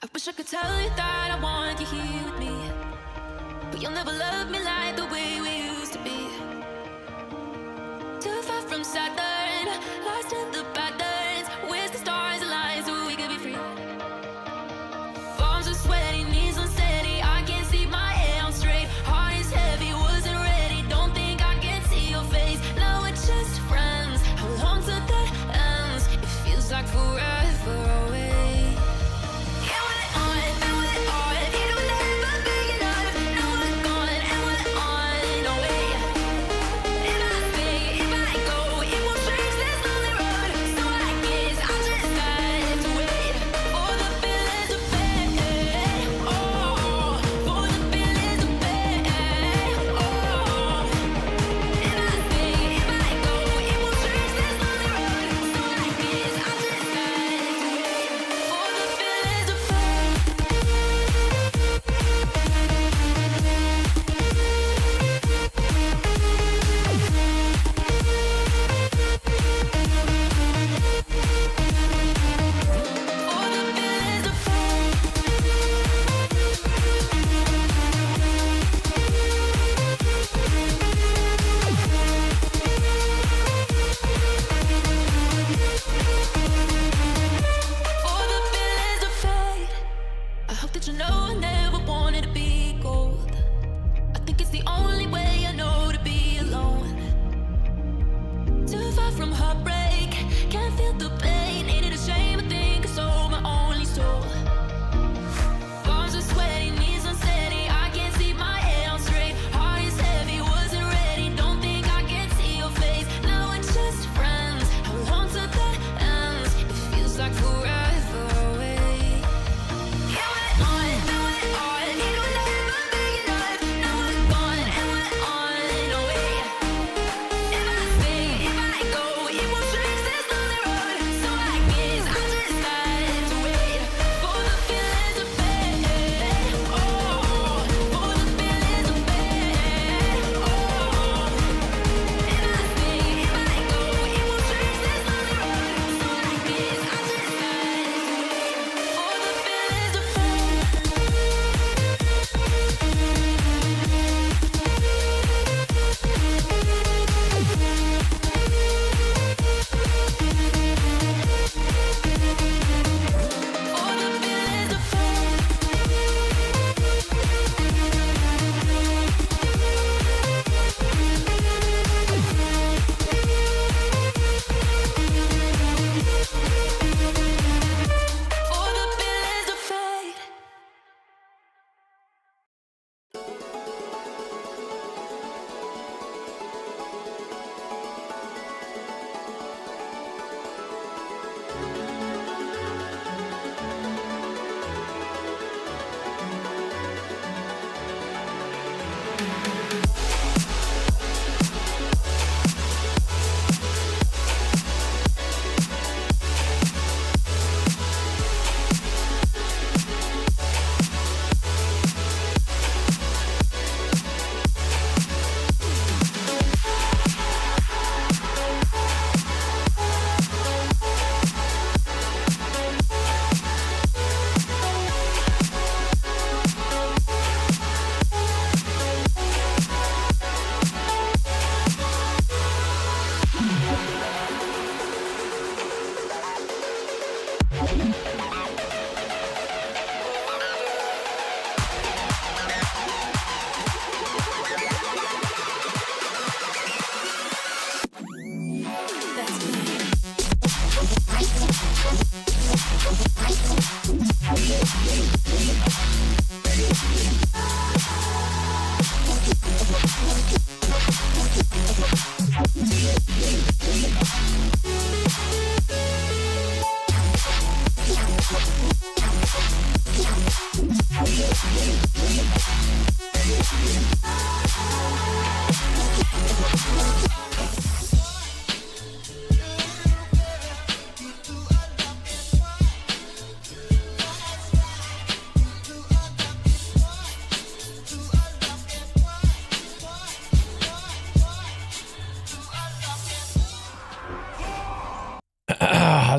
I wish I could tell you that I want you here with me, but you'll never love me like the way we used to be. Too far from Saturn, lost in the patterns. Wish the stars aligned so we could be free. Palms are sweaty, knees unsteady. I can't see my head on straight. Heart is heavy, wasn't ready. Don't think I can see your face. Now we're just friends. How long till that ends? It feels like forever away.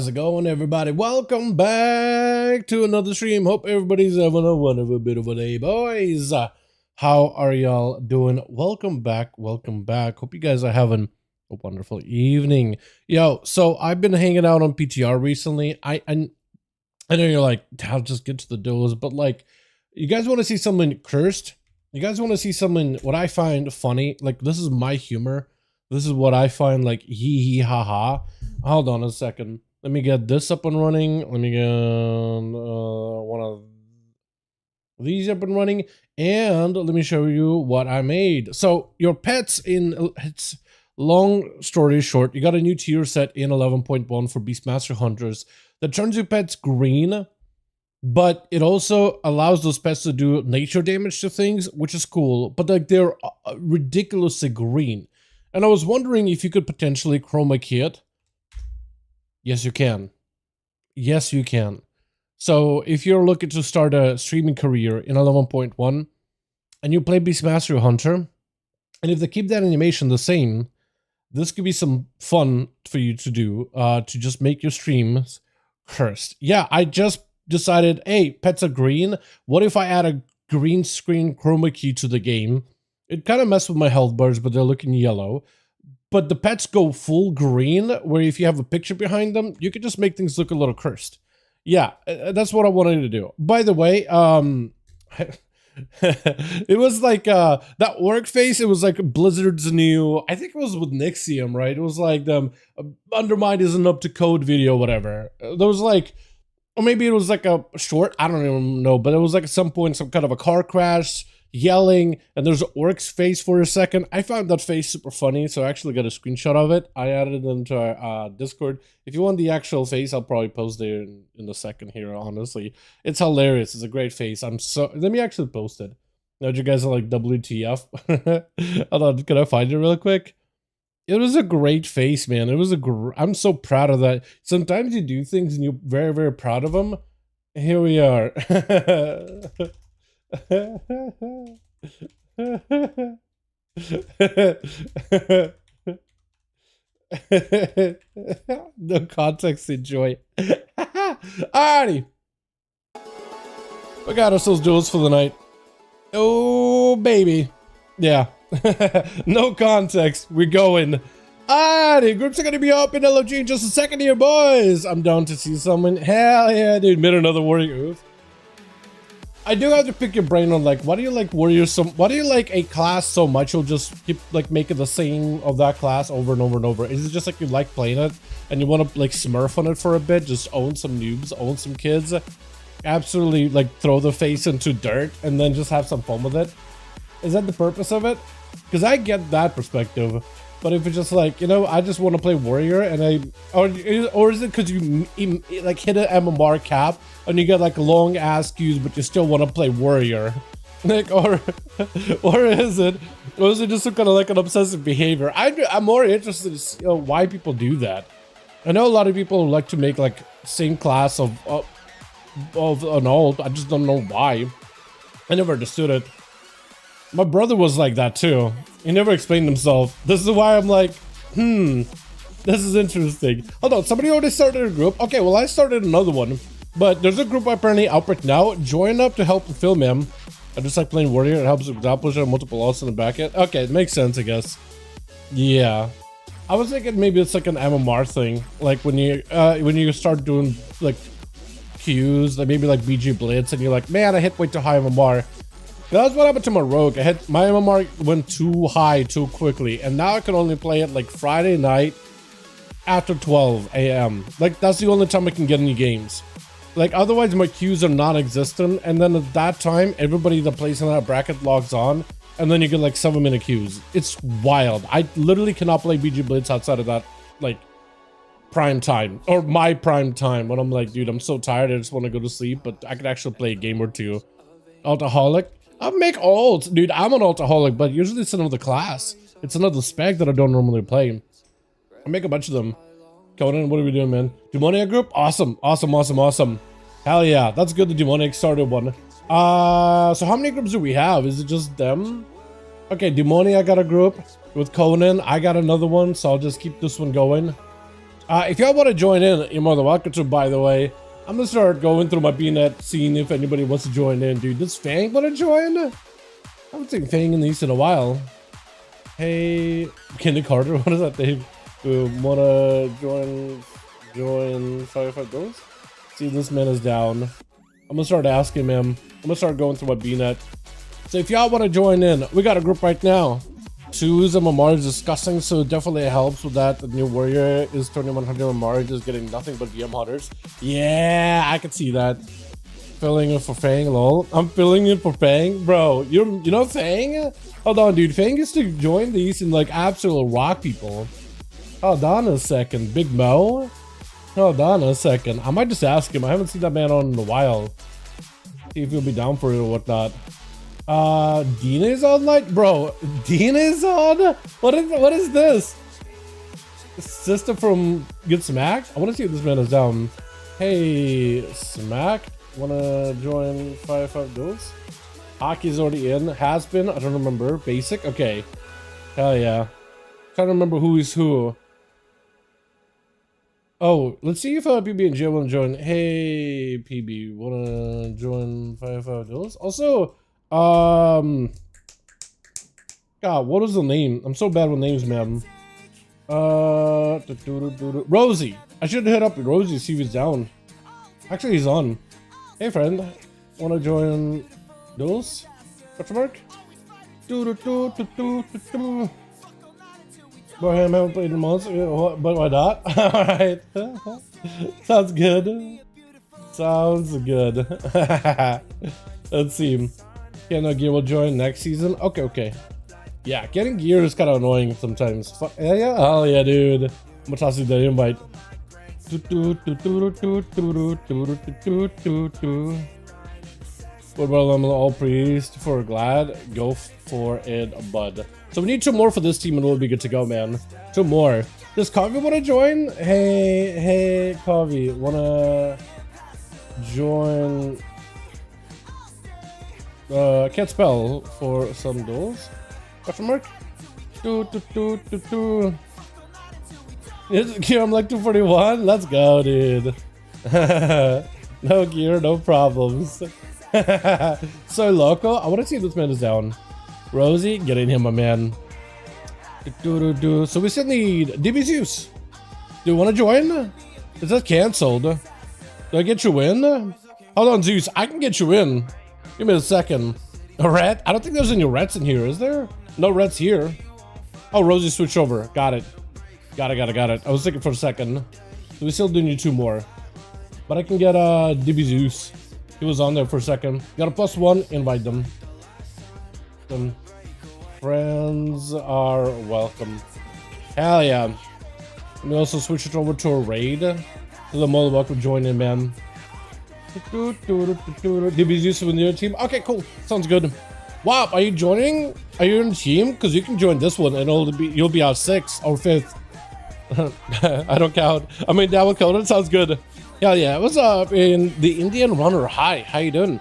How's it going, everybody? Welcome back to another stream. Hope everybody's having a wonderful bit of a day, boys. How are y'all doing? Welcome back. Welcome back. Hope you guys are having a wonderful evening. Yo, so I've been hanging out on PTR recently. I know you're like, I'll just get to the duels, but like, you guys want to see something cursed? You guys want to see something what I find funny? Like, this is my humor. This is what I find like hee ha ha. Hold on a second. Let me get this up and running. Let me get one of these up and running. And let me show you what I made. So your pets it's long story short, you got a new tier set in 11.1 for Beastmaster Hunters that turns your pets green, but it also allows those pets to do nature damage to things, which is cool, but like they're ridiculously green. And I was wondering if you could potentially chroma key it. Yes, you can. Yes, you can. So if you're looking to start a streaming career in 11.1 and you play Beastmaster Hunter, and if they keep that animation the same, this could be some fun for you to do, to just make your streams cursed. Yeah, I just decided, hey, pets are green. What if I add a green screen chroma key to the game? It kind of messed with my health bars, but they're looking yellow. But the pets go full green, where if you have a picture behind them, you can just make things look a little cursed. Yeah, that's what I wanted to do. By the way, it was like that work face. It was like Blizzard's new, I think it was with ONYXIA, right? It was like them Undermine isn't up to code video, whatever. There was like, or maybe it was like a short, I don't even know, but it was like at some point some kind of a car crash, yelling, and there's an orc's face for a second. I found that face super funny, so I actually got a screenshot of it. I added it into our Discord. If you want the actual face, I'll probably post there in a second here, honestly. It's hilarious. It's a great face. Let me actually post it. Now you guys are like, WTF? Hold on, can I find it real quick? It was a great face, man. It was I'm so proud of that. Sometimes you do things and you're very, very proud of them. Here we are. No context, enjoy. Alrighty, we got ourselves duels for the night. Oh baby, yeah. No context, we're going. Alrighty, groups are gonna be up in LOG in just a second here, boys. I'm down to see someone. Hell yeah, dude. Made another warrior. Oof. I do have to pick your brain on like, why do you like warriors so, why do you like a class so much you'll just keep like making the same of that class over and over and over? Is it just like you like playing it and you want to like smurf on it for a bit, just own some noobs, own some kids, absolutely like throw the face into dirt and then just have some fun with it? Is that the purpose of it? Because I get that perspective. But if it's just like, you know, I just want to play warrior and or is it because you like hit an MMR cap and you get like long ass queues, but you still want to play warrior? Like, or is it just some kind of like an obsessive behavior? I'm more interested in, you know, why people do that. I know a lot of people like to make like same class of an ult. I just don't know why. I never understood it. My brother was like that too. He never explained himself. This is why I'm like, this is interesting. Hold on, somebody already started a group. Okay, well, I started another one. But there's a group apparently outbreak now. Join up to help film him. I just like playing warrior. It helps accomplish multiple ults in the back end. Okay, it makes sense, I guess. Yeah. I was thinking maybe it's like an MMR thing. Like when you start doing like queues, like maybe like BG Blitz, and you're like, man, I hit way too high MMR. That's what happened to my rogue. My MMR went too high too quickly, and now I can only play it like Friday night after 12 a.m. Like that's the only time I can get any games. Like otherwise my queues are non-existent, and then at that time everybody that plays in that bracket logs on, and then you get like 7-minute queues. It's wild. I literally cannot play BG Blitz outside of that like prime time, or my prime time, when I'm like, dude, I'm so tired, I just want to go to sleep, but I could actually play a game or two. Alcoholic. I make ults, dude. I'm an ultaholic, but usually it's another class. It's another spec that I don't normally play. I make a bunch of them. Conan, what are we doing, man? Demoniac group? Awesome. Awesome, awesome, awesome. Hell yeah. That's good the Demoniac started one. So how many groups do we have? Is it just them? Okay, Demoniac got a group with Conan. I got another one, so I'll just keep this one going. If y'all want to join in, you're more than welcome to, by the way. I'm gonna start going through my BNet, seeing if anybody wants to join in, dude. Does Fang want to join? I haven't seen Fang in these in a while. Hey, Kenny Carter, what is that name? Wanna join 5V5 Duels? See, this man is down. I'm gonna start asking him. I'm gonna start going through my BNet. So if y'all want to join in, we got a group right now. Suze and Mamar is discussing, so definitely it helps with that. The new warrior is turning 100. Mamar is getting nothing but VM hunters. Yeah, I can see that. Filling in for Fang, lol. I'm filling in for Fang, bro. You know Fang? Hold on, dude. Fang used to join these and like absolute rock people. Hold on a second, Big Mo. Hold on a second. I might just ask him. I haven't seen that man on in a while. See if he'll be down for it or whatnot. Dina is on, like, bro. Dina is on. What is this? Sister from Get Smacked. I want to see if this man is down. Hey, Smack, wanna join 5V5 Duels? Aki's already in. Has been. I don't remember. Basic. Okay. Hell yeah. Trying to remember who is who. Oh, let's see if PB and J want to join. Hey, PB, wanna join 5V5 Duels? Also, God, what was the name? I'm so bad with names, man. Rosie. I should hit up Rosie, see if he's down. Actually, he's on. Hey, friend, wanna join Duels? Question mark? Boy, I haven't played in months, but why not? Alright. Sounds good. Sounds good. Let's see. No gear will join next season. Okay. Yeah, getting gear is kind of annoying sometimes. Yeah. Oh yeah, dude. I'm gonna toss you the invite. What about them all priest for glad? Go for it, bud. So we need 2 more for this team and we'll be good to go, man. 2 more. Does Kavi want to join? Hey, Kavi, wanna join? Can't spell for some duels. Question mark? Gear, I'm like 241. Let's go, dude. No gear, no problems. So local. I want to see if this man is down. Rosie, get in here, my man. So we still need DB Zeus. Do you want to join? Is that cancelled? Do I get you in? Hold on, Zeus. I can get you in. Give me a second. A ret? I don't think there's any rets in here, is there? No rets here. Oh, Rosie switched over. Got it. Got it. I was thinking for a second. So we still do need 2 more. But I can get DB Zeus. He was on there for a second. Got a +1. Invite them. Some friends are welcome. Hell yeah. Let me also switch it over to a raid. So the more welcome join in, man. DB Zeus with your team. Okay, cool. Sounds good. Wow, are you joining? Are you in the team? Because you can join this one and you'll be our 6th or 5th. I don't count. I mean, that would count. It sounds good. Hell yeah. What's up in the Indian Runner? Hi, how you doing?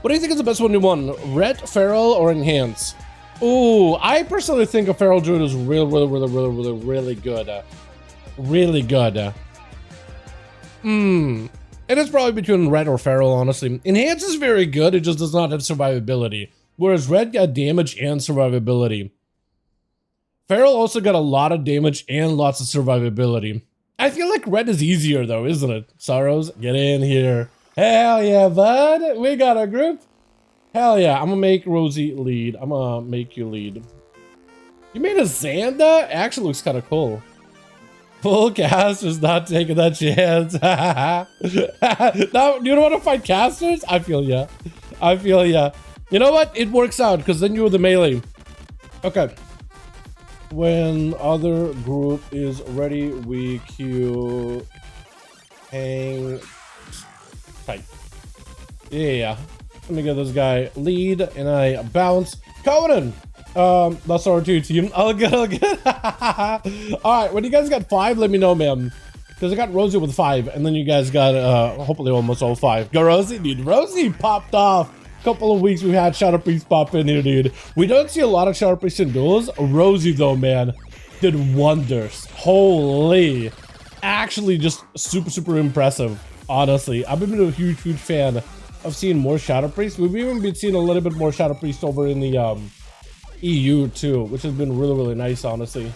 What do you think is the best one to one? Red, Feral, or Enhance? Ooh, I personally think a Feral Druid is really good. Really good. It is probably between Red or Feral, honestly. Enhance is very good, it just does not have survivability. Whereas Red got damage and survivability. Feral also got a lot of damage and lots of survivability. I feel like Red is easier though, isn't it? Sorrows, get in here. Hell yeah, bud. We got a group. Hell yeah, I'm gonna make Rosie lead. I'm gonna make you lead. You made a Xanda? Actually looks kind of cool. Full casters not taking that chance. Now, you don't want to fight casters? I feel ya. I feel ya. You know what? It works out because then you're the melee. Okay. When other group is ready, we queue. Hang tight. Yeah. Let me get this guy lead and I bounce. Conan! That's our 2 team. I'll get. Alright, when you guys got 5, let me know, man. Because I got Rosie with 5, and then you guys got hopefully almost all 5. Go Rosie, dude. Rosie popped off. Couple of weeks we've had Shadow Priest pop in here, dude. We don't see a lot of Shadow Priest in duels. Rosie though, man, did wonders. Holy. actually just super impressive. Honestly, I've been a huge fan of seeing more Shadow Priest. We've even been seeing a little bit more Shadow Priest over in the EU too, which has been really nice. Honestly,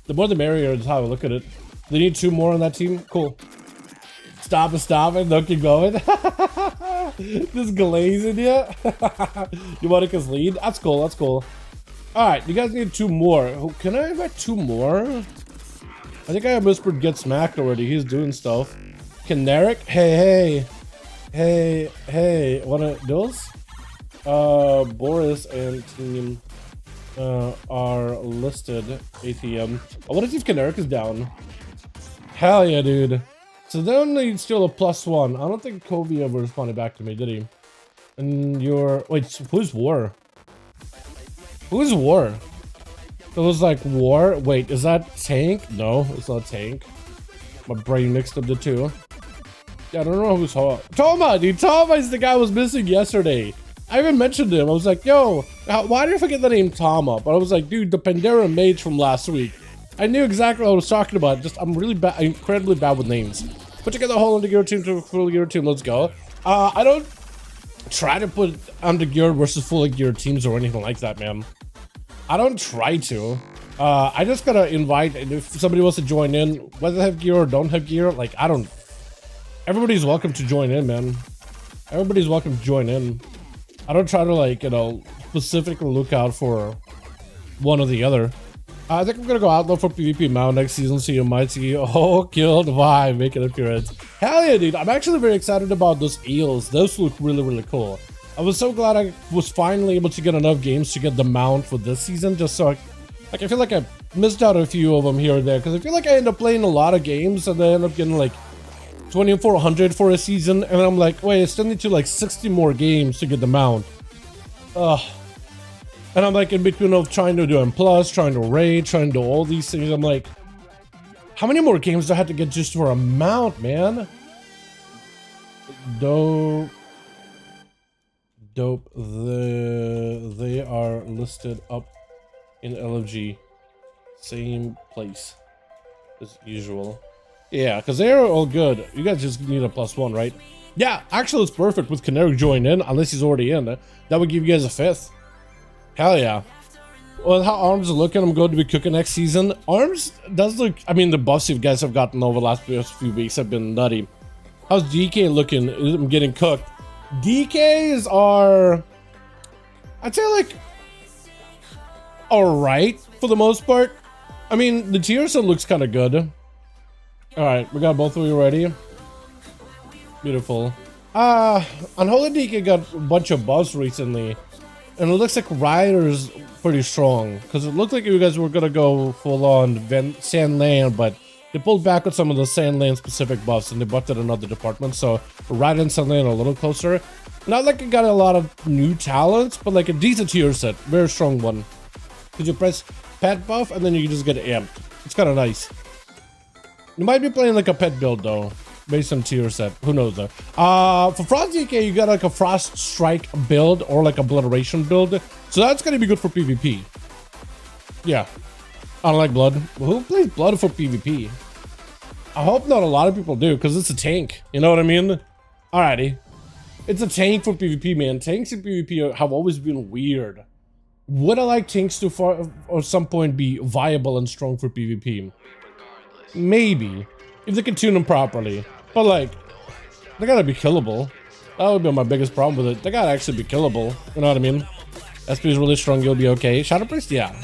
the more the merrier is how I look at it. They need 2 more on that team. Cool. Stop it. Don't keep going. Just glazing you. You want to lead? That's cool. All right, you guys need 2 more. Can I invite 2 more? I think I have whispered get smacked already. He's doing stuff. Caneric? Hey. Wanna duels? Boris and team are listed ATM. I wonder if Caneric is down. Hell yeah, dude. So they only still a +1. I don't think Kobe ever responded back to me, did he? And you're... Wait, who's War? Who's War? It was like War? Wait, is that Tank? No, it's not Tank. My brain mixed up the two. Yeah, I don't know who's Toma, dude. Toma is the guy I was missing yesterday. I even mentioned him. I was like, yo, why did I forget the name Toma? But I was like, dude, the Pandera mage from last week. I knew exactly what I was talking about. Just, I'm really bad, incredibly bad with names. Put together a whole under-gear team to a full-gear team. Let's go. I don't try to put under-gear versus full-gear teams or anything like that, man. I don't try to. I just gotta invite, and if somebody wants to join in, whether they have gear or don't have gear, like, I don't... Everybody's welcome to join in, man. Everybody's welcome to join in. I don't try to, like, you know, specifically look out for one or the other. I think I'm gonna go outlaw for PvP mount next season, so you might see killed vibe make an appearance. Hell yeah, dude. I'm actually very excited about those eels. Those look really cool. I was so glad I was finally able to get enough games to get the mount for this season, just so I feel like I missed out a few of them here and there, because I feel like I end up playing a lot of games and then end up getting like 2400 for a season, and I'm like, wait, I still need to like 60 more games to get the mount. Ugh. And I'm like in between of trying to do M+, trying to raid, trying to do all these things. I'm like, how many more games do I have to get just for a mount, man? Dope. They are listed up in LFG. Same place as usual. Yeah, because they're all good. You guys just need a +1, right? Yeah, actually it's perfect with Caneric joining in, unless he's already in. That would give you guys a 5th. Hell yeah. Well, how Arms is looking, I'm going to be cooking next season. Arms does look, I mean, the buffs you guys have gotten over the last few weeks have been nutty. How's DK looking? I'm getting cooked. DKs are, I'd say, like, alright for the most part. I mean, the tier set looks kind of good. Alright, we got both of you ready. Beautiful. Unholy DK got a bunch of buffs recently. And it looks like Rider's pretty strong, because it looked like you guys were gonna go full-on Sand Land, but they pulled back with some of the Sand Land specific buffs and they buffed it in other departments, so Rider and Sand Land are a little closer. Not like it got a lot of new talents, but like a decent tier set, very strong one. Because you press pet buff and then you just get amped. It's kind of nice. You might be playing like a pet build though, based on tier set. Who knows though. For Frost DK, you got like a Frost Strike build or like Obliteration build. So that's gonna be good for PvP. Yeah. I don't like Blood. Who plays Blood for PvP? I hope not a lot of people do, because it's a tank. You know what I mean? Alrighty. It's a tank for PvP, man. Tanks in PvP have always been weird. Would I like tanks to at some point be viable and strong for PvP? Maybe. If they can tune them properly. But like, they gotta be killable. That would be my biggest problem with it. They gotta actually be killable. You know what I mean? SP is really strong, you'll be okay. Shadow Priest, yeah.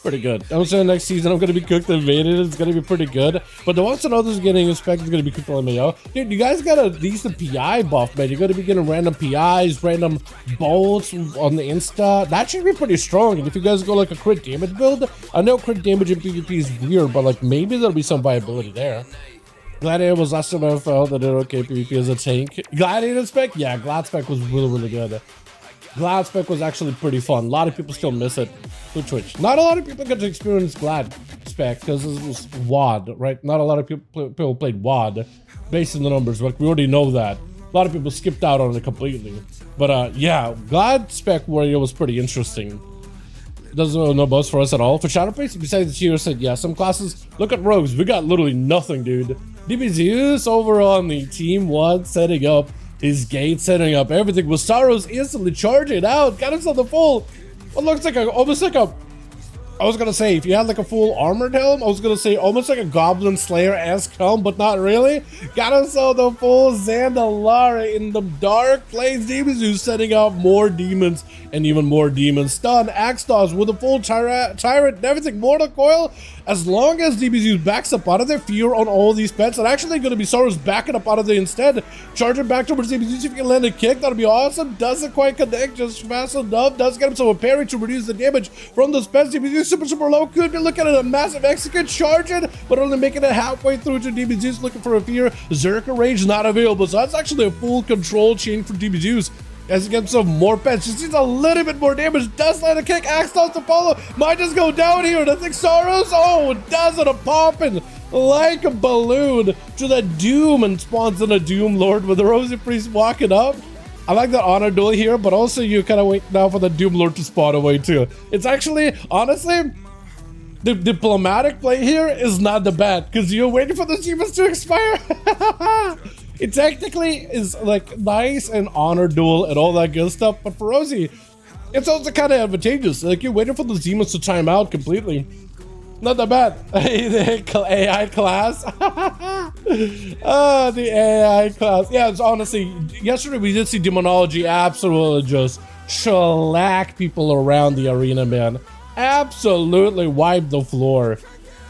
Pretty good. I'm saying next season I'm gonna be cooked and mated. It's gonna be pretty good. But the ones that others getting inspected is gonna be cooked on MAO. Dude, you guys got a decent PI buff, man. You're gonna be getting random PIs, random bolts on the Insta. That should be pretty strong. And if you guys go like a crit damage build, I know crit damage in PvP is weird, but like maybe there'll be some viability there. Gladiator was last time I felt that it okay PvP as a tank. Gladiator spec? Yeah, Glad spec was really good. Glad spec was actually pretty fun. A lot of people still miss it through Twitch. Not a lot of people get to experience Glad spec because this was WOD, right? Not a lot of people played WOD based on the numbers, but we already know that. A lot of people skipped out on it completely. But yeah, Glad spec warrior was pretty interesting. Doesn't no buzz for us at all. For ShadowPrace, besides the cheater said, yeah, some classes. Look at rogues. We got literally nothing, dude. DBZeus over on the team 1 setting up his gate, setting up everything. With Saros instantly charging out. Got himself the full. What looks like almost like a. I was gonna say, if you had like a full armored helm, I was gonna say almost like a Goblin Slayer-esque helm, but not really. Got himself the full Zandalara in the dark plains. DBZeus setting up more demons and even more demons. Stun, Axtos with a full tyrant and everything. Mortal Coil, as long as DBZeus backs up out of there, fear on all these pets. And actually gonna be Soros backing up out of there instead. Charging back towards DBZeus. If you can land a kick, that'll be awesome. Doesn't quite connect, just fast enough. Does get himself a parry to reduce the damage from those pets. DBZeus super low. Could be looking at a massive execute charging, but only making it halfway through to DBZeus, looking for a fear. Zerka Rage not available, so that's actually a full control chain for DBZeus. As he gets some more pets, just needs a little bit more damage. Does land a kick. Axtos to follow. Might just go down here. I think Saros. Oh, does it a popping like a balloon to the Doom and spawns in a Doom Lord with the Rosy Priest walking up. I like the honor duel here, but also you kind of wait now for the Doom Lord to spawn away too. It's actually, honestly, the diplomatic play here is not the bad, because you're waiting for the demons to expire. It technically is like nice and honor duel and all that good stuff, but for Rosie, it's also kind of advantageous. Like you're waiting for the demons to time out completely. Not that bad. The AI class. Oh, the AI class. Yeah, it's honestly, yesterday we did see Demonology absolutely just shellac people around the arena, man. Absolutely wipe the floor.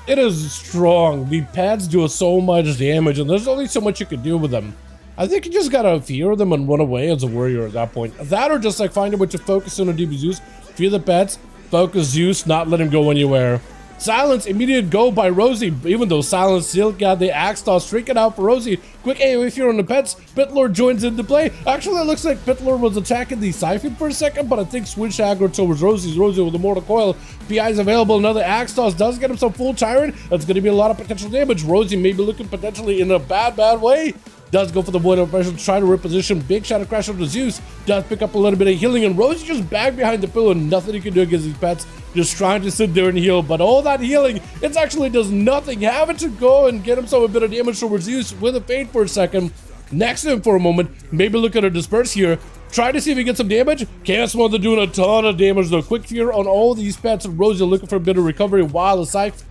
It is strong. The pads do so much damage, and there's only so much you can do with them. I think you just gotta fear them and run away as a warrior at that point. That or just like find a way to focus on a DBZeus, fear the pets, focus Zeus, not let him go anywhere. Silence, immediate go by Rosie, even though Silence still got the axe toss, streaking out for Rosie. Quick AoE fear on the pets. Pitlord joins into play. Actually, it looks like Pitlord was attacking the Siphon for a second, but I think switch aggro towards Rosie with the Mortal Coil. PI is available. Another axe toss does get him some full Tyrant. That's going to be a lot of potential damage. Rosie may be looking potentially in a bad way. Does go for the Void of Oppression, try to reposition. Big Shadow Crash onto Zeus. Does pick up a little bit of healing, and Rosie just back behind the pillar. Nothing he can do against these pets. Just trying to sit there and heal, but all that healing, it actually does nothing. Having to go and get himself a bit of damage towards Zeus with a fade for a second. Next to him for a moment. Maybe look at a disperse here. Try to see if he gets some damage. Chaos Mother doing a ton of damage though. Quick fear on all these pets, and Rosie looking for a bit of recovery while a Siphon.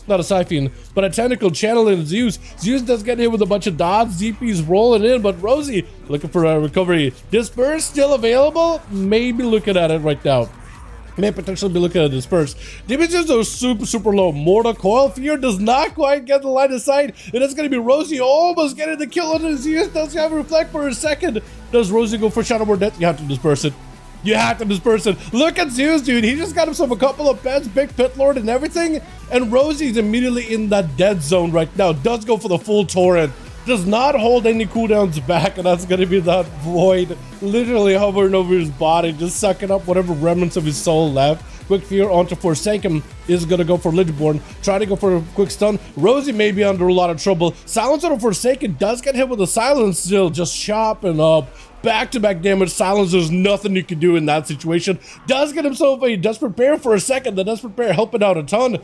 Not a Siphon, but a tentacle channeling Zeus. Zeus does get hit with a bunch of dots. DP's rolling in, but Rosie looking for a recovery. Disperse still available? Maybe looking at it right now. May potentially be looking at Disperse. Damages are super low. Mortal Coil Fear does not quite get the line of sight. And it's going to be Rosie almost getting the kill on Zeus. Does have Reflect for a second. Does Rosie go for Shadowboard Death? You have to disperse it. You have to disperse it. Look at Zeus, dude. He just got himself a couple of pets, big pit lord and everything. And Rosie's immediately in that dead zone right now. Does go for the full torrent. Does not hold any cooldowns back, and that's going to be that void literally hovering over his body, just sucking up whatever remnants of his soul left. Quick fear onto Forsaken is going to go for Lidborn. Try to go for a quick stun. Rosie may be under a lot of trouble. Silence on Forsaken does get hit with a silence still, just chopping up. Back-to-back damage. Silence, there's nothing you can do in that situation. Does get himself a Desperate Bear for a second. The Desperate Bear helping out a ton.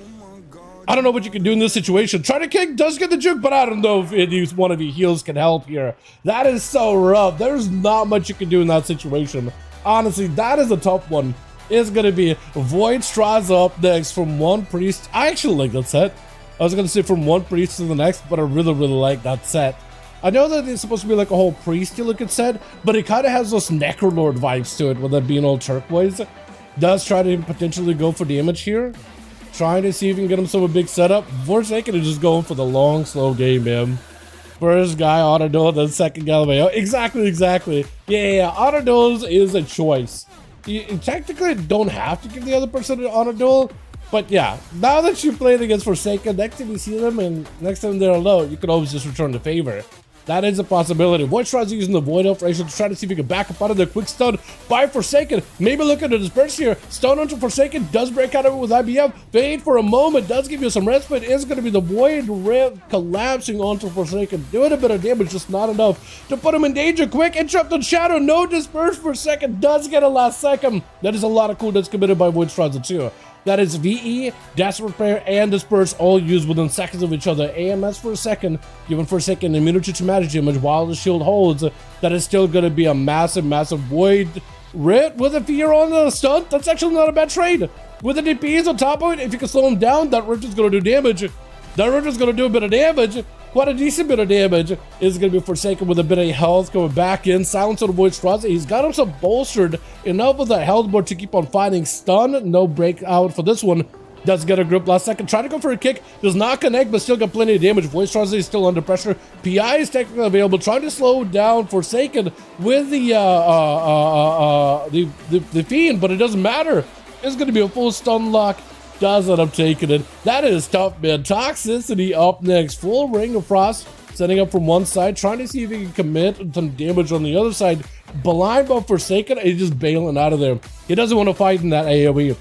I don't know what you can do in this situation. Try to kick, does get the juke, but I don't know if one of your heals can help here. That is so rough. There's not much you can do in that situation. Honestly, that is a tough one. It's going to be Void Straza up next from one priest. I actually like that set. I was going to say from one priest to the next, but I really like that set. I know that it's supposed to be like a whole priesty looking set, but it kind of has those Necrolord vibes to it with that being all turquoise. Does try to potentially go for damage here. Trying to see if he can get himself a big setup. Forsaken is just going for the long, slow game, man. First guy, auto duel, then second Galileo. Exactly. Yeah, auto duels is a choice. You technically don't have to give the other person an auto duel, but yeah, now that you played against Forsaken, next time you see them and next time they're alone, you can always just return the favor. That is a possibility. Void tries using the Void Elf ratio to try to see if he can back up out of the quick stun by Forsaken. Maybe look at the disperse here. Stun onto Forsaken, does break out of it with IBF. Fade for a moment, does give you some respite. Is going to be the Void Rip collapsing onto Forsaken. Doing a bit of damage, just not enough to put him in danger. Quick interrupt on Shadow, no disperse for Forsaken. Does get a last second. That is a lot of cooldowns committed by Void Strides too. That is VE, Desperate Prayer, and Disperse all used within seconds of each other. AMS for a second, given for a second immunity to magic damage while the shield holds. That is still going to be a massive, massive Void Rip with a fear on the stunt. That's actually not a bad trade. With the DPs on top of it, if you can slow him down, that Rift is going to do damage. That Rift is going to do a bit of damage. Quite a decent bit of damage. Is going to be Forsaken with a bit of health coming back in. Silence on the Void Straza. He's got himself bolstered enough of that health board to keep on fighting. Stun, no breakout for this one. Does get a grip last second. Try to go for a kick. Does not connect, but still got plenty of damage. Void Straza is still under pressure. PI is technically available. Trying to slow down Forsaken with the Fiend, but it doesn't matter. It's going to be a full stun lock. Does end up taking it. That is tough, man. Toxicity up next. Full Ring of Frost. Setting up from one side. Trying to see if he can commit some damage on the other side. Blind but Forsaken. He's just bailing out of there. He doesn't want to fight in that AoE.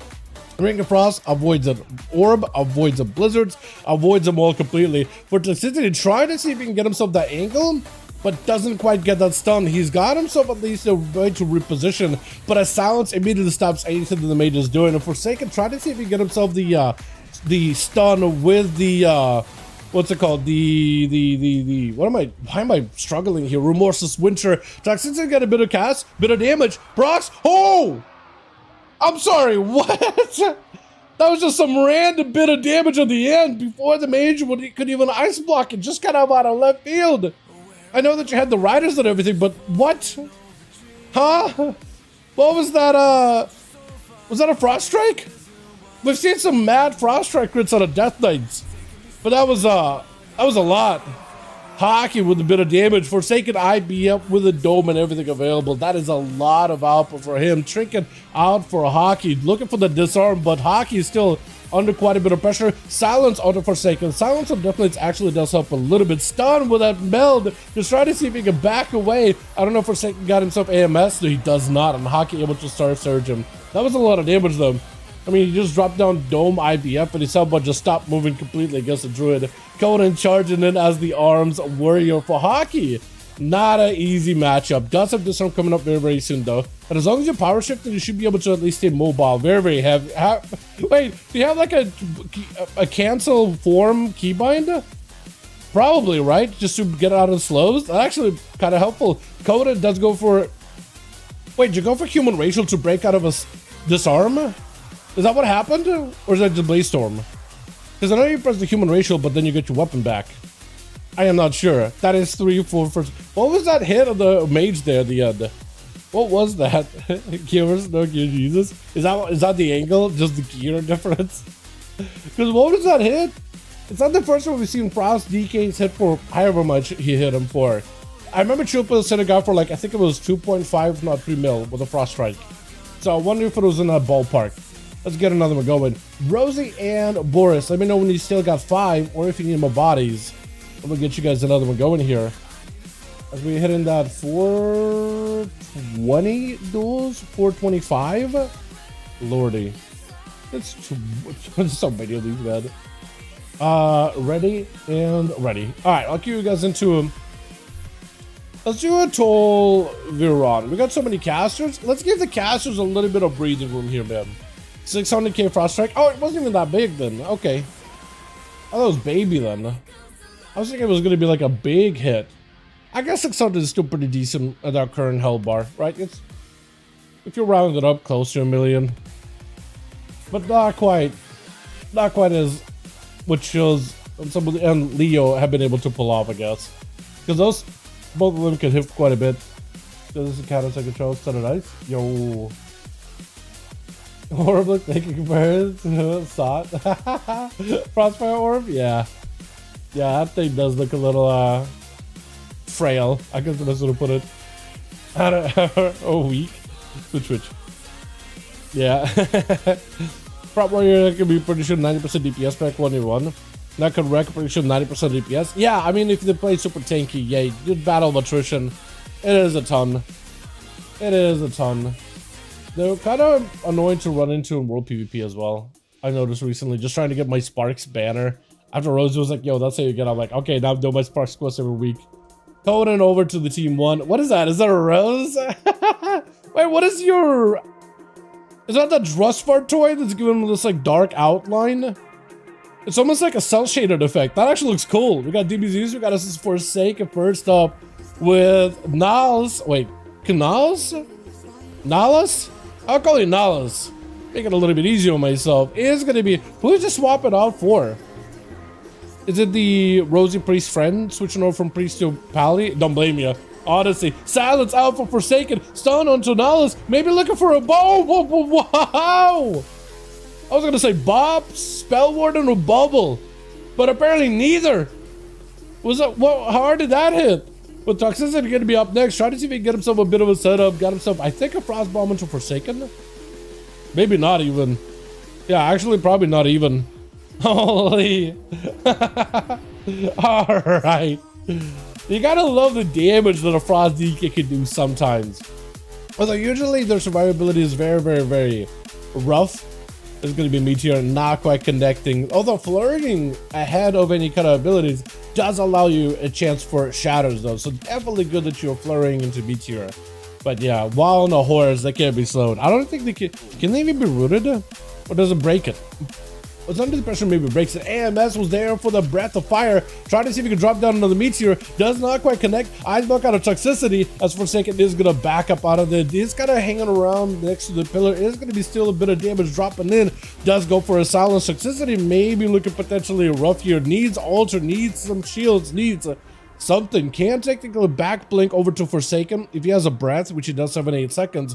Ring of Frost avoids an orb, avoids the blizzards, avoids them all completely. For Toxicity, trying to see if he can get himself that angle, but doesn't quite get that stun. He's got himself at least a way to reposition, but a silence immediately stops anything that the mage is doing. And Forsaken, try to see if he can get himself the stun with the what's it called? Why am I struggling here? Remorseless Winter. Toxicity got a bit of cast, bit of damage. Prox, oh! I'm sorry, what? That was just some random bit of damage at the end before the mage could even ice block it. Just got out of left field. I know that you had the riders and everything, but what? Huh? What was that, was that a Frost Strike? We've seen some mad Frost Strike crits on a Death Knights, but that was a lot. Hockey with a bit of damage. Forsaken IB up with a dome and everything available. That is a lot of output for him. Trinket out for Hockey. Looking for the disarm, but Hockey is still under quite a bit of pressure. Silence onto Forsaken. Silence on Death actually does help a little bit. Stun with that meld. Just try to see if he can back away. I don't know if Forsaken got himself AMS. No, he does not. And Hockey able to start surge him. That was a lot of damage though. I mean, he just dropped down Dome IBF and his but just stopped moving completely against the Druid. Conan charging in as the arms warrior for Hockey. Not an easy matchup. Does have this one coming up very, very soon though. But as long as you're power shifting, you should be able to at least stay mobile. Very, very heavy. Wait, do you have like a cancel form keybind? Probably, right? Just to get out of the slows? That's actually kind of helpful. Coda does go for... Wait, did you go for human racial to break out of a disarm? Is that what happened? Or is that the Blaze Storm? Because I know you press the human racial, but then you get your weapon back. I am not sure. That is 3 4 first. What was that hit of the mage there at the end? What was that? Gears, no gear, Jesus. Is that the angle? Just the gear difference? Because what was that hit? It's not the first one we've seen Frost DK's hit for however much he hit him for. I remember Chupa set a guy for like, I think it was 2.5, not 3 mil with a Frost Strike. So I wonder if it was in that ballpark. Let's get another one going. Rosie and Boris, let me know when you still got 5 or if you need more bodies. I'm gonna get you guys another one going here. As we hit in that 420 duels, 425. Lordy. It's so many of these, man. Ready and ready. Alright, I'll cue you guys into them. Let's do a Toll Viron. We got so many casters. Let's give the casters a little bit of breathing room here, man. 600k Frost Strike. Oh, it wasn't even that big then. Okay. Oh, that was baby then. I was thinking it was going to be like a big hit. I guess 600 is still pretty decent at our current health bar, right? It's, if you round it up, close to 1 million. But not quite as what shows some of the, and Leo have been able to pull off, I guess. Because those, both of them can hit quite a bit. So this is counter control, set of ice. Yo. Orb look like compared to SOT. Frostfire Orb? Yeah. Yeah, that thing does look a little frail. I guess that's what I put it. I don't know, weak. Switch. Yeah. Prop Warrior can be pretty sure 90% DPS back 1v1. That could wreck pretty sure 90% DPS. Yeah, I mean, if they play super tanky, yeah, good battle of attrition. It is a ton. It is a ton. They're kind of annoying to run into in World PvP as well. I noticed recently, just trying to get my Sparks banner. After Rose was like, yo, that's how you get. I'm like, okay, now I'm doing my Sparks quest every week. Going over to the team 1. What is that? Is that a Rose? Wait, what is your... Is that the Drustfart toy that's giving them this like dark outline? It's almost like a cell shaded effect. That actually looks cool. We got DBZs, we got us Forsaken first up with Niles. Wait, Canals? Nalas? I'll call you Nalas. Make it a little bit easier on myself. It's gonna be, who's just swap it out for? Is it the Rosie Priest friend switching over from Priest to Pally? Don't blame you. Honestly, Silence out for Forsaken, stun on Nalas, maybe looking for a bow. Wow! I was gonna say Bob, Spell Warden, or Bubble, but apparently neither. Was that, what, how hard did that hit? With Toxicity gonna be up next, try to see if he can get himself a bit of a setup, got himself, I think, a Frost Bomb into Forsaken? Maybe not even. Yeah, actually probably not even. Holy. Alright. You gotta love the damage that a Frost DK can do sometimes. Although usually their survivability is very, very, very rough. It's going to be Meteor not quite connecting. Although flirting ahead of any kind of abilities does allow you a chance for shatters though. So definitely good that you're flurrying into Meteor. But yeah, while on a horse, they can't be slowed. I don't think they can they even be rooted? Or does it break it? Was under the pressure, maybe breaks it. AMS was there for the breath of fire. Trying to see if he can drop down another Meteor. Does not quite connect. Eyes block out of Toxicity. As Forsaken is going to back up out of it. He's kind of hanging around next to the pillar. It is going to be still a bit of damage dropping in. Does go for a silence. Toxicity maybe looking potentially rough here. Needs altar, needs some shields, needs something. Can technically back blink over to Forsaken. If he has a breath, which he does have in 8 seconds,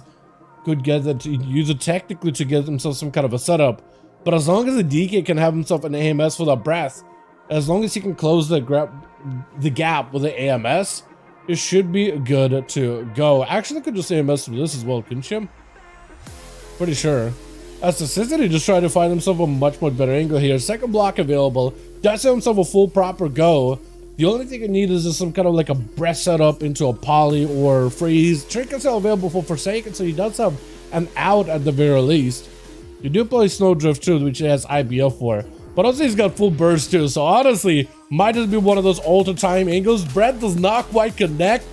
could get that to use it technically to get himself some kind of a setup. But as long as the DK can have himself an AMS for the breath, as long as he can close the gap with the AMS, it should be good to go. Actually, I could just AMS with this as well, couldn't you? Pretty sure. As Toxicity just trying to find himself a much better angle here. Second block available. Does have himself a full proper go. The only thing you need is just some kind of like a breath setup into a poly or freeze. Trick is available for Forsaken, so he does have an out at the very least. You do play Snowdrift too, which he has IBF for. But also he's got full burst too, so honestly, might just be one of those all-time angles. Breath does not quite connect.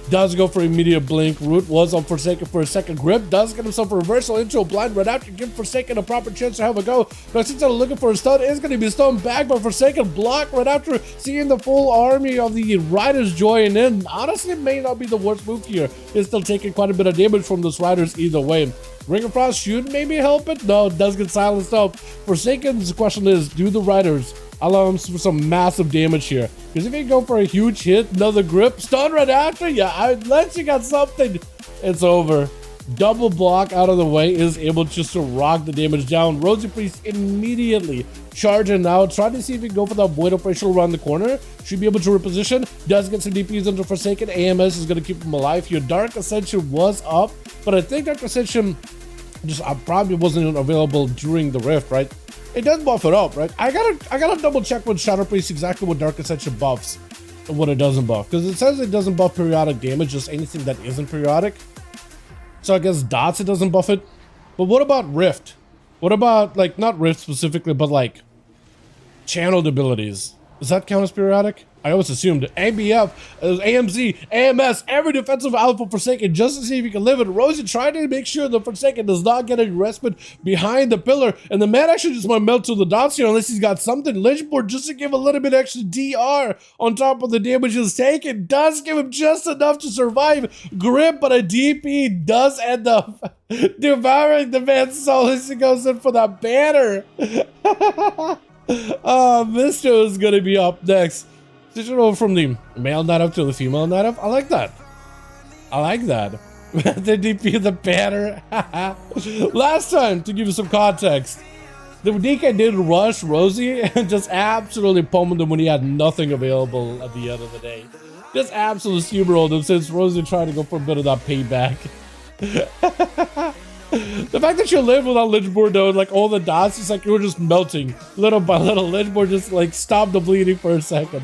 Does go for immediate blink. Root was on Forsaken for a second grip. Does get himself a reversal into a blind right after. Give Forsaken a proper chance to have a go. But since they're looking for a stun, is going to be stunned back by Forsaken. Block right after seeing the full army of the Riders join in. Honestly, it may not be the worst move here. It's still taking quite a bit of damage from those Riders either way. Ring of Frost should maybe help it. No, it does get silenced up. Forsaken's question is, do the Riders allow him for some massive damage here? Because if you go for a huge hit, another grip, stun right after, yeah, unless you got something, it's over. Double block out of the way is able just to rock the damage down. Rosie Priest immediately charging out, trying to see if he can go for that void operational around the corner. Should be able to reposition. Does get some DPs under Forsaken. AMS is going to keep him alive here. Dark Ascension was up, but I think Dark Ascension just probably wasn't available during the rift, right? It does buff it up, right? I gotta double check with Shadow Priest exactly what Dark Ascension buffs and what it doesn't buff, because it says it doesn't buff periodic damage, just anything that isn't periodic. So I guess dots, it doesn't buff it. But what about Rift? What about, like, not Rift specifically, but like channeled abilities? Does that count as periodic? I always assumed ABF, AMZ, AMS, every defensive alpha Forsaken just to see if he can live it. Rosie trying to make sure the Forsaken does not get any respite behind the pillar. And the man actually just might melt to the dots here unless he's got something. Lynchboard just to give a little bit extra DR on top of the damage he's taken. Does give him just enough to survive. Grip, but a DP does end up devouring the man's soul as he goes in for that banner. Mister is going to be up next. Switching over from the male native to the female native. I like that. I like that. The DP the banner. Last time, to give you some context, the DK did rush Rosie and just absolutely pummeled him when he had nothing available at the end of the day. Just absolutely steamrolled him since Rosie tried to go for a bit of that payback. The fact that you live without Livestream though, like all the dots, it's like you were just melting little by little. Livestream just like stopped the bleeding for a second.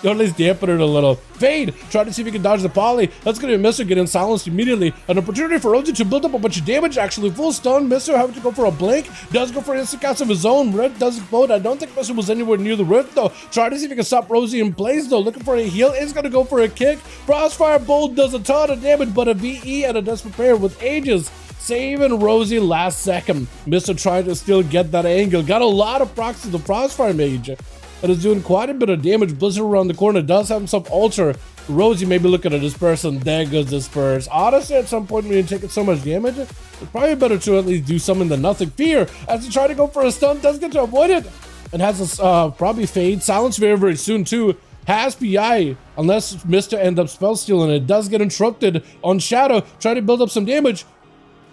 You at least dampen it a little. Fade, try to see if you can dodge the poly. That's gonna be Mr. getting silenced immediately. An opportunity for Rosie to build up a bunch of damage, actually. Full stun. Mr. having to go for a blink. Does go for an instant cast of his own. Red does explode. I don't think Mr. was anywhere near the rift though. Try to see if he can stop Rosie in place though. Looking for a heal. Is gonna go for a kick. Crossfire Bolt does a ton of damage, but a VE and a desperate prayer with ages. Saving Rosie last second. Mr. trying to still get that angle. Got a lot of procs to the Crossfire Mage. That is doing quite a bit of damage. Blizzard around the corner does have himself Ultra. Rosie may be looking at Disperse, and there goes Disperse. Honestly, at some point when you're taking so much damage, it's probably better to at least do something than nothing. Fear, as he tried to go for a stun, does get to avoid it. And has this probably Fade. Silence very, very soon too. Has PI, unless Mr. ends up spell stealing it. Does get interrupted on Shadow. Try to build up some damage.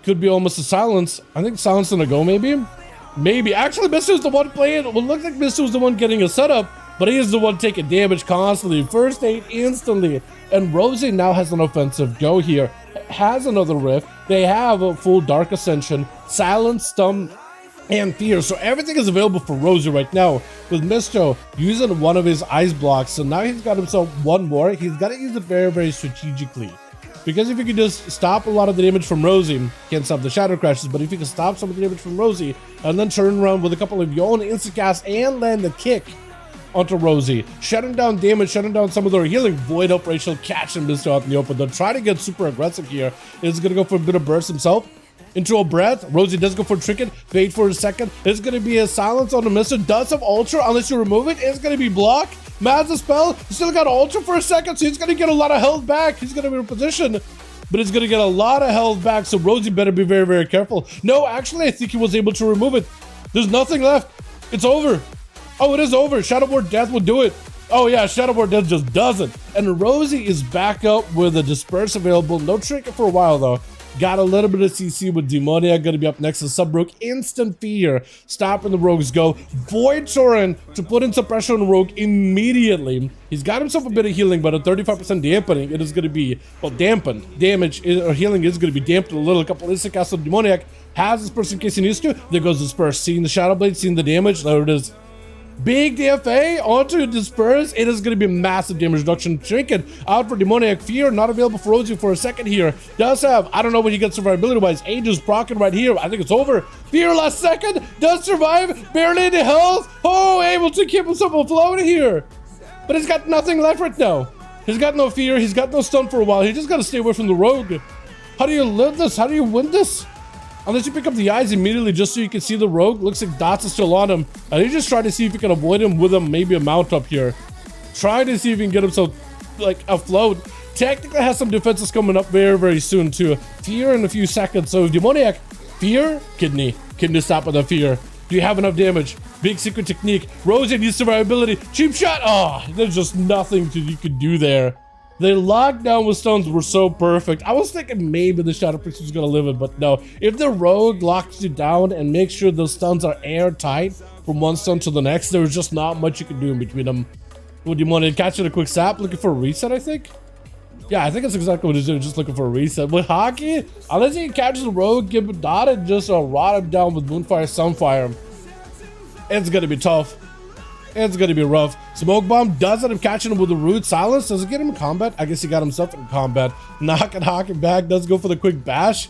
Could be almost a silence. I think silence gonna go maybe. Maybe. Actually, Mr. is the one playing. Well, looks like Mr. was the one getting a setup, but he is the one taking damage constantly. First aid instantly. And Rosie now has an offensive go here. Has another rift. They have a full Dark Ascension, Silence, Stun, and Fear. So everything is available for Rosie right now. With Mr. using one of his ice blocks. So now he's got himself one more. He's got to use it very, very strategically. Because if you can just stop a lot of the damage from Rosie, can't stop the Shadow Crashes, but if you can stop some of the damage from Rosie, and then turn around with a couple of your own instant cast and land the kick onto Rosie, shutting down damage, shutting down some of their healing, Void Up Rachel, catching Mr. out in the open. They'll try to get super aggressive here. He's going to go for a bit of burst himself. Into a breath. Rosie does go for a trinket. Fade for a second. It's going to be a silence on the Mr. Does have Ultra, unless you remove it. It's going to be blocked. Mad's a spell. Still got Ultra for a second, so he's going to get a lot of health back. He's going to be in position, but he's going to get a lot of health back, so Rosie better be very, very careful. No, actually, I think he was able to remove it. There's nothing left. It's over. Oh, it is over. Shadowboard Death will do it. Oh, yeah, Shadowboard Death just doesn't. And Rosie is back up with a Disperse available. No trinket for a while, though. Got a little bit of CC with Demoniac, gonna be up next to Subrogue. Instant Fear, stopping the Rogues go. Void Torrent to put in some pressure on the Rogue immediately. He's got himself a bit of healing, but a 35% dampening. It is gonna be, well, dampened. Damage or healing is gonna be dampened a little. A couple instant casts on Demoniac. Has this person in case he needs to. There goes Disperse. Seeing the Shadow Blade, seeing the damage. There it is. Big DFA onto Disperse. It is going to be massive damage reduction. Trinket out for Demoniac. Fear not available for Rosie for a second here. Does have, I don't know what he gets survivability wise. Ages proccing right here. I think it's over. Fear last second. Does survive. Barely any health. Oh, able to keep himself afloat here. But he's got nothing left right now. He's got no fear. He's got no stun for a while. He just got to stay away from the Rogue. How do you live this? How do you win this? Unless you pick up the eyes immediately just so you can see the Rogue. Looks like Dots is still on him. And you just try to see if you can avoid him with maybe a mount up here. Try to see if you can get himself like afloat. Technically has some defenses coming up very, very soon too. Fear in a few seconds. So Demoniac, Fear, Kidney. Kidney stop with the Fear. Do you have enough damage? Big secret technique. Rosie needs survivability. Cheap shot. Oh, there's just nothing you could do there. The lockdown with stuns were so perfect. I was thinking maybe the Shadow Priest was gonna live it, but no. If the Rogue locks you down and makes sure those stuns are airtight from one stun to the next, there's just not much you can do in between them. Would you want to catch it a quick sap? Looking for a reset, I think? Yeah, I think that's exactly what he's doing, just looking for a reset. With Hockey, unless he catches the Rogue, give it dot and just rot him down with Moonfire, Sunfire, it's gonna be tough. It's gonna be rough. Smoke Bomb does end up catching him with a Rude Silence. Does it get him in combat? I guess he got himself in combat. Knocking Hawking back. Does go for the quick bash.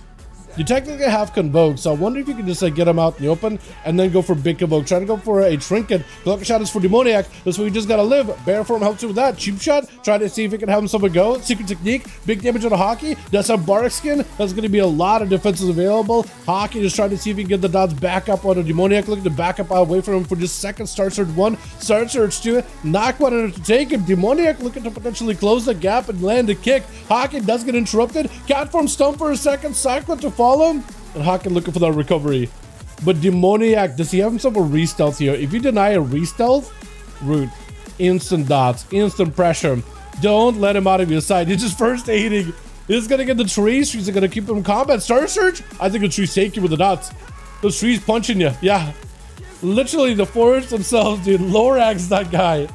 You technically have Convoke, so I wonder if you can just get him out in the open and then go for Big Convoke. Try to go for a Trinket. Cloak Shot is for Demoniac. That's where you just gotta live. Bear Form helps you with that. Cheap Shot. Try to see if he can have himself a go. Secret Technique. Big damage on the Hockey. Does have Bark Skin. That's gonna be a lot of defenses available. Hockey just trying to see if he can get the dots back up on the Demoniac. Looking to back up away from him for just a second. Start Surge 1. Start Surge 2. Knock one in to take him. Demoniac looking to potentially close the gap and land a kick. Hockey does get interrupted. Cat Form Stump for a second. Cyclone to follow. And Hawken looking for that recovery. But Demoniac, does he have himself a re-stealth here? If you deny a re-stealth, Root. Instant dots. Instant pressure. Don't let him out of your sight. He's just first aiding. He's gonna get the trees. Trees are gonna keep him in combat. Star Surge? I think the trees take you with the dots. Those trees punching you. Yeah. Literally the forest themselves, dude. Lorax, that guy.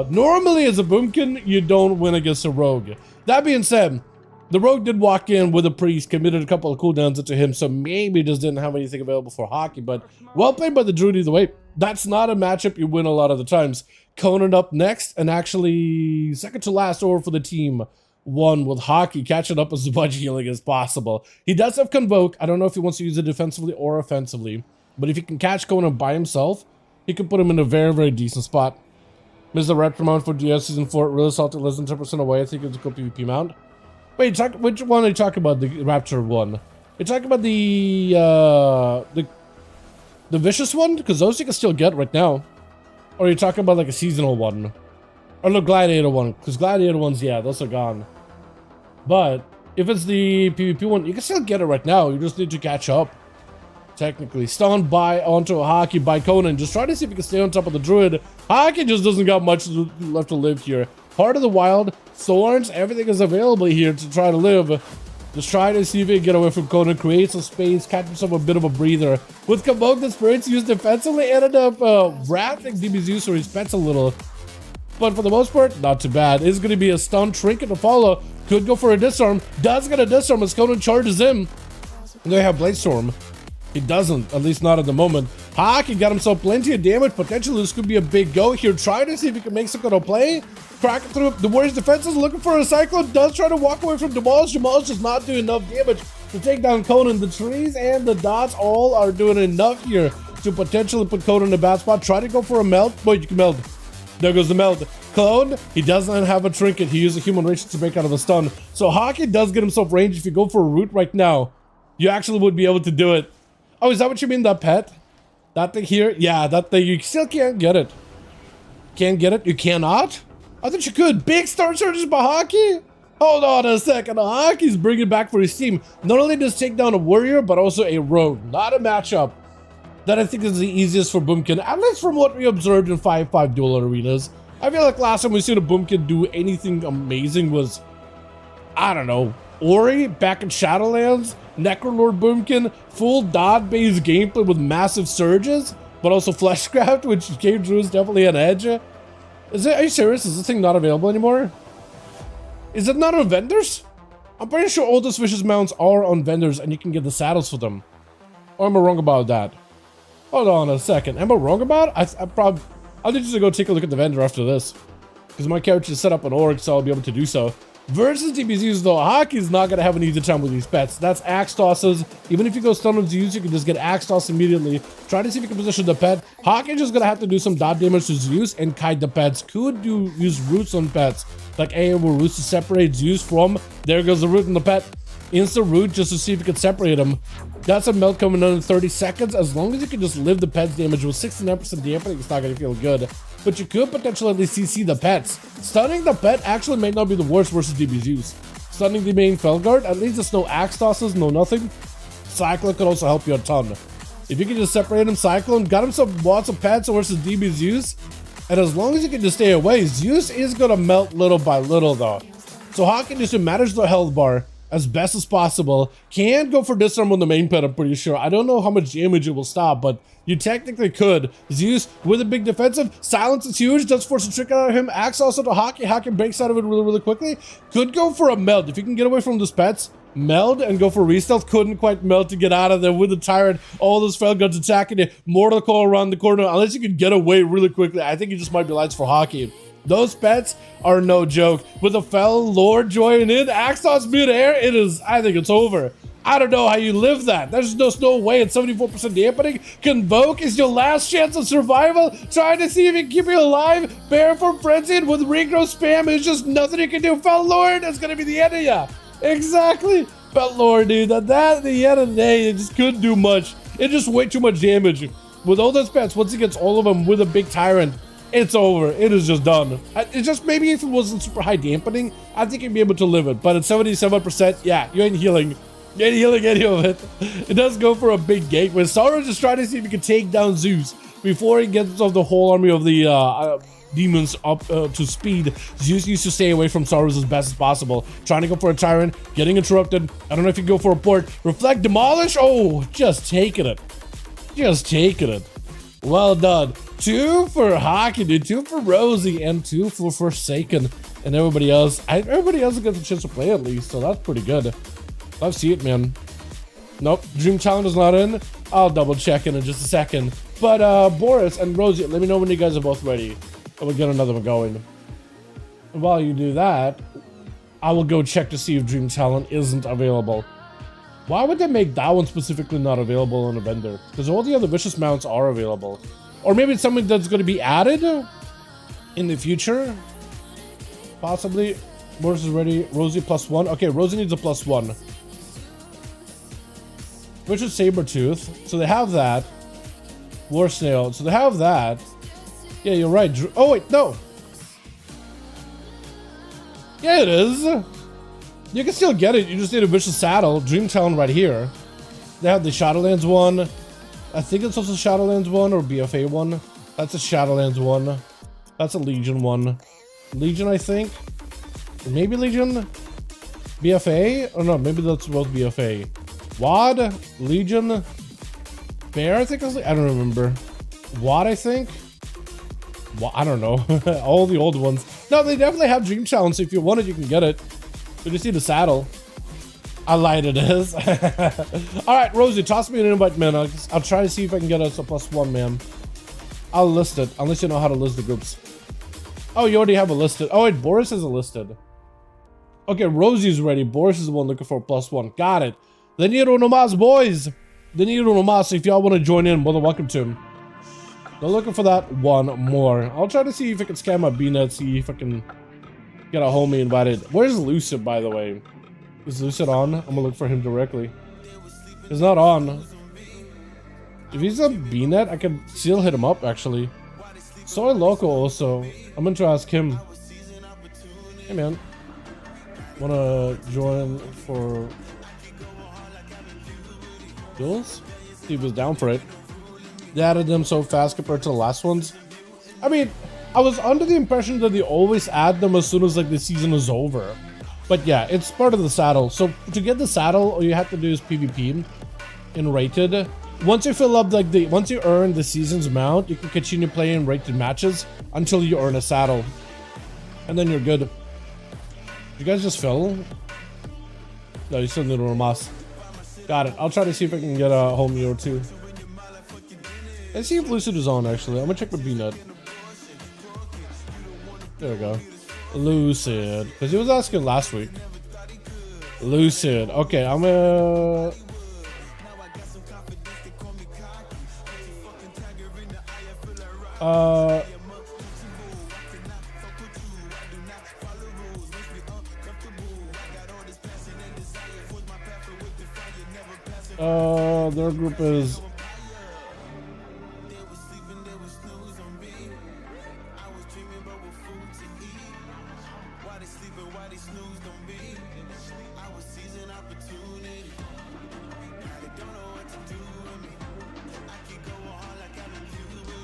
Normally as a Boomkin, you don't win against a Rogue. That being said, The Rogue did walk in with a Priest, committed a couple of cooldowns into him, so maybe just didn't have anything available for Hockey, but well played by the Druid either way. That's not a matchup you win a lot of the times. Conan up next, and actually second to last over for the team. One with Hockey catching up as much healing as possible. He does have Convoke. I don't know if he wants to use it defensively or offensively, but if he can catch Conan by himself, he can put him in a very, very decent spot. Missed the Raptor mount for DS Season 4, really salty, less than 10% away. I think it's a good PvP mount. Wait, which one are you talking about? The Raptor one? You're talking about the Vicious one? Because those you can still get right now. Or are you talking about like a seasonal one? Or the Gladiator one? Because Gladiator ones, yeah, those are gone. But if it's the PvP one, you can still get it right now. You just need to catch up. Technically. Stunned by onto a Hockey by Conan. Just try to see if you can stay on top of the Druid. Hockey just doesn't got much left to live here. Heart of the Wild, Thorns, everything is available here to try to live. Just try to see if you can get away from Conan, create some space, catch himself a bit of a breather. With Convoke, the Spirits used defensively, ended up wrapping DB's or his pets a little. But for the most part, not too bad. It's going to be a stun trinket to follow. Could go for a disarm. Does get a disarm as Conan charges in. And they have Blade Storm. He doesn't, at least not at the moment. Hockey got himself plenty of damage. Potentially this could be a big go here. Try to see if he can make some kind of play. Crack it through. The Warriors defense is looking for a Cyclone. Does try to walk away from Demolish. Demolish does not do enough damage to take down Conan. The trees and the dots all are doing enough here to potentially put Conan in a bad spot. Try to go for a melt. Boy, you can melt. There goes the melt. Clone, he doesn't have a trinket. He used a human race to break out of a stun. So Hockey does get himself range. If you go for a root right now, you actually would be able to do it. Oh, is that what you mean, that pet? That thing here? Yeah, that thing. You still can't get it. Can't get it? You cannot? I thought you could. Big star surges by Hockey? Hold on a second. Hockey's bringing back for his team. Not only does take down a warrior, but also a rogue. Not a matchup that I think is the easiest for Boomkin, at least from what we observed in 5v5 duel arenas. I feel like last time we seen a Boomkin do anything amazing was, I don't know, Ori back in Shadowlands, Necrolord Boomkin, full dot-based gameplay with massive surges, but also Fleshcraft, which came through is definitely an edge. Are you serious? Is this thing not available anymore? Is it not on vendors? I'm pretty sure all those vicious mounts are on vendors and you can get the saddles for them. Or am I wrong about that? Hold on a second. Am I wrong about it? I'll need you to go take a look at the vendor after this. Because my character is set up on Orc, so I'll be able to do so. Versus DBZs though, Hockey's not going to have an easy time with these pets. That's axe tosses. Even if you go stun on Zeus, you can just get axe toss immediately. Try to see if you can position the pet. Hockey's just going to have to do some dot damage to Zeus and kite the pets. Could use roots on pets. Like AOE roots to separate Zeus from. There goes the root and the pet. Instant root just to see if you can separate them. That's a melt coming in 30 seconds. As long as you can just live the pet's damage with 69% dampening, it's not going to feel good. But you could potentially at least CC the pets. Stunning the pet actually may not be the worst versus DBZs. Stunning the main Felguard, at least there's no axe tosses, no nothing. Cyclone could also help you a ton. If you can just separate him, Cyclone, got him some lots of pets versus DBZs. And as long as you can just stay away, Zeus is going to melt little by little though. So Hockey needs to manage the health bar as best as possible. Can't go for disarm on the main pet, I'm pretty sure. I don't know how much damage it will stop, but you technically could. Zeus with a big defensive. Silence is huge. Does force a trick out of him. Axe also to Hockey. Hockey breaks out of it really, really quickly. Could go for a meld. If you can get away from those pets, meld and go for re-stealth. Couldn't quite meld to get out of there with the Tyrant. All those Felguards attacking you. Mortal Call around the corner. Unless you can get away really quickly, I think it just might be lights for Hockey. Those pets are no joke. With a Fel Lord joining in, Axos mid-air, I think it's over. I don't know how you live that. There's just no way. It's 74% dampening. Convoke is your last chance of survival. Trying to see if you can keep you alive. Bear from Frenzied with regrowth spam is just nothing you can do. Fel Lord is going to be the end of ya. Exactly. Fel Lord, dude. That at the end of the day, it just couldn't do much. It's just way too much damage. With all those pets, once he gets all of them with a big Tyrant, it's over. It is just done. It's just maybe if it wasn't super high dampening, I think you'd be able to live it. But at 77%, yeah, you ain't healing. You ain't healing any of it. It does go for a big gate. When Sauron just trying to see if he can take down Zeus before he gets the whole army of the demons up to speed. Zeus needs to stay away from Sauron as best as possible. Trying to go for a Tyrant, getting interrupted. I don't know if you go for a port. Reflect, demolish. Oh, just taking it. Just taking it. Well done. 2 for Hockey, dude. 2 for Rosie and 2 for Forsaken. and everybody else gets a chance to play at least, so that's pretty good. Love to see it, man. Nope, Dream Challenge is not in. I'll double check in just a second. But Boris and Rosie, let me know when you guys are both ready, and we'll get another one going. And while you do that, I will go check to see if Dream Challenge isn't available. Why would they make that one specifically not available on a vendor? Because all the other Vicious mounts are available. Or maybe it's something that's going to be added in the future. Possibly. Boris is ready. Rosie +1. Okay, Rosie needs a +1. Vicious Sabertooth. So they have that. War Snail. So they have that. Yeah, you're right. Oh, wait, no. Yeah, it is. You can still get it. You just need a Vicious Saddle. Dream Challenge right here. They have the Shadowlands one. I think it's also Shadowlands one or BFA one. That's a Shadowlands one. That's a Legion one. Legion, I think. Maybe Legion? BFA? Oh no, maybe that's both BFA. WAD? Legion? Bear, I think I was, I don't remember. WAD, I think? I don't know. All the old ones. No, they definitely have Dream Challenge, so if you want it, you can get it. You just need a saddle. I lied, it is. Alright, Rosie, toss me an invite, man. I'll try to see if I can get us a +1, man. I'll list it, unless you know how to list the groups. Oh, you already have it listed. Oh, wait, Boris has it listed. Okay, Rosie's ready. Boris is the one looking for a +1. Got it. They need uno mas, boys. They need uno mas. So if y'all want to join in, more than welcome to. They're looking for that one more. I'll try to see if I can scam my BNet, see if I can get a homie invited. Where's Lucid, by the way? Is Lucid on? I'm gonna look for him directly. He's not on. If he's on BNet, I can still hit him up, actually. Soy Loco also. I'm going to ask him. Hey, man. Wanna join for Duels? See if he's down for it. They added them so fast compared to the last ones. I mean, I was under the impression that they always add them as soon as like the season is over. But yeah, it's part of the saddle. So to get the saddle, all you have to do is PvP in rated. Once you fill up like once you earn the season's mount, you can continue playing rated matches until you earn a saddle. And then you're good. You guys just fill? No, you still need a Ramas. Got it. I'll try to see if I can get a homie or two. Let's see if Lucid is on, actually. I'm gonna check with BNet. There we go. Lucid. Because he was asking last week. Lucid. Okay, I'm gonna... their group is...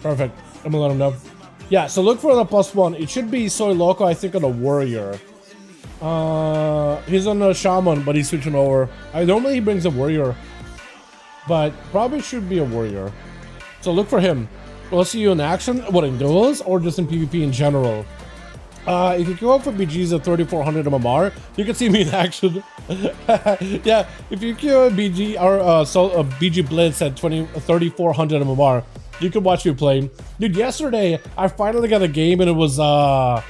Perfect. I'm gonna let him know. Yeah, so look for the +1. It should be Soy Loco, I think, on a warrior. He's on a shaman, but he's switching over. Normally he brings a warrior, but probably should be a warrior. So look for him. We'll see you in action. What, in duels or just in PvP in general? If you go up for BGs at 3400 MMR, you can see me in action. Yeah, if you queue a BG or a BG Blitz at 3400 MMR, you can watch me play. Dude, yesterday I finally got a game and it was the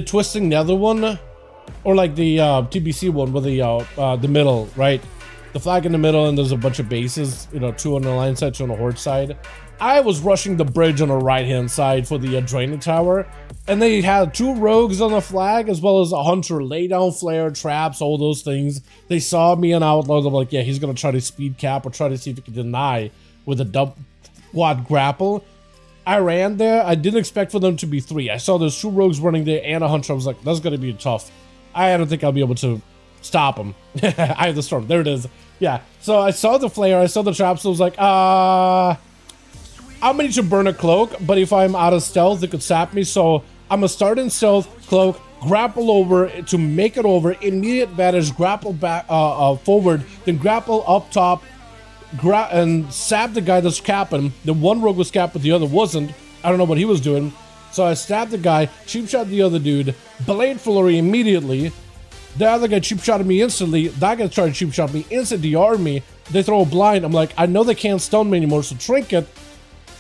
Twisting Nether one, or like the TBC one with the middle, right? The flag in the middle, and there's a bunch of bases, you know, 2 on the line side, 2 on the horde side. I was rushing the bridge on the right hand side for the draining tower, and they had 2 rogues on the flag as well as a hunter, lay down flare, traps, all those things. They saw me and outlaws. I'm like, yeah, he's gonna try to speed cap or try to see if he can deny with a double quad grapple. I ran there. I didn't expect for them to be 3. I saw there's 2 rogues running there and a hunter. I was like, that's gonna be tough. I don't think I'll be able to stop him. I have the storm. There it is. Yeah. So I saw the flare. I saw the traps. So I was like, I'm gonna need to burn a cloak, but if I'm out of stealth, they could sap me. So I'm gonna start in stealth, cloak, grapple over to make it over, immediate advantage, grapple back forward, then grapple up top, and sap the guy that's capping. The one rogue was capped, but the other wasn't. I don't know what he was doing. So I stabbed the guy, cheap shot the other dude, blade flurry immediately. The other guy cheap shotted me instantly. That guy started cheap shot me, instant DR'd me. They throw a blind. I'm like, I know they can't stun me anymore, so trinket,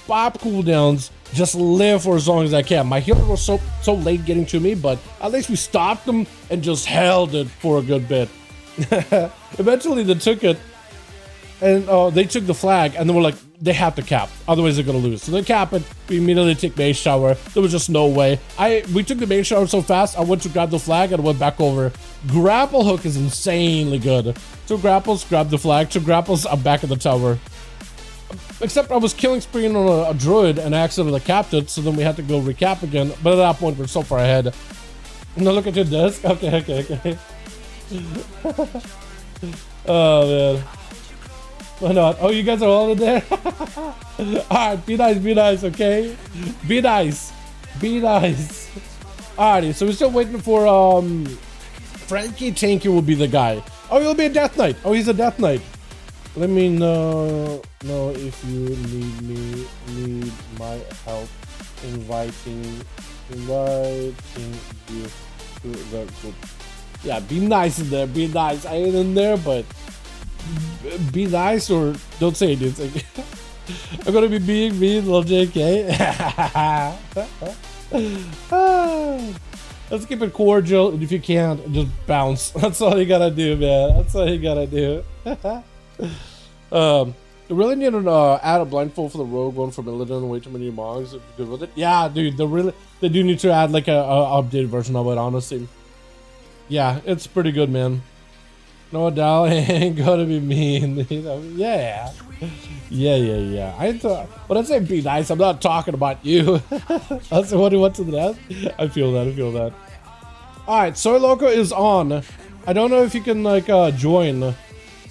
pop cooldowns, just live for as long as I can. My healer was so late getting to me, but at least we stopped them and just held it for a good bit. Eventually they took it, and they took the flag, and then we're like, they have to cap, otherwise they're gonna lose. So they cap it, we immediately take base shower. There was just no way. We took the base shower so fast, I went to grab the flag and went back over. Grapple hook is insanely good. 2 grapples, grab the flag, 2 grapples, I'm back at the tower. Except I was killing spree on a druid and I accidentally capped it, so then we had to go recap again. But at that point, we're so far ahead. Now look at your desk. Okay. Oh, man. Why not? Oh, you guys are all in there? Alright, be nice, okay? Be nice. Alrighty, so we're still waiting for, Frankie Tanky will be the guy. Oh, he'll be a Death Knight. Oh, he's a Death Knight. Let me know if you need my help inviting you to the group. Yeah, be nice in there, be nice. I ain't in there, but be nice or don't say anything. I'm gonna be being mean, little JK. Let's keep it cordial, and if you can't, just bounce. That's all you gotta do, man. That's all you gotta do. You really need to add a blindfold for the rogue one for Illidan. Way too many monks. If you're good with it, yeah, dude. They do need to add like a updated version of it. Honestly, yeah, it's pretty good, man. No, Dal ain't gonna be mean. You know? Yeah. I thought, when I say be nice, I'm not talking about you. That's the one who went to the death. I feel that. All right, Soy Loco is on. I don't know if you can like join or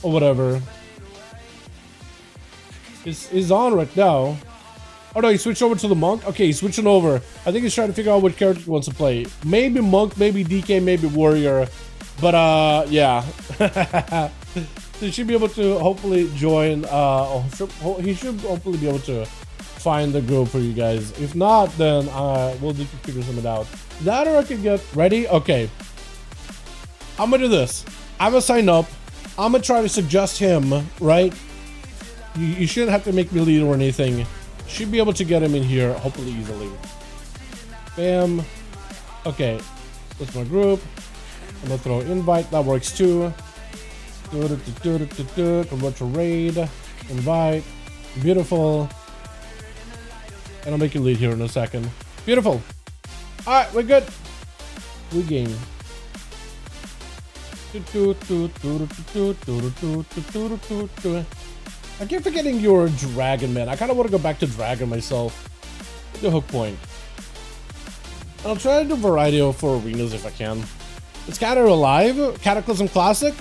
whatever. He's on right now. Oh no, he switched over to the monk. Okay, he's switching over. I think he's trying to figure out what character he wants to play. Maybe monk, maybe DK, maybe warrior. But yeah. So he should be able to hopefully join. He should hopefully be able to find the group for you guys. If not, then we'll need to figure something out. That or I can get ready. Okay. I'm gonna do this. I'm gonna sign up. I'm gonna try to suggest him, right? You shouldn't have to make me lead or anything. Should be able to get him in here, hopefully easily. Bam. Okay. That's my group. I'm gonna throw invite. That works too. Convert to raid. Invite. Beautiful. And I'll make you lead here in a second. Beautiful. Alright, we're good. We game. I keep forgetting you're a dragon, man. I kind of want to go back to dragon myself. The hook point. I'll try to do variety for arenas if I can. Is Cata alive? Cataclysm Classic?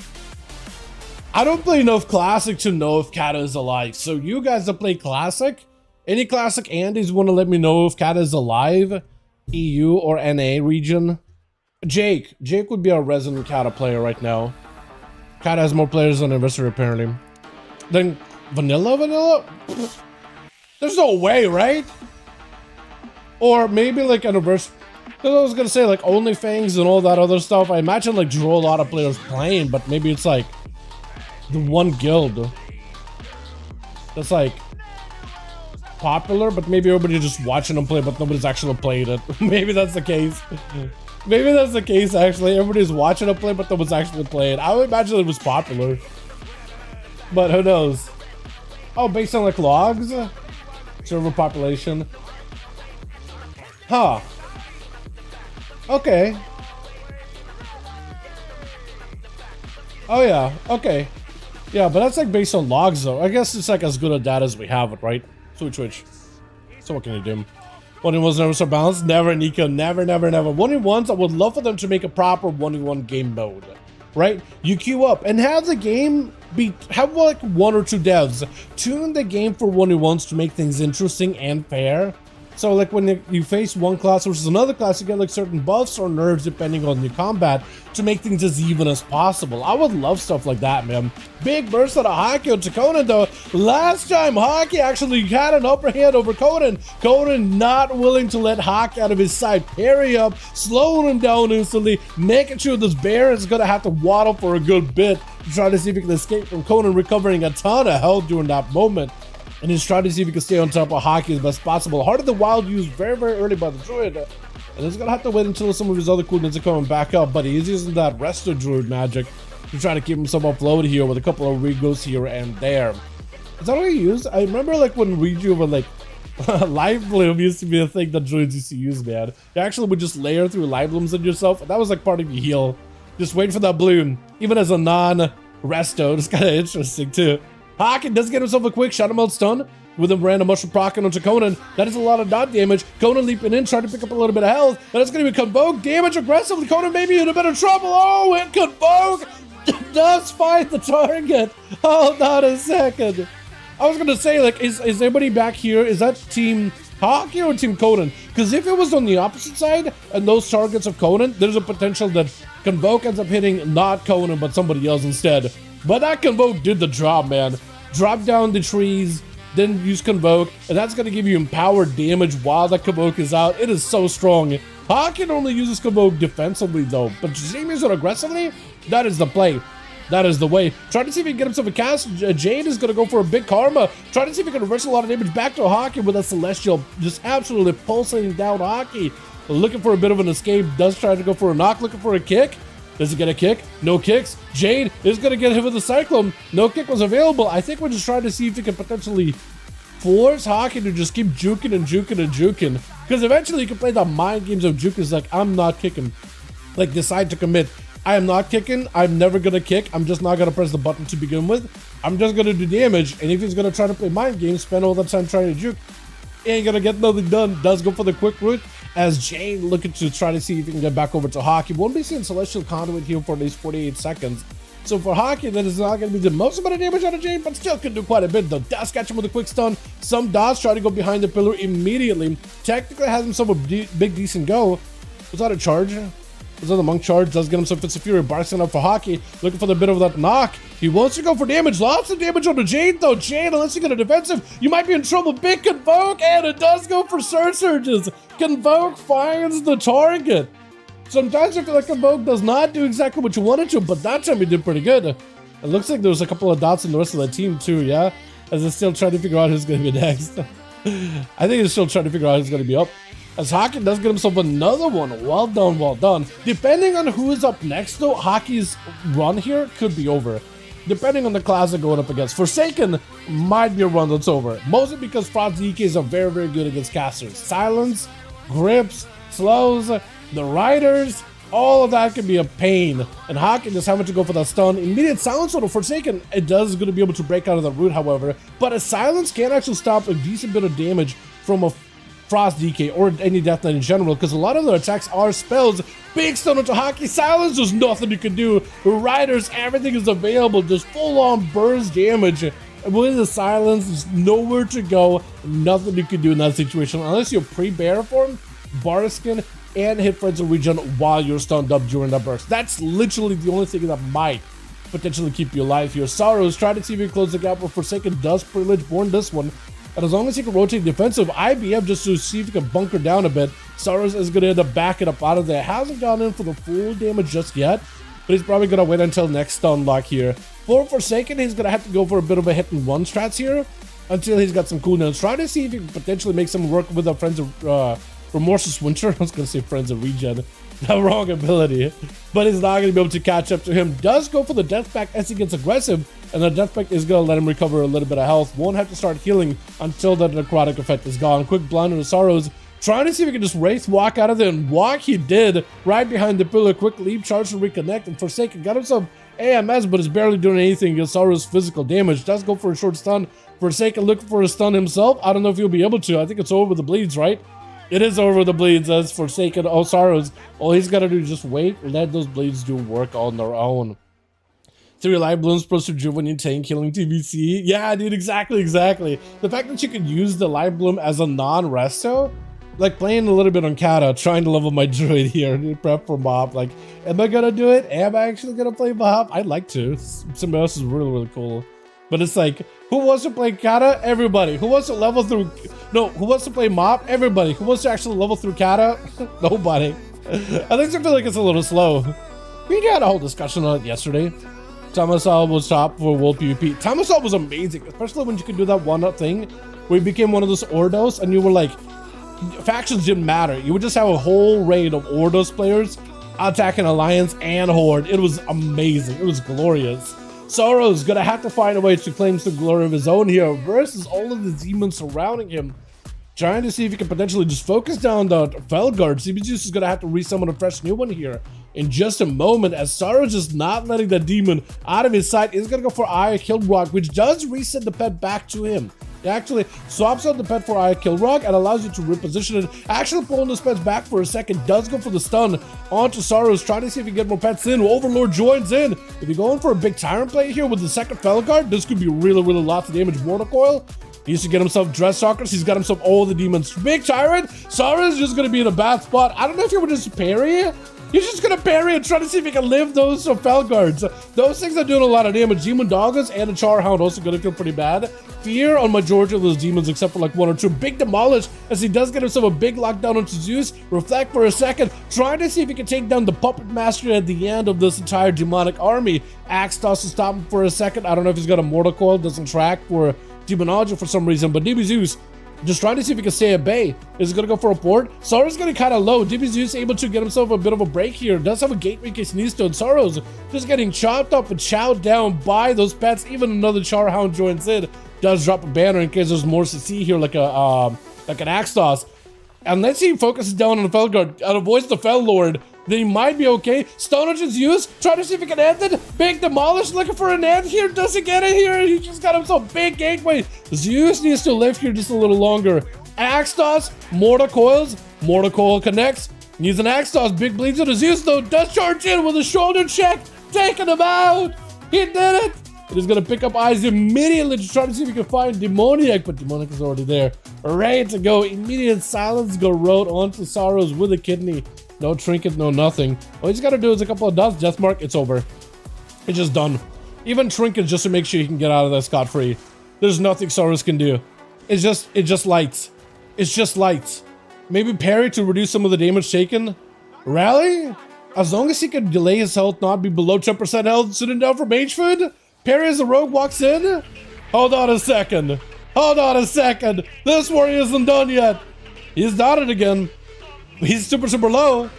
I don't play enough Classic to know if Cata is alive. So you guys that play Classic, any Classic Andes want to let me know if Cata is alive? EU or NA region? Jake would be our resident Cata player right now. Cata has more players on Anniversary apparently. Then Vanilla? There's no way, right? Or maybe like Anniversary. Because I was gonna say like OnlyFans and all that other stuff. I imagine like draw a lot of players playing, but maybe it's like the one guild that's like popular, but maybe everybody's just watching them play, but nobody's actually played it. Maybe that's the case. Maybe that's the case actually. Everybody's watching them play, but nobody's actually playing. I would imagine it was popular, but who knows? Oh, based on like logs, server population. Huh. Okay. Oh yeah, okay. Yeah, but that's like based on logs though. I guess it's like as good a data as we have it, right? Switch. So what can you do? 1v1s never so balanced. Never, Nico. Never. 1v1s, I would love for them to make a proper 1v1 game mode. Right? You queue up and have the game have like 1 or 2 devs tune the game for 1v1s to make things interesting and fair. So like when you face one class versus another class, you get like certain buffs or nerfs depending on your combat to make things as even as possible. I would love stuff like that, man. Big burst out of Haki onto Conan though. Last time Haki actually had an upper hand over Conan. Conan not willing to let Haki out of his side, parry up, slowing him down instantly, making sure this bear is gonna have to waddle for a good bit to try to see if he can escape from Conan, recovering a ton of health during that moment. And he's trying to see if he can stay on top of Haki as best possible. Heart of the Wild used very, very early by the druid. And he's gonna have to wait until some of his other cooldowns are coming back up. But he's using that resto druid magic to try to keep himself afloat here with a couple of regos here and there. Is that what he used? I remember like when Reju with like live bloom used to be a thing that druids used to use, man. You actually would just layer through live blooms on yourself, and that was like part of your heal. Just wait for that bloom, even as a non-resto. It's kind of interesting too. Haki does get himself a quick Shadow Melt stun with a random mushroom proccing onto Conan. That is a lot of dot damage. Conan leaping in, trying to pick up a little bit of health. But it's going to be Convoke damage aggressively. Conan may be in a bit of trouble. Oh, and Convoke does find the target. Hold on a second. I was going to say, like, is anybody back here? Is that Team Haki or Team Conan? Because if it was on the opposite side and those targets of Conan, there's a potential that Convoke ends up hitting not Conan but somebody else instead. But that Convoke did the job, man. Drop down the trees, then use Convoke, and that's going to give you empowered damage while that Convoke is out. It is so strong. Haki only uses Convoke defensively, though, but Jame uses it aggressively. That is the play. That is the way. Try to see if he can get himself a cast. Jade is going to go for a big karma. Try to see if he can reverse a lot of damage back to Haki with a Celestial just absolutely pulsating down Haki. Looking for a bit of an escape. Does try to go for a knock. Looking for a kick. Does he get a kick? No kicks. Jade is going to get hit with a Cyclone. No kick was available. I think we're just trying to see if he can potentially force Haki to just keep juking and juking and juking. Because eventually you can play the mind games of juke. It's like, I'm not kicking. Like, decide to commit. I am not kicking. I'm never going to kick. I'm just not going to press the button to begin with. I'm just going to do damage. And if he's going to try to play mind games, spend all the time trying to juke, he ain't going to get nothing done. Does go for the quick route. As Jane looking to try to see if he can get back over to Haki. Won't be seeing Celestial Conduit here for at least 48 seconds. So for Haki, that is not going to be the most amount of damage out of Jane, but still can do quite a bit though. Does catch him with a quick stun. Some dots try to go behind the pillar immediately. Technically has himself a big decent go. Was that a charge? Was that the monk charge? Does get himself Fits of Fury. Barking up for Haki. Looking for the bit of that knock. He wants to go for damage. Lots of damage on the Jade though. Jade, unless you get a defensive, you might be in trouble. Big Convoke, and it does go for Surges. Convoke finds the target. Sometimes I feel like Convoke does not do exactly what you wanted to, but that time he did pretty good. It looks like there's a couple of dots in the rest of the team too, yeah? As they're still trying to figure out who's going to be next. I think they're still trying to figure out who's going to be up. As Haki does get himself another one. Well done, well done. Depending on who is up next though, Haki's run here could be over. Depending on the class they're going up against. Forsaken might be a run that's over. Mostly because Frost DKs are very, very good against casters. Silence, grips, slows, the riders, all of that can be a pain. And Haki just having to go for that stun. Immediate silence on a Forsaken, it does going to be able to break out of the root, however. But a silence can actually stop a decent bit of damage from a Frost DK or any Death Knight in general, because a lot of their attacks are spells. Big stun onto Haki. Silence, there's nothing you can do. Riders, everything is available. Just full-on burst damage. With the silence, there's nowhere to go. Nothing you can do in that situation unless you're pre-bear form, bar skin, and hit friends and regen while you're stunned up during that burst. That's literally the only thing that might potentially keep you alive here. Sorrows, try to see if you can close the gap, but Forsaken does privilege Born this one. And as long as he can rotate defensive, IBF just to see if he can bunker down a bit. Sorrows is going to end up backing up out of there. Hasn't gone in for the full damage just yet, but he's probably going to wait until next stun lock here. For Forsaken, he's going to have to go for a bit of a hit and run strats here until he's got some cooldowns. Try to see if he can potentially make some work with our friends of Remorseless Winter. I was going to say friends of regen. The wrong ability, but he's not going to be able to catch up to him. Does go for the death pact as he gets aggressive, and the death pact is going to let him recover a little bit of health. Won't have to start healing until the necrotic effect is gone. Quick blind on the Sorrows, trying to see if he can just wraith walk out of there, and walk he did right behind the pillar. Quick leap, charge to reconnect, and Forsaken got himself AMS, but is barely doing anything against Sorrows' physical damage. Does go for a short stun. Forsaken looking for a stun himself. I don't know if he'll be able to. I think it's over with the bleeds, right? It is over the bleeds as Forsaken. Oh, Sorrows. All he's got to do is just wait. Let those bleeds do work on their own. 3 life blooms plus rejuvenate tank killing TBC. Yeah, dude, exactly. The fact that you can use the life bloom as a non-resto like playing a little bit on Kata, trying to level my druid here, prep for mob. Like, am I gonna do it? Am I actually gonna play mob? I'd like to. Symbiosis is really, really cool. But it's like, who wants to play Kata? Everybody. Who wants to level through? No, who wants to play mob? Everybody. Who wants to actually level through Kata? Nobody. I think I feel like it's a little slow. We had a whole discussion on it yesterday. Tamasal was top for world PvP. Tamasal was amazing, especially when you could do that one-up thing where you became one of those Ordos and you were like, factions didn't matter. You would just have a whole raid of Ordos players attacking Alliance and Horde. It was amazing. It was glorious. Sorrow's gonna have to find a way to claim some glory of his own here versus all of the demons surrounding him. Trying to see if he can potentially just focus down the Felguard. CBG's is gonna have to resummon a fresh new one here in just a moment, as Sorrow's just not letting the demon out of his sight. Is gonna go for Aya Killrock, which does reset the pet back to him. It actually swaps out the pet for Aya Killrock and allows you to reposition it. Actually pulling this pet back for a second, does go for the stun onto Sorrows, trying to see if he can get more pets in. Overlord joins in. If you're going for a big Tyrant play here with the second Felguard, this could be really, really lots of damage. Mortar Coil. He used to get himself Dresstalkers. He's got himself all the demons. Big Tyrant. Sorrow's just going to be in a bad spot. I don't know if you would just parry. He's just going to parry and try to see if he can live those Felguards. Those things are doing a lot of damage. Demon Doggers and a Charhound also going to feel pretty bad. Fear on majority of those demons except for like one or two. Big Demolish as he does get himself a big lockdown onto Zeus. Reflect for a second. Trying to see if he can take down the Puppet Master at the end of this entire demonic army. Axe toss to stop him for a second. I don't know if he's got a Mortal Coil. Doesn't track for Demonology for some reason, but DB Zeus just trying to see if he can stay at bay. Is going to go for a port. Sorrow's going to kind of low. DB Zeus able to get himself a bit of a break here. Does have a gateway in case he needs to. And Sorrow's just getting chopped up and chowed down by those pets. Even another Charhound joins in. Does drop a banner in case there's more to see here, like an Axe Toss. Unless he focuses down on the Felguard and avoids the Fel Lord, then he might be okay. Stone Edge's used. Trying to see if he can end it. Big Demolish looking for an end here. Does he get it here? He just got himself big gateway. Zeus needs to live here just a little longer. Axe Toss. Mortar Coils. Mortar Coil connects. Needs an Axe Toss. Big bleeds on Zeus though. Does charge in with a shoulder check. Taking him out. He did it. He's going to pick up eyes immediately to try to see if he can find Demoniac, but Demoniac is already there. Ready to go. Immediate silence go road onto Sorrows with a kidney. No trinket, no nothing. All he's got to do is a couple of dots. Death mark, it's over. It's just done. Even trinket just to make sure he can get out of that scot-free. There's nothing Sorrows can do. It's just lights. It's just lights. Maybe parry to reduce some of the damage taken. Rally? As long as he can delay his health, not be below 10% health, sitting down for mage food. Parry as the rogue walks in. Hold on a second. Hold on a second. This warrior isn't done yet. He's dotted again. He's super, super low.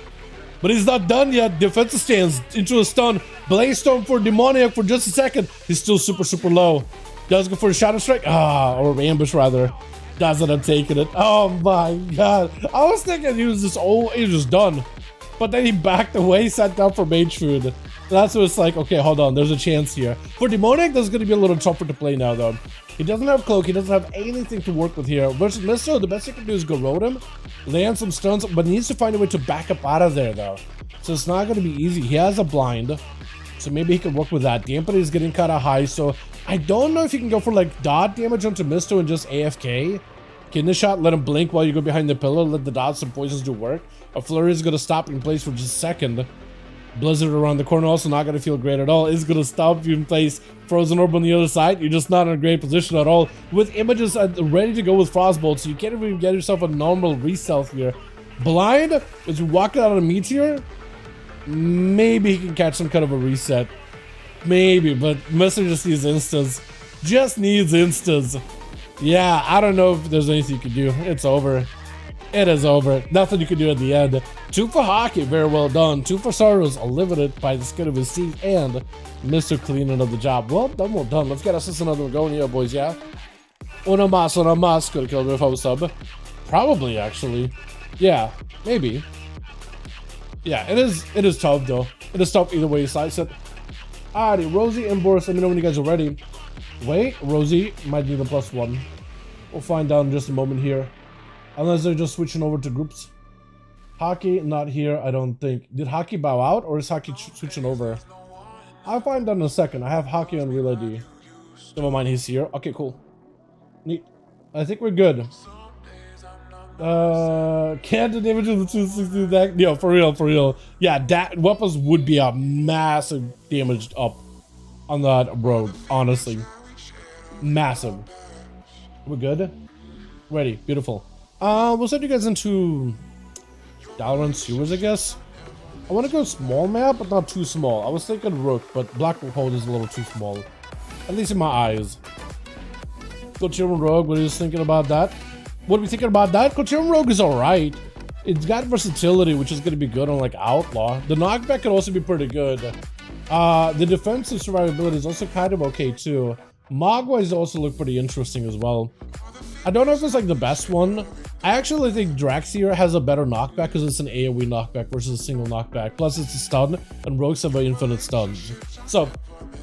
But he's not done yet. Defensive stance into a stun. Blaze Storm for Demoniac for just a second. He's still super, super low. Does go for a Shadow Strike. Or ambush rather. Doesn't have taken it. Oh my god. I was thinking he was just done. But then he backed away, sat down for mage food. That's what it's like, okay, hold on, there's a chance here. For Demoniac, that's going to be a little tougher to play now, though. He doesn't have Cloak, he doesn't have anything to work with here. Versus Misto, the best he can do is go road him, land some stuns, but he needs to find a way to back up out of there, though. So it's not going to be easy. He has a blind, so maybe he can work with that. Dampen is getting kind of high, so I don't know if he can go for, like, dot damage onto Misto and just AFK. Kidney shot, let him blink while you go behind the pillar, let the dots and poisons do work. A flurry is going to stop in place for just a second. Blizzard around the corner also not going to feel great at all. It's going to stop you in place. Frozen Orb on the other side. You're just not in a great position at all. With images ready to go with Frostbolt, so you can't even get yourself a normal reself here. Blind, as you walk out of a Meteor, maybe he can catch some kind of a reset. Maybe, but Mr. just needs instants. Just needs instants. Yeah, I don't know if there's anything you can do. It's over. It is over. Nothing you can do at the end. 2 for Hockey, very well done. 2 for Sorrows, eliminated by the skin of his teeth, and Mr. Cleaning of the job. Well done, well done. Let's get us another one going here, boys, yeah? Una mas. Could have killed me if I was sub. Probably, actually. Yeah, maybe. Yeah, it is tough, though. It is tough either way you slice it. Alrighty, Rosie and Boris, let me know when you guys are ready. Wait, Rosie might need a +1. We'll find out in just a moment here. Unless they're just switching over to groups. Hockey, not here, I don't think. Did Hockey bow out, or is Hockey switching over? I'll find out in a second. I have Hockey on Real ID. Never mind, he's here. Okay, cool. Neat. I think we're good. Can't the damage of the 260 deck? Yo, for real. Yeah, that weapons would be a massive damage up on that rogue, honestly. Massive. We're good? Ready, beautiful. We'll send you guys into Dalaran sewers, I guess. I want to go small map, but not too small. I was thinking Rook, but Black Hole is a little too small. At least in my eyes. Coaching Rogue, what are you thinking about that? What are we thinking about that? Coaching Rogue is alright. It's got versatility, which is going to be good on like Outlaw. The knockback can also be pretty good. The defensive survivability is also kind of okay too. Mogwais also look pretty interesting as well. I don't know if it's like the best one. I actually think Draxier has a better knockback because it's an AoE knockback versus a single knockback. Plus it's a stun, and rogues have infinite stuns. So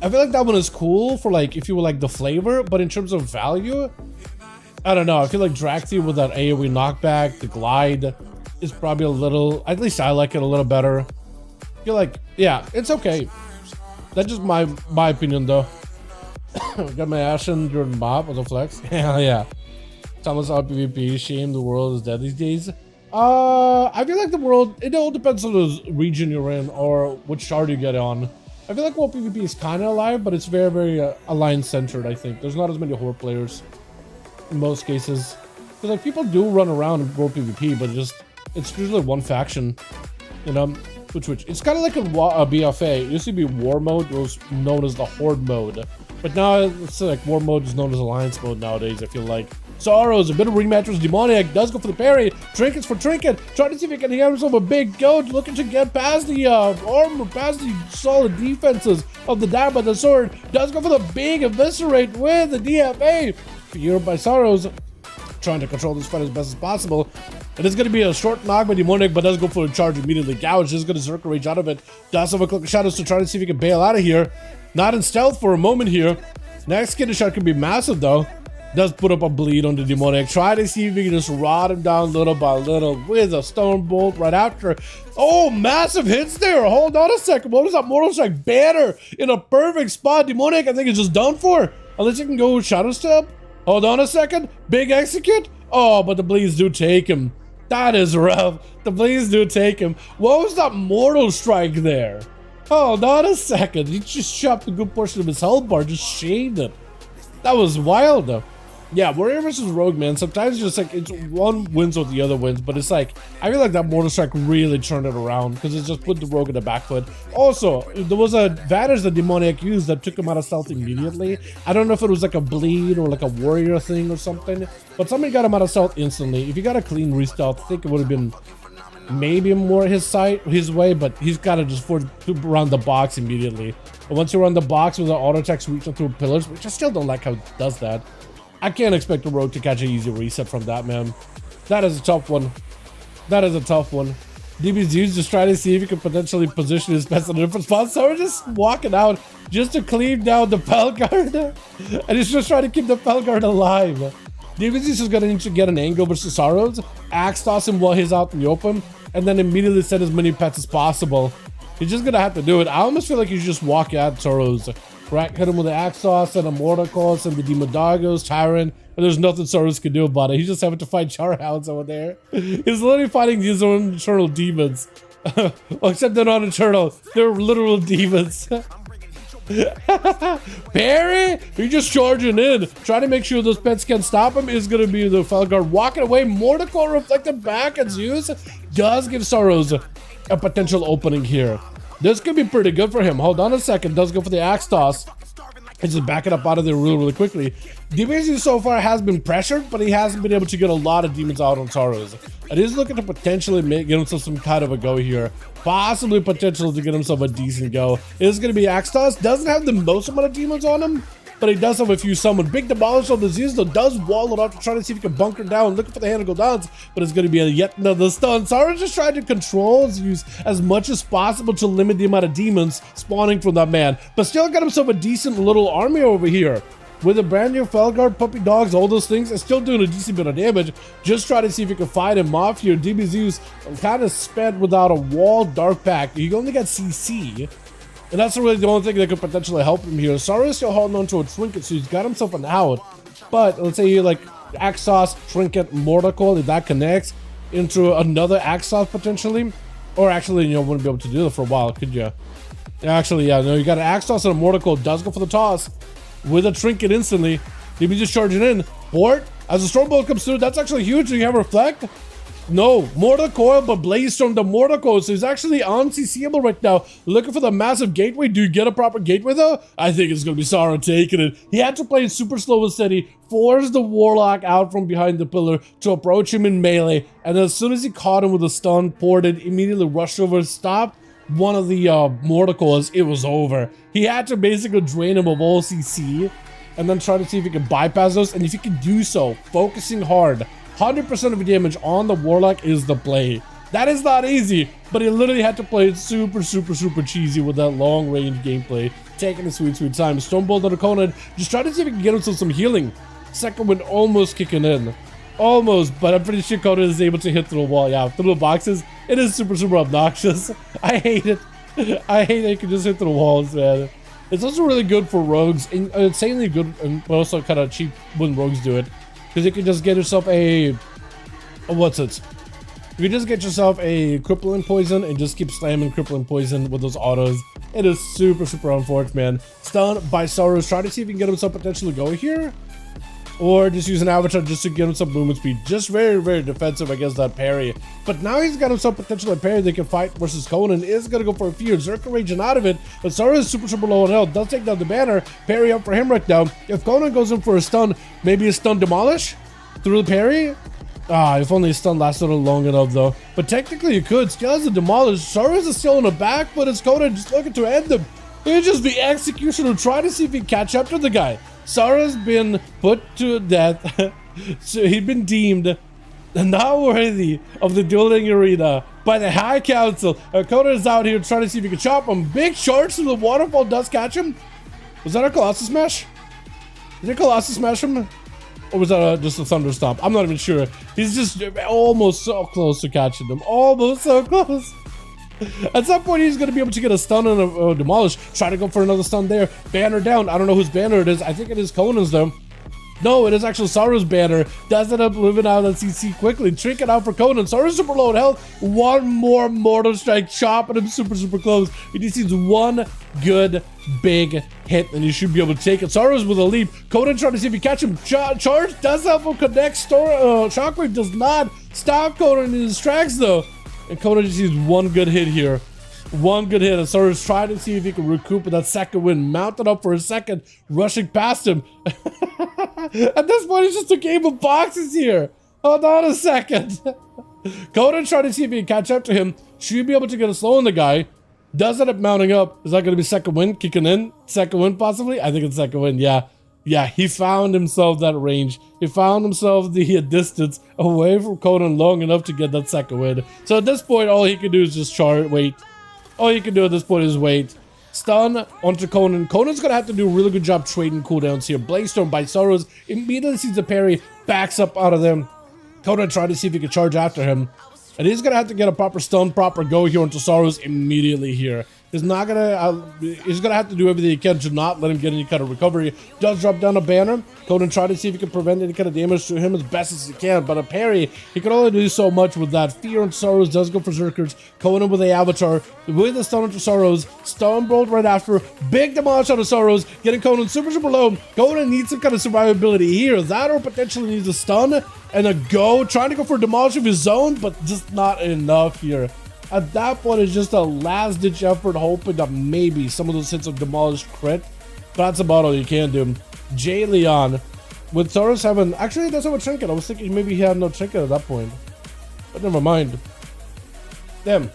I feel like that one is cool for like if you were like the flavor, but in terms of value, I don't know. I feel like Draxier with that AoE knockback, the glide is probably a little, at least I like it a little better. I feel like, yeah, it's okay. That's just my opinion though. Got my Ashen during mob with a flex. Hell yeah. Thomas out PvP, shame the world is dead these days. I feel like the world, it all depends on the region you're in or which shard you get on. I feel like WoW PvP is kind of alive, but it's very, very alliance centered, I think. There's not as many horde players in most cases. Because like people do run around and WoW PvP, but it's usually one faction, you know? Which it's kind of like a BFA. It used to be war mode, it was known as the horde mode. But now it's like war mode is known as alliance mode nowadays, I feel like. Sorrows, a bit of rematch with Demoniac, does go for the parry. Trinkets for Trinket, trying to see if he can hear himself a big goat, looking to get past the armor, past the solid defenses of the dab by the sword. Does go for the big eviscerate with the DFA. Feared by Sorrows, trying to control this fight as best as possible. It is going to be a short knock by Demoniac, but does go for a charge immediately. Gouge is going to Zerker Rage out of it. Does have a Cloak of Shadows to try to see if he can bail out of here. Not in stealth for a moment here. Next Kidney Shot could be massive though. Does put up a bleed on the Demoniac. Try to see if he can just rot him down little by little with a Stone Bolt right after. Oh, massive hits there. Hold on a second. What is that Mortal Strike banner in a perfect spot? Demoniac, I think, is just done for. Unless you can go Shadow Step. Hold on a second. Big execute. Oh, but the bleeds do take him. That is rough. The bleeds do take him. What was that Mortal Strike there? Hold on a second. He just chopped a good portion of his health bar. Just shaved it. That was wild, though. Yeah, Warrior versus Rogue, man. Sometimes it's just like it's one wins or the other wins, but it's like I feel like that Mortal Strike really turned it around because it just put the Rogue in the back foot. Also, there was a advantage that Demoniac used that took him out of stealth immediately. I don't know if it was like a bleed or like a warrior thing or something, but somebody got him out of stealth instantly. If he got a clean restealth, I think it would have been maybe more his way, but he's got to just force to run the box immediately. And once you run the box with the auto attacks reaching through pillars, which I still don't like how it does that. I can't expect the Rogue to catch an easy reset from that, man. That is a tough one. That is a tough one. DBZ's just trying to see if he can potentially position his pets in a different spot. So we're just walking out just to cleave down the Pelguard. And he's just trying to keep the Pelguard alive. DBZ's just gonna need to get an angle versus Sorrows, axe toss him while he's out in the open, and then immediately send as many pets as possible. He's just gonna have to do it. I almost feel like you just walk at Sorrows. Right, hit him with the axe toss and a mortal course and the Demodagos, Tyrant, and there's nothing Sorrows can do about it. He's just having to fight Charhounds over there. He's literally fighting his own internal demons. Well, except they're not internal, they're literal demons. Barry, he's just charging in, trying to make sure those pets can't stop him. Is going to be the Felguard walking away. Mortal reflected back as Zeus does give Sorrows a potential opening here. This could be pretty good for him. Hold on a second. Does go for the axe toss. He's just backing up out of there really quickly. DBZ so far has been pressured, but he hasn't been able to get a lot of demons out on Sorrows. And he's looking to potentially get himself some kind of a go here. Possibly potential to get himself a decent go. It is going to be axe toss. Doesn't have the most amount of demons on him, but he does have a few summoned. Big demolish on the Zeus, though, does wall it up to try to see if he can bunker down, looking for the hand to go down, but it's going to be yet another stun. Sorrow's just trying to control Zeus as much as possible to limit the amount of demons spawning from that man, but still got himself a decent little army over here. With a brand new Felguard, puppy dogs, all those things, and still doing a decent bit of damage. Just try to see if you can fight him off here. DB Zeus kind of spent without a wall dark pack. He only got CC. And that's really the only thing that could potentially help him here. Sorrow is still holding on to a trinket, so he's got himself an out. But let's say he like ASUS, Trinket, Mortar Coil, if that connects into another ASUS potentially, or actually, you wouldn't be able to do that for a while, could you? Actually, yeah, no, you got an ASUS and a Mortar Coil, does go for the toss with a Trinket instantly. Maybe just charging in. Port, as the Stormbolt comes through, that's actually huge. Do you have Reflect? No, Mortar Coil, but Blaze Storm the Mortar Coil, so he's actually unCCable right now, looking for the massive gateway. Do you get a proper gateway though? I think it's gonna be Sorrow taking it. He had to play it super slow and steady, force the Warlock out from behind the pillar to approach him in melee, and then as soon as he caught him with a stun, ported, immediately rushed over, stopped one of the Mortar Coils. It was over. He had to basically drain him of all CC, and then try to see if he can bypass those, and if he can do so, focusing hard, 100% of the damage on the Warlock is the play. That is not easy, but he literally had to play it super cheesy with that long range gameplay, taking his sweet time. Stormbolt on the Conan, just trying to see if he can get himself some healing. Second wind almost kicking in. Almost, but I'm pretty sure Conan is able to hit through the wall. Yeah, through the boxes. It is super obnoxious. I hate it. I hate that you can just hit through the walls, man. It's also really good for rogues, and insanely good, but also kind of cheap when rogues do it. Because you can just get yourself a what's it? You can just get yourself a crippling poison and just keep slamming crippling poison with those autos. It is super unfortunate, man. Stunned by Sorrows. Try to see if you can get himself potentially go here. Or just use an avatar just to get him some movement speed. Just very defensive against that parry. But now he's got himself potentially a parry they can fight versus Conan. Is going to go for a fear. Zerka raging out of it. But Sorrow is super low on health. Does take down the banner. Parry up for him right now. If Conan goes in for a stun, maybe a stun demolish through the parry. If only a stun lasted long enough though. But technically you could. Still has a demolish. Sorrows is still in the back, but it's Conan just looking to end him. It's just the executioner trying to see if he can catch up to the guy. Sarah's been put to death, so he'd been deemed not worthy of the dueling arena by the High Council. Conan is out here trying to see if he can chop him. Big charge to the waterfall does catch him. Was that a Colossus Smash? Did it Colossus Smash him? Or was that just a Thunder Stomp? I'm not even sure. He's just almost so close to catching him. Almost so close. At some point, he's going to be able to get a stun and a demolish. Try to go for another stun there. Banner down. I don't know whose banner it is. I think it is Conan's, though. No, it is actually Sorrow's banner. Does end up living out of CC quickly. Trinket out for Conan. Sorrow's super low in health. One more Mortal Strike. Chopping him super close. He just needs one good big hit, and he should be able to take it. Sorrow's with a leap. Conan trying to see if he catch him. Charge does help him connect. Shockwave does not stop Conan in his tracks, though. And Conan just needs one good hit here. One good hit. And Sorrow's trying to see if he can recoup with that second win. Mounted up for a second. Rushing past him. At this point, it's just a game of boxes here. Hold on a second. Conan trying to see if he can catch up to him. Should be able to get a slow on the guy. Does end up mounting up. Is that going to be second win? Kicking in? Second win possibly? I think it's second win. Yeah. Yeah, he found himself that range. He found himself the distance away from Conan long enough to get that second win. So at this point, all he can do is just wait. All he can do at this point is wait. Stun onto Conan. Conan's going to have to do a really good job trading cooldowns here. Blaze Storm by Sorrows. Immediately sees the parry. Backs up out of them. Conan trying to see if he can charge after him. And he's going to have to get a proper stun, proper go here onto Sorrows immediately here. He's not gonna. He's gonna have to do everything he can to not let him get any kind of recovery. Does drop down a banner. Conan trying to see if he can prevent any kind of damage to him as best as he can. But a parry, he can only do so much with that. Fear and Sorrows does go for Zerkers. Conan with the avatar, with the stun onto Sorrows. Stormbolt right after. Big demolish out of Sorrows, getting Conan super low. Conan needs some kind of survivability here. That or potentially needs a stun and a go. Trying to go for a demolish of his zone, but just not enough here. At that point, it's just a last-ditch effort, hoping that maybe some of those hits of demolished crit. But that's about all you can do. Jay Leon, with Sorrows having... Actually, he does have a trinket. I was thinking maybe he had no trinket at that point. But never mind. Damn.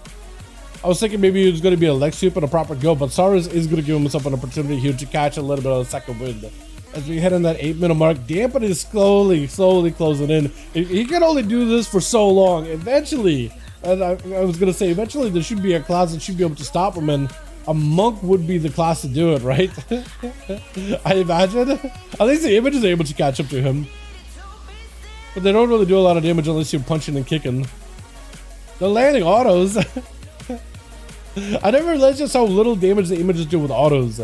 I was thinking maybe he was going to be a leg sweep and a proper go, but Sorrows is going to give himself an opportunity here to catch a little bit of the second wind. As we head in that 8-minute mark, Dampen is slowly closing in. He can only do this for so long. Eventually... And I was going to say, eventually there should be a class that should be able to stop him, and a monk would be the class to do it, right? I imagine. At least the image is able to catch up to him. But they don't really do a lot of damage unless you're punching and kicking. They're landing autos. I never realized just how little damage the images do with autos.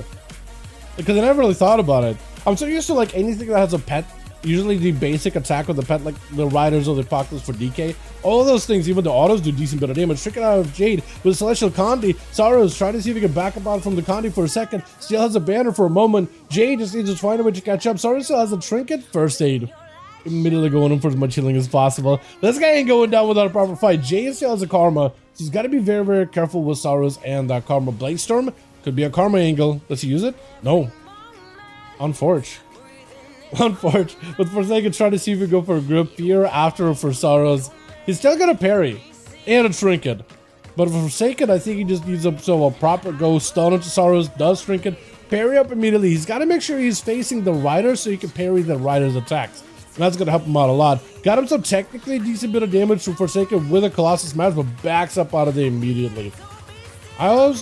Because I never really thought about it. I'm so used to like anything that has a pet Usually the basic attack of the pet, like the riders or the apocalypse for DK. All of those things, even the autos do decent bit of damage. Tricking out of Jade with Celestial Condi. Saros trying to see if he can back up out from the Condi for a second. Still has a banner for a moment. Jade just needs to find a way to catch up. Saros still has a trinket. First aid. Immediately going in for as much healing as possible. This guy ain't going down without a proper fight. Jade still has a karma. So he's got to be very, very careful with Saros and that karma. Blade Storm could be a karma angle. Does he use it? No. Unforge. Unforge. But Forsaken trying to see if we go for a group here after for Saros. He's still got a parry and a trinket. But for Forsaken, I think he just needs a proper go stun into Saros. Does trinket. Parry up immediately. He's got to make sure he's facing the rider so he can parry the rider's attacks. And that's going to help him out a lot. Got him some technically decent bit of damage from Forsaken with a Colossus Smash, but backs up out of there immediately. I'll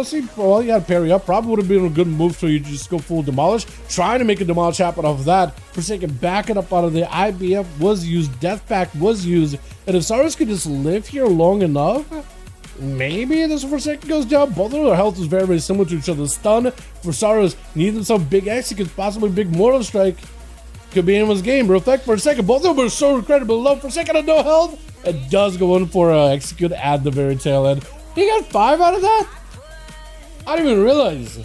see. Well, you had to parry up. Probably would have been a good move for you to just go full demolish. Trying to make a demolish happen off of that. Forsaken backing up out of there. IBF was used. Death Pact was used. And if Saros could just live here long enough, maybe this Forsaken goes down. Both of their health is very, very similar to each other. Stun for Saros. Needing some big executes, possibly big Mortal Strike. Could be anyone's game. Reflect for a second. Both of them are so incredibly low. For a second, no health. It does go in for execute at the very tail end. He got 5 out of that? I didn't even realize.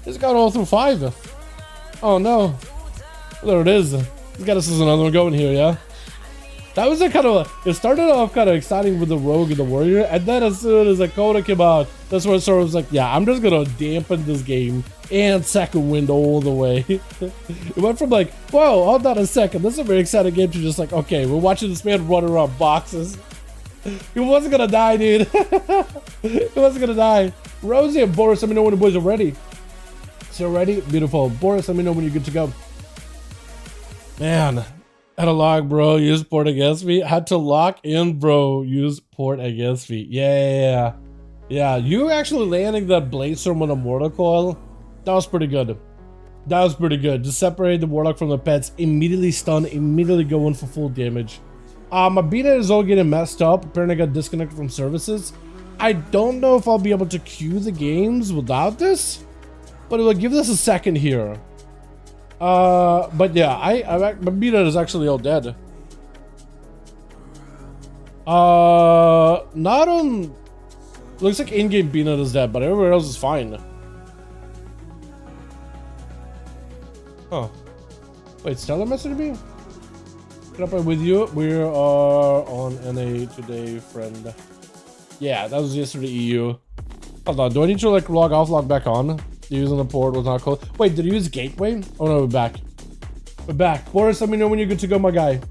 He's got all through 5. Oh no. There it is. He's got us another one going here, yeah? That was a kind of it started off kind of exciting with the Rogue and the Warrior, and then as soon as the Coda came out, that's where Sora was like, yeah, I'm just gonna dampen this game and second wind all the way. It went from like, whoa, hold on a second, this is a very exciting game, to just like, okay, we're watching this man run around boxes. He wasn't gonna die, dude. He wasn't gonna die. Rosie and Boris, let me know when the boys are ready. So ready? Beautiful. Boris, let me know when you're good to go. Man. Had to log, bro. Use port against me. Had to lock in, bro. Use port against me. Yeah. Yeah, you actually landing that Blade Storm on a Mortal Coil. That was pretty good. That was pretty good. Just separate the Warlock from the pets. Immediately stun. Immediately go in for full damage. My beta is all getting messed up. Apparently I got disconnected from services. I don't know if I'll be able to queue the games without this. But it will give us a second here. But yeah, my beta is actually all dead. Not on. Looks like in-game beta is dead, but everywhere else is fine. Oh, wait, Stella messaged me. Get up with you. We are on NA today, friend. Yeah, that was yesterday. EU. Hold on, do I need to like log off, log back on? Using the port was not close. Wait, did you use gateway? Oh no, we're back. We're back. Boris, let me know when you're good to go, my guy.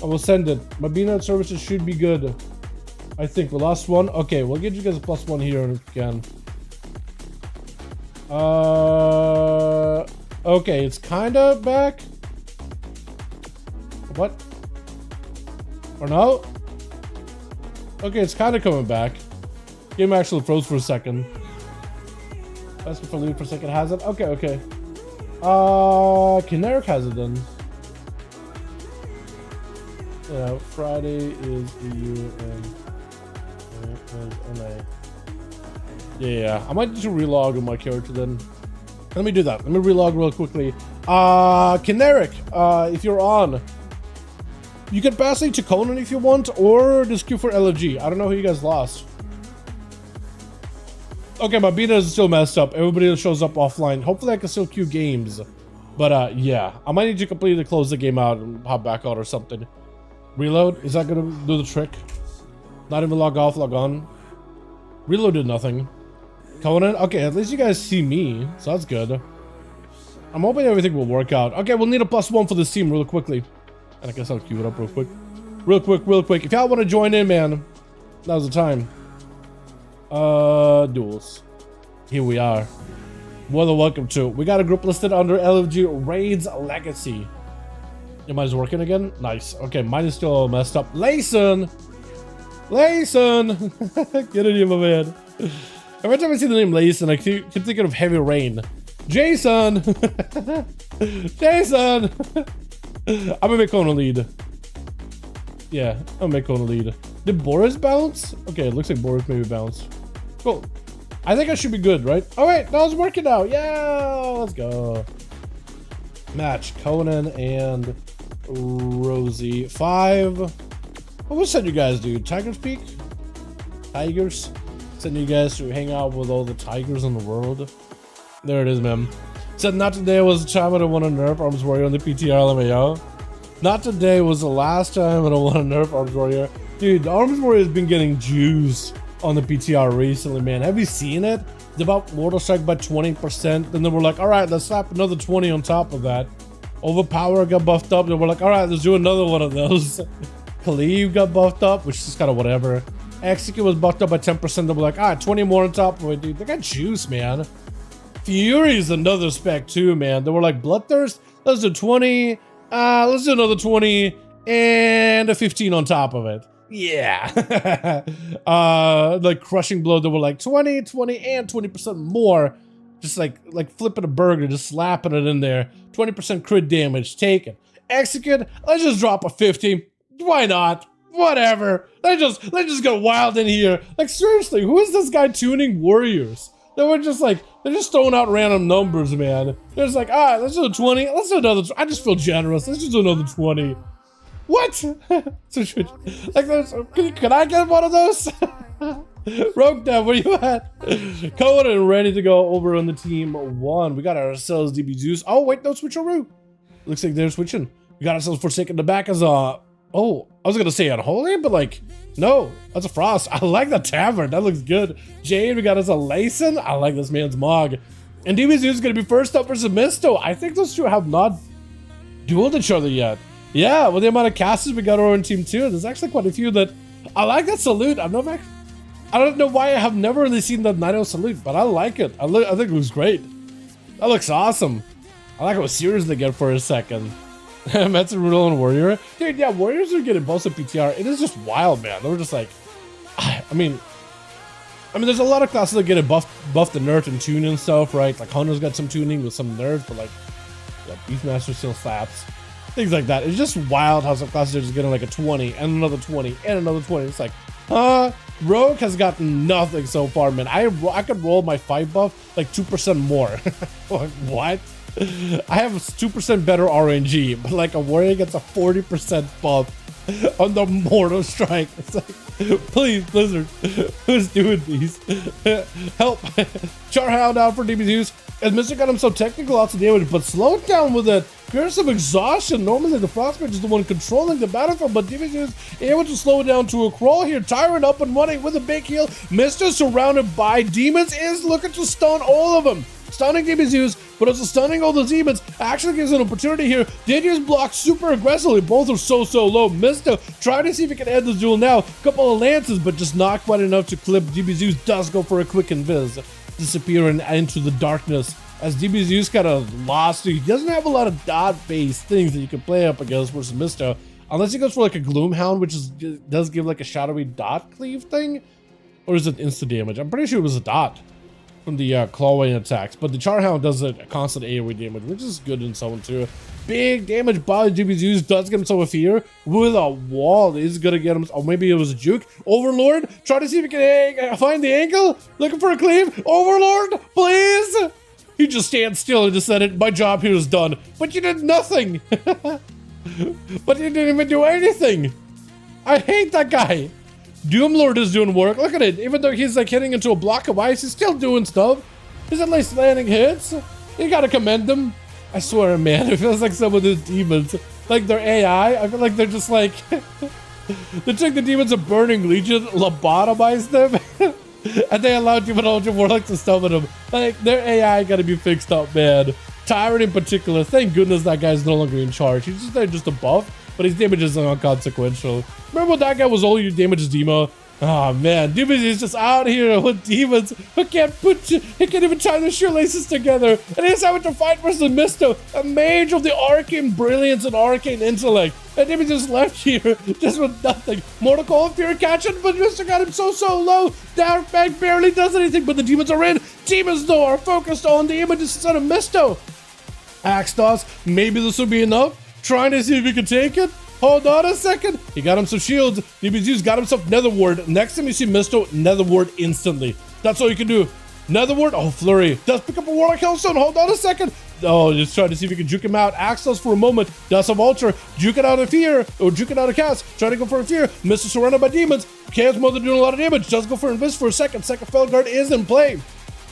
I will send it. My BNet services should be good. I think we lost one. Okay, we'll get you guys a +1 here if we can. Okay, it's kinda back. What? Or no? Okay, it's kinda coming back. Game actually froze for a second. That's for leave for a second. Has it? Okay, okay. Kineric has it then. Yeah, Friday is EU and NA. Yeah, I might need to relog on my character then. Let me do that. Let me relog real quickly. Kineric, if you're on, you can pass it to Conan if you want, or just queue for LFG. I don't know who you guys lost. Okay, my beta is still messed up. Everybody shows up offline. Hopefully I can still queue games. But yeah, I might need to completely close the game out and hop back out or something. Reload? Is that gonna do the trick? Not even log off, log on. Reload did nothing. Conan? Okay, at least you guys see me, so that's good. I'm hoping everything will work out. Okay, we'll need a +1 for this team real quickly. And I guess I'll queue it up real quick. Real quick. If y'all want to join in, man, now's the time. Duels. Here we are. More than welcome to. We got a group listed under LFG Raids Legacy. Your mine's working again? Nice. Okay, mine is still all messed up. Layson! Get in here, my man. Every time I see the name Layson, I keep thinking of Heavy Rain. Jason! Jason! I'm gonna make Conan lead. Yeah, I'm gonna make Conan lead. Did Boris bounce? Okay, it looks like Boris maybe bounced. Cool. I think I should be good, right? Oh wait, that was working out. Yeah, let's go. Match Conan and Rosie. 5. What would send you guys do? Tigers Peak? Tigers? Send you guys to hang out with all the tigers in the world. There it is, man. Said not today was the time I don't want to nerf Arms Warrior on the PTR LMAO. Not today was the last time I don't want to nerf Arms Warrior. Dude, the Arms Warrior has been getting juice on the PTR recently, man. Have you seen it? It's about Mortal Strike by 20%. Then they were like, all right, let's slap another 20 on top of that. Overpower got buffed up. They were like, all right, let's do another one of those. Khalif got buffed up, which is kind of whatever. Execute was buffed up by 10%. They were like, all right, 20 more on top of it, dude. They got juice, man. Fury is another spec too, man. They were like, Bloodthirst, let's do 20. Let's do another 20 and a 15 on top of it. Yeah. Like Crushing Blow, they were like 20, 20, and 20% more. Just like flipping a burger, just slapping it in there. 20% crit damage, take it. Execute, let's just drop a 50. Why not? Whatever. Let's just go wild in here. Like seriously, who is this guy tuning warriors? They were just like, they're just throwing out random numbers, man. They're just like, all right, let's do 20. Let's do another. I just feel generous. Let's just do another 20. What? So like, can I get one of those? Rogue Dev, where you at? Code and ready to go over on the team 1. We got ourselves DB Zeus. Oh wait, no switcheroo. Looks like they're switching. We got ourselves Forsaken the back as a. Oh, I was gonna say Unholy, but like, no, that's a Frost. I like the Tavern. That looks good. Jade, we got us a Layson. I like this man's Mog. And DB Zeus is gonna be first up versus Misto. I think those two have not dueled each other yet. Yeah, with the amount of casters we got over in Team 2, there's actually quite a few that I like that salute. I don't know why I have never really seen that Nido salute, but I like it. I think it looks great. That looks awesome. I like how serious they get for a second. Mets and Rudol and Warrior. Dude, yeah, Warriors are getting both of PTR. It is just wild, man. They were just like, I mean, there's a lot of classes that get it buffed and nerfed and tuned and stuff, right? Like Hunter's got some tuning with some nerfs, but like, yeah, Beastmaster still slaps. Things like that. It's just wild how some classes are just getting like a 20 and another 20 and another 20. It's like, Rogue has gotten nothing so far, man. I could roll my fight buff like 2% more. Like, what? I have 2% better RNG, but like a warrior gets a 40% buff on the Mortal Strike. It's like, please, Blizzard, who's doing these? Help. Charhound out for DB Zeus. As Mr. got him so technical, lots of damage, but slow it down with it. Here's some exhaustion. Normally the Frostmage is the one controlling the battlefield, but DB Zeus able to slow it down to a crawl here. Tyrant up and running with a big heal. Mr. surrounded by demons is looking to stun all of them. Stunning DB Zeus, but also stunning all the demons actually gives an opportunity here. Dangerous block super aggressively. Both are so low. Misto trying to see if he can end this duel now. Couple of lances, but just not quite enough to clip. DB Zeus does go for a quick invis, disappearing into the darkness. As DB Zeus kind of lost, he doesn't have a lot of dot-based things that you can play up against versus Misto, unless he goes for like a Gloomhound, which does give like a shadowy dot cleave thing, or is it instant damage? I'm pretty sure it was a dot from the clawing attacks, but the Charhound does a constant AoE damage, which is good in someone too. Big damage by DB Zeus does get himself a fear with a wall. He's gonna get him, or maybe it was a juke. Overlord, try to see if he can find the angle, looking for a cleave. Overlord, please. He just stands still and just said it. My job here is done, but you did nothing. But you didn't even do anything. I hate that guy. Doomlord is doing work. Look at it. Even though he's like hitting into a block of ice, he's still doing stuff. He's at least landing hits. You gotta commend them. I swear, man, it feels like some of these demons, like their AI, I feel like they're just like, they took the demons of Burning Legion, lobotomized them, and they allowed Demonology Warlock to summon them. Like, their AI gotta be fixed up, man. Tyrant in particular, thank goodness that guy's no longer in charge. He's just there just a buff, but his damage is inconsequential. Remember when that guy was all your damage is Demo? Oh man, Demons is just out here with demons who can't even tie their shoelaces together. And he's having to fight versus Misto, a mage of the arcane brilliance and arcane intellect. And Demons just left here just with nothing. Mortal Call of Fear catching, but Misto got him so low. Darkbag barely does anything, but the demons are in. Demons though are focused on the images instead of Misto. Axe toss, maybe this will be enough. Trying to see if he can take it. Hold on a second. He got him some shields. DB Zeus got himself Nether Ward. Next time you see Misto, Nether Ward instantly. That's all you can do. Nether Ward. Oh, Flurry. Does pick up a Warlock Hellstone. Hold on a second. Oh, just trying to see if you can juke him out. Access for a moment. Does a vulture. Juke it out of fear. Or juke it out of cast. Trying to go for a fear. Misses surrounded by demons. Chaos Mother doing a lot of damage. Does go for invis for a second. Second Fel Guard is in play.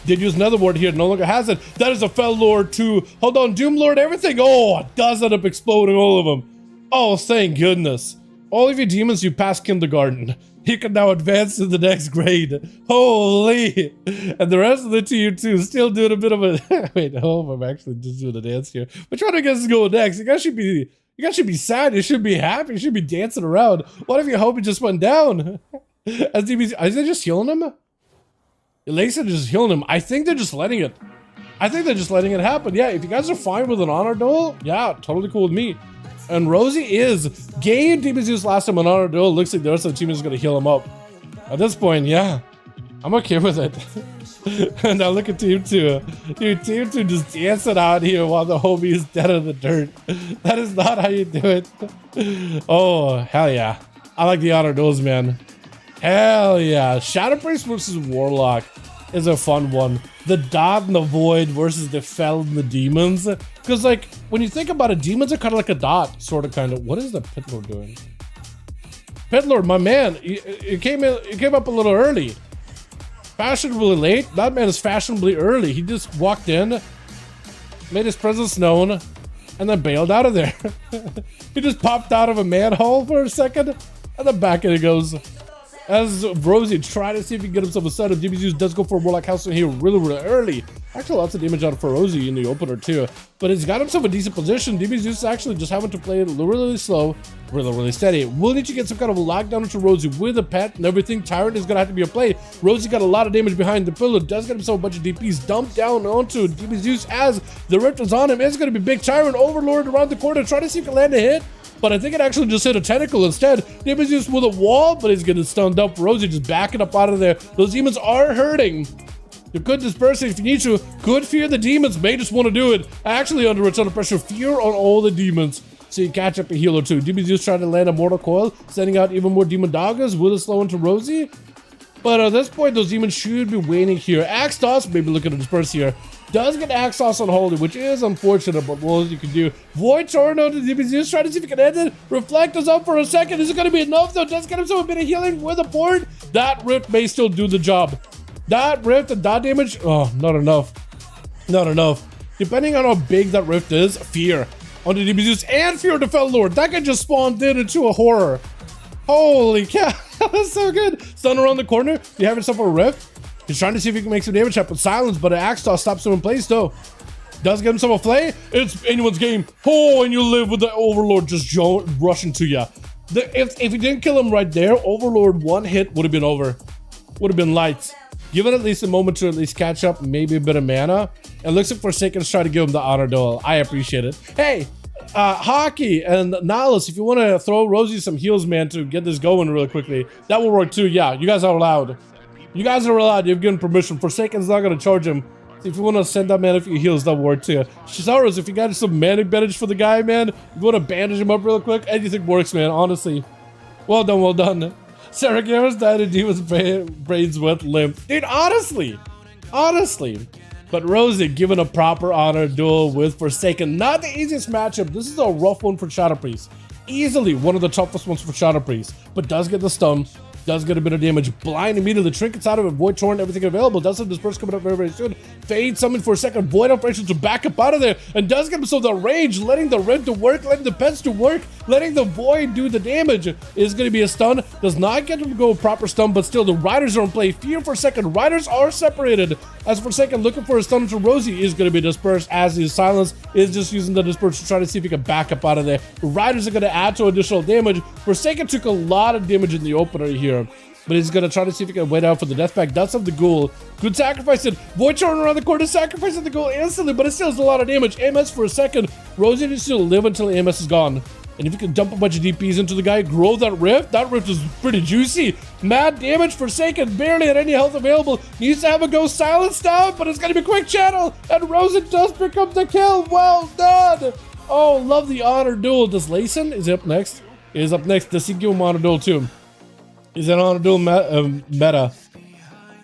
Did use Motherboard here. No longer has it. That is a Fel Lord too. Hold on. Doom Lord everything. Oh, it does end up exploding all of them. Oh, thank goodness. All of you demons, you passed kindergarten. You can now advance to the next grade. Holy! And the rest of the tier 2 still doing a bit of a... Wait, I hope I'm actually just doing a dance here. Which one I guess is going next? You guys should be sad. You should be happy. You should be dancing around. What if you hope it just went down? As DB's, is they just healing him? Elisa just healing him. I think they're just letting it. I think they're just letting it happen. Yeah, if you guys are fine with an honor duel, yeah, totally cool with me. And Rosie is game DBZ's last time on honor duel. Looks like the rest of the team is gonna heal him up. At this point, yeah, I'm okay with it. And now look at team 2. Dude, team 2 just dancing out here while the homie is dead in the dirt. That is not how you do it. Oh, hell yeah. I like the honor duels, man. Hell yeah. Shadow Priest versus Warlock is a fun one. The Dot and the Void versus the Fel and the Demons. Because, like, when you think about it, demons are kind of like a dot, sort of, kind of. What is the Pit Lord doing? Pit Lord, my man, you came up a little early. Fashionably late. That man is fashionably early. He just walked in, made his presence known, and then bailed out of there. He just popped out of a manhole for a second, and then back in he goes. As Rosie tried to see if he can get himself a set of DBZs, does go for a Warlock House in here really early. Actually, lots of damage out for Rosie in the opener too. But he's got himself a decent position. DBZs actually just having to play it really slow, really steady. We'll need to get some kind of a lockdown into Rosie with a pet and everything. Tyrant is going to have to be a play. Rosie got a lot of damage behind the pillar. Does get himself a bunch of DPs dumped down onto DBZs as the Rift is on him. It's going to be big Tyrant Overlord around the corner. Try to see if he can land a hit. But I think it actually just hit a tentacle instead. Demons just with a wall, but he's getting stunned up. Rosie just backing up out of there. Those demons are hurting. You could disperse it if you need to. Could fear the demons. May just want to do it. Actually, under a ton of pressure. Fear on all the demons. So you catch up a heal or two. Demons just trying to land a Mortal Coil. Sending out even more Demon Doggers. Will it slow into Rosie? But at this point, those demons should be waiting here. Axe Toss, maybe looking to disperse here. Does get Axe Toss on Holy, which is unfortunate, but what you can do. Void Tornado to DBZ, trying to see if he can end it. Reflect is up for a second. Is it going to be enough, though? Does get himself a bit of healing with a board. That Rift may still do the job. That Rift and that damage, oh, not enough. Not enough. Depending on how big that Rift is, Fear on the DBZs and Fear the Fel Lord. That can just spawn in into a horror. Holy cow, that's so good. Stun around the corner. You have yourself a Rift. He's trying to see if he can make some damage happen. Silence, but an Axe Toss stops him in place, though. Does get himself a flay. It's anyone's game. Oh, and you live with the Overlord just rushing to you. If you didn't kill him right there, Overlord one hit would have been over. Would have been lights. Give it at least a moment to at least catch up, maybe a bit of mana. It looks like Forsaken's trying to give him the honor duel. I appreciate it. Hey, Hockey and Nihilus, if you want to throw Rosie some heals, man, to get this going really quickly, that will work too. Yeah, you guys are allowed. You guys are allowed. You've given permission. Forsaken's not going to charge him. So if you want to send that man a few heals, that will work too. Shizaros, if you got some manic bandage for the guy, man, you want to bandage him up real quick, anything works, man, honestly. Well done, well done. Sarah Garris died of Demon's brains with limp. Dude, honestly. But Rosie given a proper honor duel with Forsaken. Not the easiest matchup. This is a rough one for Shadow Priest. Easily one of the toughest ones for Shadow Priest. But does get the stun. Does get a bit of damage. Blind immediately. Trinkets out of it. Void Torrent, everything available. Does have disperse coming up very soon. Fade summon for a second. Void Operation to back up out of there. And does get himself the rage. Letting the Rift to work. Letting the Pets to work. Letting the Void do the damage. Is going to be a stun. Does not get him to go a proper stun. But still, the Riders are in play. Fear for a second. Riders are separated. As for a second, looking for a stun to Rosie is going to be dispersed. As his Silence is just using the disperse to try to see if he can back up out of there. Riders are going to add to additional damage. Forsaken took a lot of damage in the opener here. But he's going to try to see if he can wait out for the death pack. Does have the ghoul. Could sacrifice it. Void Torrent around the corner, sacrificing the ghoul instantly, but it still has a lot of damage. AMS for a second. Rosie needs to live until AMS is gone. And if you can dump a bunch of DPs into the guy, grow that Rift is pretty juicy. Mad damage. Forsaken, barely had any health available. Needs to have a ghost silenced down, but it's going to be quick channel. And Rosie does pick up the kill. Well done. Oh, love the honor duel. Does Layson is up next? Is up next. Does he give him honor duel too? Is that honor duel meta?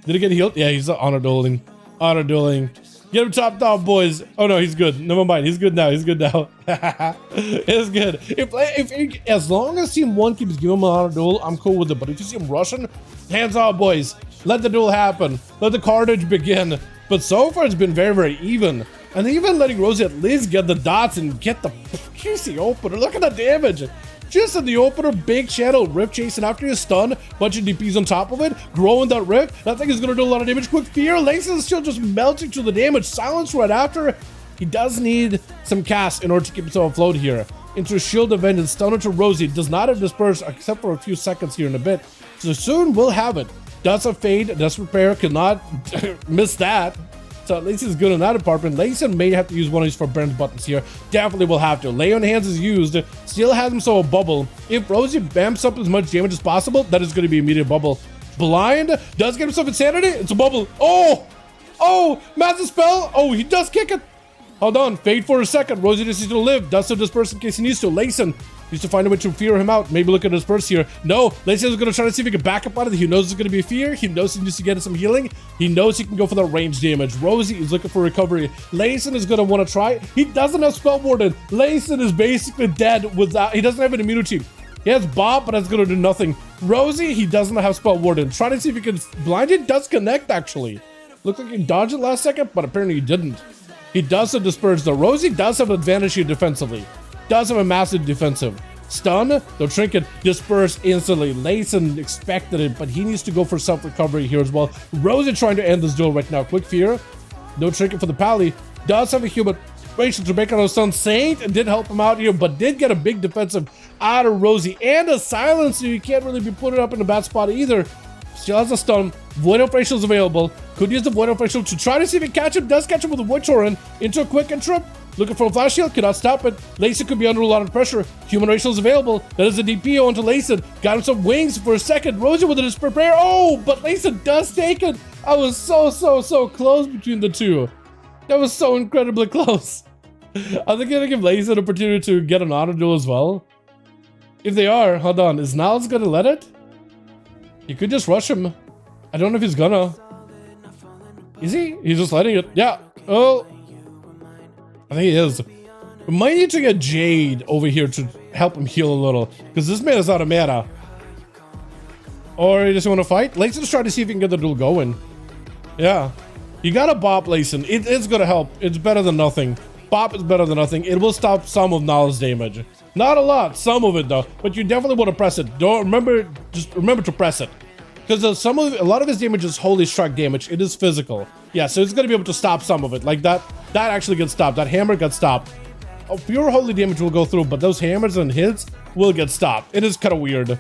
Did he get healed? Yeah, he's honor dueling. Honor dueling. Get him chopped off, boys. Oh no, he's good. Never mind. He's good now. He's good now. It's good. As long as Team 1 keeps giving him a lot of duel, I'm cool with it. But if you see him rushing, hands off, boys. Let the duel happen. Let the carnage begin. But so far, it's been very, very even. And even letting Rosie at least get the dots and get the juicy opener. Look at the damage. Just in the opener, big channel, Rift chasing after you, stun, bunch of DPs on top of it, growing that Rift. That thing is going to do a lot of damage. Quick Fear, Laces is still just melting through the damage. Silence right after. He does need some cast in order to keep himself afloat here. Into Shield of Vengeance, stun into Rosie. Does not have disperse except for a few seconds here in a bit. So soon we'll have it. Does a fade, does repair, cannot miss that. So at least he's good in that department. Layson may have to use one of these forbearance buttons here. Definitely will have to. Lay on hands is used. Still has himself a bubble. If Rosie bamps up as much damage as possible, that is going to be immediate bubble. Blind does get himself insanity. It's a bubble. Oh! Oh! Massive spell. Oh, he does kick it. Hold on. Fade for a second. Rosie just needs to live. Does some disperse in case he needs to. Layson needs to find a way to fear him out. Maybe look at disperse here. No, Layson is going to try to see if he can back up out of it. He knows it's going to be fear. He knows he needs to get some healing. He knows he can go for that range damage. Rosie is looking for recovery. Layson is going to want to try. He doesn't have Spell Warden. Layson is basically dead without. He doesn't have an immunity. He has Bob, but that's going to do nothing. Rosie, he doesn't have Spell Warden. Trying to see if he can blind it. Does connect, actually. Looked like he dodged it last second, but apparently he didn't. He does have disperse though. Rosie does have an advantage here defensively. Does have a massive defensive. Stun, the trinket, disperse instantly. Layson expected it, but he needs to go for self-recovery here as well. Rosie trying to end this duel right now. Quick Fear. No trinket for the Pally. Does have a human Rachel to make on his son Saint and did help him out here, but did get a big defensive out of Rosie and a silence, so you can't really be putting up in a bad spot either. Still has a stun. Void Operational is available. Could use the Void Operational to try to see if he can catch him. Does catch him with a Void Torrent into a quick interrupt. Looking for a flash shield. Cannot stop it. Layson could be under a lot of pressure. Human Racial is available. That is a DP onto Layson. Got him some wings for a second. Rosie with it is prepared. Oh, but Layson does take it. I was so close between the two. That was so incredibly close. Are they going to give Layson an opportunity to get an auto duel as well? If they are, hold on. Is Niles going to let it? He could just rush him. I don't know if he's gonna. Is he? He's just letting it. Yeah. Oh. I think he is. We might need to get Jade over here to help him heal a little. Because this man is out of mana. Or you just want to fight? Layson's trying to see if he can get the duel going. Yeah. You gotta bop Layson. It's gonna help. It's better than nothing. Bop is better than nothing. It will stop some of Niles' damage. Not a lot, some of it though, but you definitely want to press it. Just remember to press it, because a lot of his damage is holy strike damage. It is physical, yeah. So it's gonna be able to stop some of it, like that. That actually gets stopped. That hammer got stopped. Oh, pure holy damage will go through, but those hammers and hits will get stopped. It is kind of weird,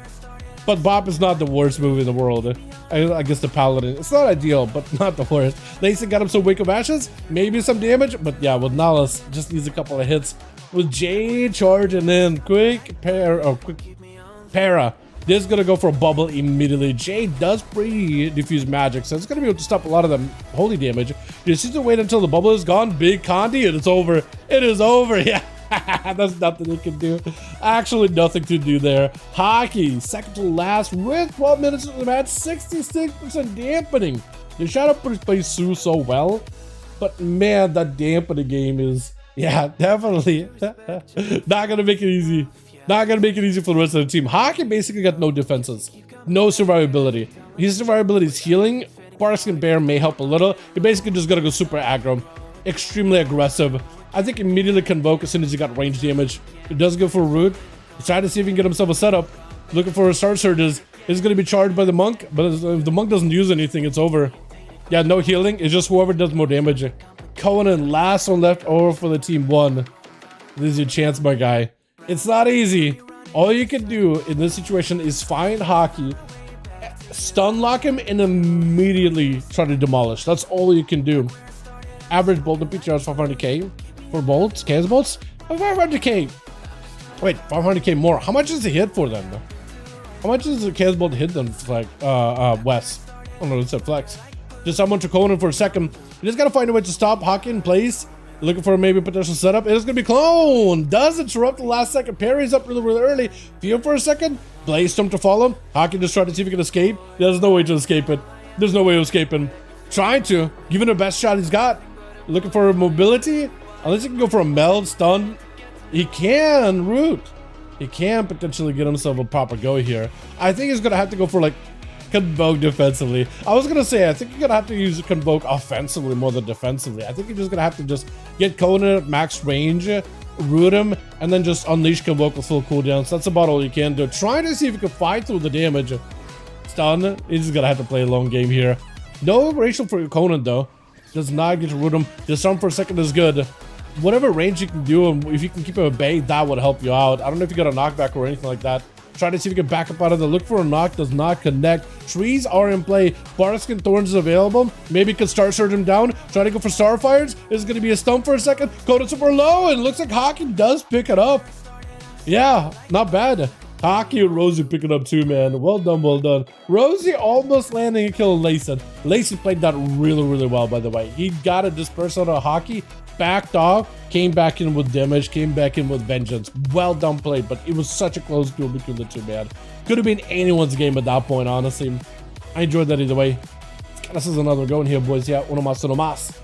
but Bop is not the worst move in the world. I guess the Paladin, it's not ideal, but not the worst. Layson got him some Wake of Ashes, maybe some damage, but yeah, with Niles just needs a couple of hits. With Jade charging in, quick para. This is gonna go for a bubble immediately. Jade does pre-diffuse magic, so it's gonna be able to stop a lot of the holy damage. You just need to wait until the bubble is gone. Big Condi, and it's over. It is over. Yeah, that's nothing he can do. Actually, nothing to do there. Hockey, second to last with 12 minutes of the match, 66% dampening. They shot up play Sue so well, but man, that dampening game is. Yeah, definitely. Not gonna make it easy. Not gonna make it easy for the rest of the team. Hockey basically got no defenses, no survivability. His survivability is healing. Barskin Bear may help a little. He basically just gotta go super aggro, extremely aggressive. I think immediately Convoke as soon as he got range damage. He does go for a root. He's trying to see if he can get himself a setup. Looking for a start surges. It's gonna be charged by the monk, but if the monk doesn't use anything, it's over. Yeah, no healing. It's just whoever does more damage. Conan last one left over for the team 1. This is your chance, my guy. It's not easy. All you can do in this situation is find Hockey, stun lock him, and immediately try to demolish. That's all you can do. Average bolt and PTR is 500k for bolts, chaos bolts. 500k. Wait, 500k more. How much is the hit for them? How much is the chaos bolt hit them? Like West. Oh no, it's a flex. Just someone to Conan for a second. You just gotta find a way to stop Hockey in place. Looking for maybe a potential setup. It is gonna be Clone. Does interrupt the last second. Parries up really early. Fear for a second. Blaze Storm to follow. Hockey just trying to see if he can escape. There's no way to escape it. There's no way to escape him. Trying to. Giving the best shot he's got. Looking for mobility? Unless he can go for a meld, stun. He can root. He can potentially get himself a proper go here. I think he's gonna have to go for like Convoke defensively. I was gonna say, I think you're gonna have to use Convoke offensively more than defensively. I think you're just gonna have to just get Conan at max range, root him, and then just unleash Convoke with full cooldowns. That's about all you can do. Trying to see if you can fight through the damage. Stun. He's just gonna have to play a long game here. No ratio for Conan though. Does not get to root him. Disarm for a second is good. Whatever range you can do, and if you can keep him at bay, that would help you out. I don't know if you got a knockback or anything like that. Try to see if you can back up out of the look for a knock. Does not connect. Trees are in play. Barskin Thorns is available. Maybe could Star Surge him down. Try to go for Starfires. This is going to be a stump for a second. Coda super low, and looks like Hockey does pick it up. Yeah, not bad. Hockey and Rosie pick it up too, man. Well done, well done. Rosie almost landing a kill on Lacey. Lacey played that really, really well, by the way. He got a disperse out of Hockey, backed off, came back in with damage, came back in with vengeance. Well done play, but it was such a close duel between the two, man. Could have been anyone's game at that point, honestly. I enjoyed that either way. This is another going here, boys. Yeah, uno más.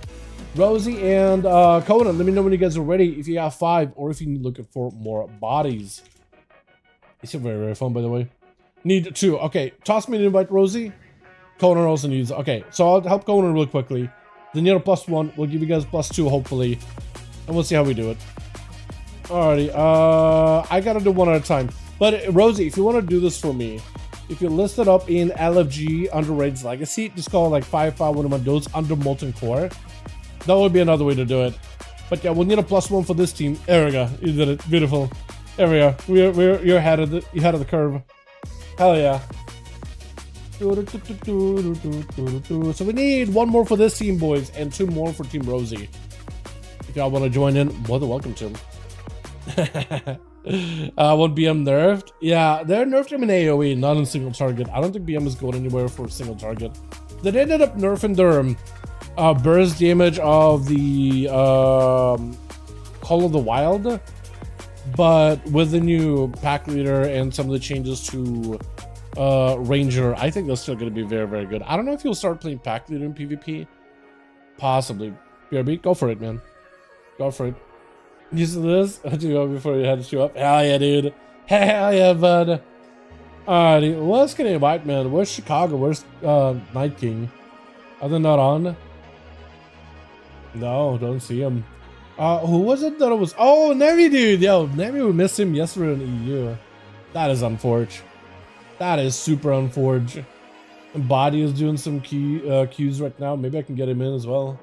Rosie and Conan, let me know when you guys are ready. If you have 5 or if you're looking for more bodies. It's very, very fun, by the way. Need 2. Okay, toss me an invite, Rosie. Conan also needs. Okay, so I'll help Conan real quickly. Then you get a +1. We'll give you guys +2, hopefully. And we'll see how we do it. Alrighty, I gotta do one at a time. But Rosie, if you want to do this for me, if you list it up in LFG under Raid's Legacy, just call it like 5V5 1V1 DUELS under Molten Core. That would be another way to do it. But yeah, we'll need a +1 for this team. There we go. You did it. Beautiful. There we go. You're ahead of the curve. Hell yeah. So we need 1 more for this team, boys, and 2 more for Team Rosie. If y'all want to join in, more than welcome to. 1 BM nerfed. Yeah, they're nerfed him in AoE, not in single target. I don't think BM is going anywhere for a single target. They ended up nerfing their burst damage of the Call of the Wild. But with the new pack leader and some of the changes to Ranger, I think that's still going to be very, very good. I don't know if you'll start playing pack leader in PvP. Possibly. BRB, go for it, man. Go for it. Use this before you head to show up. Hell yeah, dude. Hell yeah, bud. Alrighty, let's get a invite, man. Where's Chicago? Where's Night King? Are they not on? No, don't see him. Who was it that it was? Oh, Nemi, dude. Yo, Nemi, we missed him yesterday in EU. That is unfortunate. That is super unfortunate. And Body is doing some queues right now. Maybe I can get him in as well.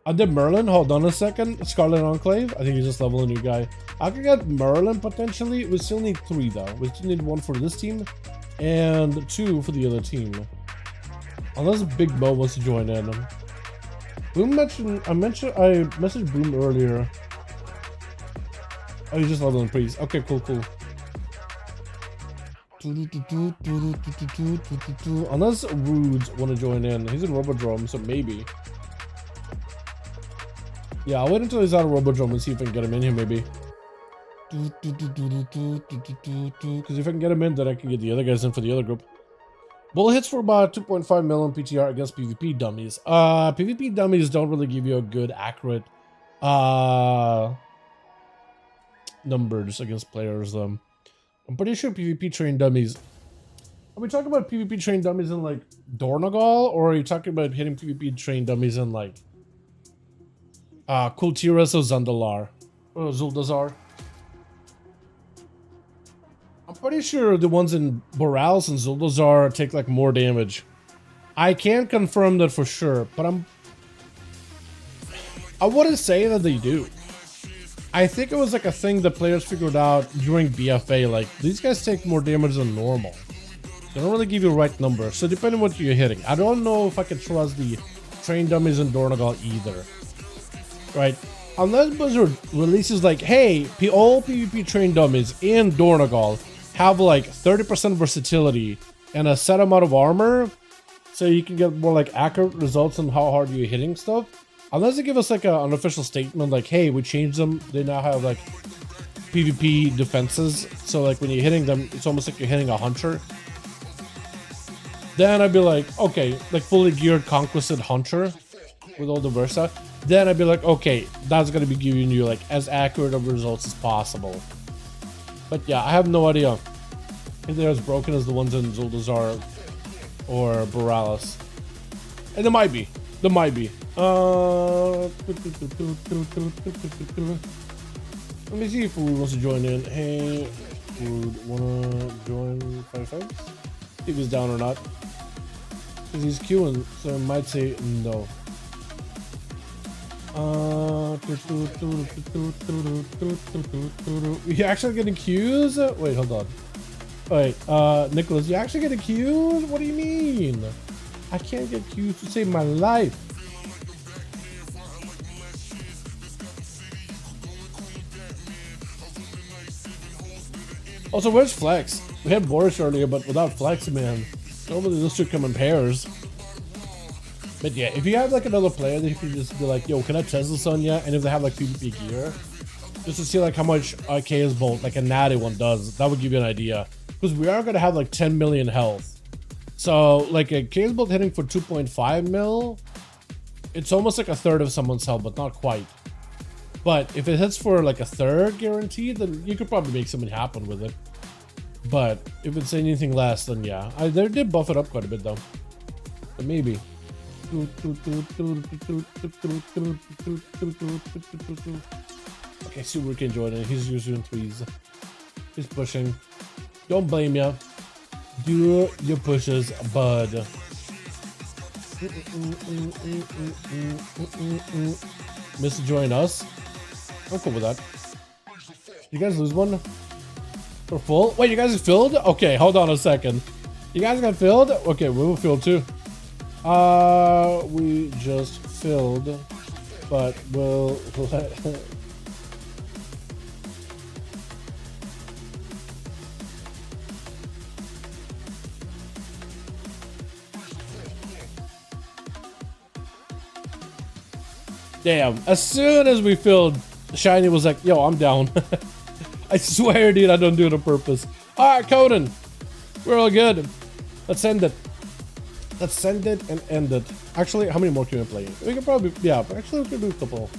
I did Merlin. Hold on a second. Scarlet Enclave. I think he's just leveling a new guy. I could get Merlin potentially. We still need 3 though. We still need 1 for this team and 2 for the other team. Unless Big Bo wants to join in. Boom mentioned. I messaged Boom earlier. Oh, he's just leveling priest. Okay, cool. Unless Rudes want to join in. He's in Robodrome, so maybe. Yeah, I'll wait until he's out of Robodrome and see if I can get him in here, maybe. Because if I can get him in, then I can get the other guys in for the other group. Bullet hits for about 2.5 million PTR against PvP dummies. PvP dummies don't really give you a good, accurate numbers against players. I'm pretty sure PvP trained dummies. Are we talking about PvP trained dummies in like Dornogal, or are you talking about hitting PvP trained dummies in like Kultiras or Zandalar or Zuldazar? I'm pretty sure the ones in Borealis and Zuldazar take like more damage. I can't confirm that for sure, but I wouldn't say that they do. I think it was like a thing that players figured out during BFA, like these guys take more damage than normal. They don't really give you the right number, so depending on what you're hitting. I don't know if I can trust the train dummies in Dornogal either. Right? Unless Blizzard releases like, hey, all PvP train dummies in Dornogal have like 30% versatility and a set amount of armor, so you can get more like accurate results on how hard you're hitting stuff. Unless they give us like an official statement like, hey, we changed them, they now have like PvP defenses, so like when you're hitting them, it's almost like you're hitting a hunter. Then I'd be like, okay, like fully geared conquested hunter with all the versa. then I'd be like, okay, that's gonna be giving you like as accurate of results as possible. But yeah, I have no idea if they're as broken as the ones in Zuldazar or Borealis. And there might be. There might be. Let me see if Food wants to join in. Hey, Food, wanna join 5V5? See if he's down or not. Because he's queuing, so I might say no. You actually getting queues? Wait, hold on. Wait, Nicholas, you actually getting queues? What do you mean? I can't get queues to save my life. Also, where's Flex? We had Boris earlier, but without Flex, man. Normally those two come in pairs. But yeah, if you have like another player that you can just be like, yo, can I test this on you? And if they have like PvP gear, just to see like how much Chaos Bolt, like a natty one does, that would give you an idea. Because we are gonna have like 10 million health. So like a Chaos Bolt hitting for 2.5 mil, it's almost like a third of someone's health, but not quite. But if it hits for like a third guaranteed, then you could probably make something happen with it. But if it's anything less, then yeah. They did buff it up quite a bit though. But maybe. Okay, Super can join in. He's using threes. He's pushing. Don't blame ya. Do your pushes, bud. Miss join us. I'm cool with that. You guys lose one? For full? Wait, you guys are filled? Okay, hold on a second. You guys got filled? Okay, we will fill too. We just filled, but we'll let... Damn, as soon as we filled, Shiny was like, yo, I'm down. I swear, dude, I don't do it on purpose. All right, Coden, we're all good. Let's end it. Let's send it and end it. Actually, how many more can we play? We can probably, yeah, but actually we can do a couple.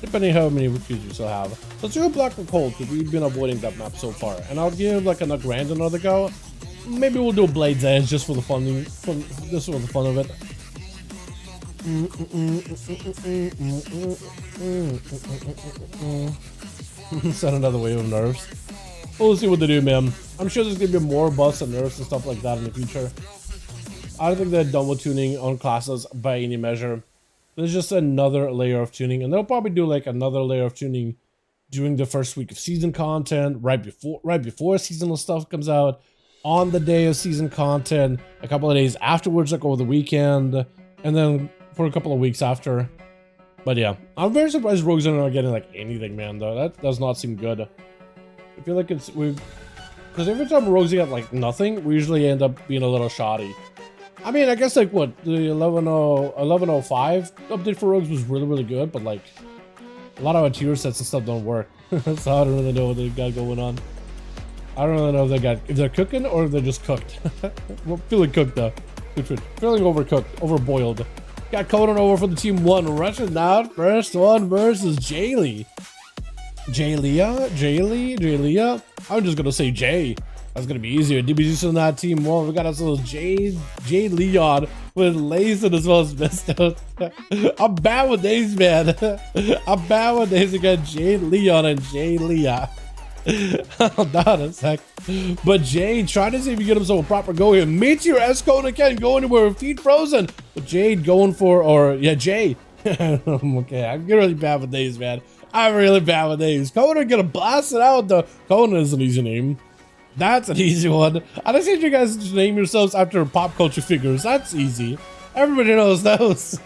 Depending how many queues you still have. Let's do a Black and Cold, because we've been avoiding that map so far. And I'll give like a grand another go. Maybe we'll do a Blade's Edge just for the fun, just for the fun of it. Send another wave of nerfs. We'll see what they do, man. I'm sure there's gonna be more buffs and nerfs and stuff like that in the future. I don't think they're done with tuning on classes by any measure. There's just another layer of tuning, and they'll probably do like another layer of tuning during the first week of season content, right before seasonal stuff comes out, on the day of season content, a couple of days afterwards, like over the weekend, and then for a couple of weeks after. But yeah, I'm very surprised Rogues are not getting like anything, man, though. That does not seem good. I feel like because every time Rogues get like nothing, we usually end up being a little shoddy. I mean, I guess like what, the 11.05 update for Rogues was really good, but like a lot of our tier sets and stuff don't work. So I don't really know what they got going on. I don't really know if they're cooking or if they're just cooked. We're feeling cooked though. Feeling overcooked, overboiled. Got Conan over for the team 1. Rushing out first one versus Jaylee. Jaylee. I'm just gonna say Jay. That's gonna be easier. DBG's on that team 1. We got ourselves Jay Leon with Lazen as well as Misto. I'm bad with names, man. I'm bad with names. We got Jay Leon and Jay Leah. Hold on a sec. But Jade, trying to see if you get himself a proper go here. Meteor S-Code can't go anywhere with feet frozen. But Jade going for, or yeah, Jay. Okay, I'm really bad with names, man. I'm really bad with names. Conan gonna blast it out though. Conan is an easy name. That's an easy one. I just need you guys to name yourselves after pop culture figures. That's easy. Everybody knows those.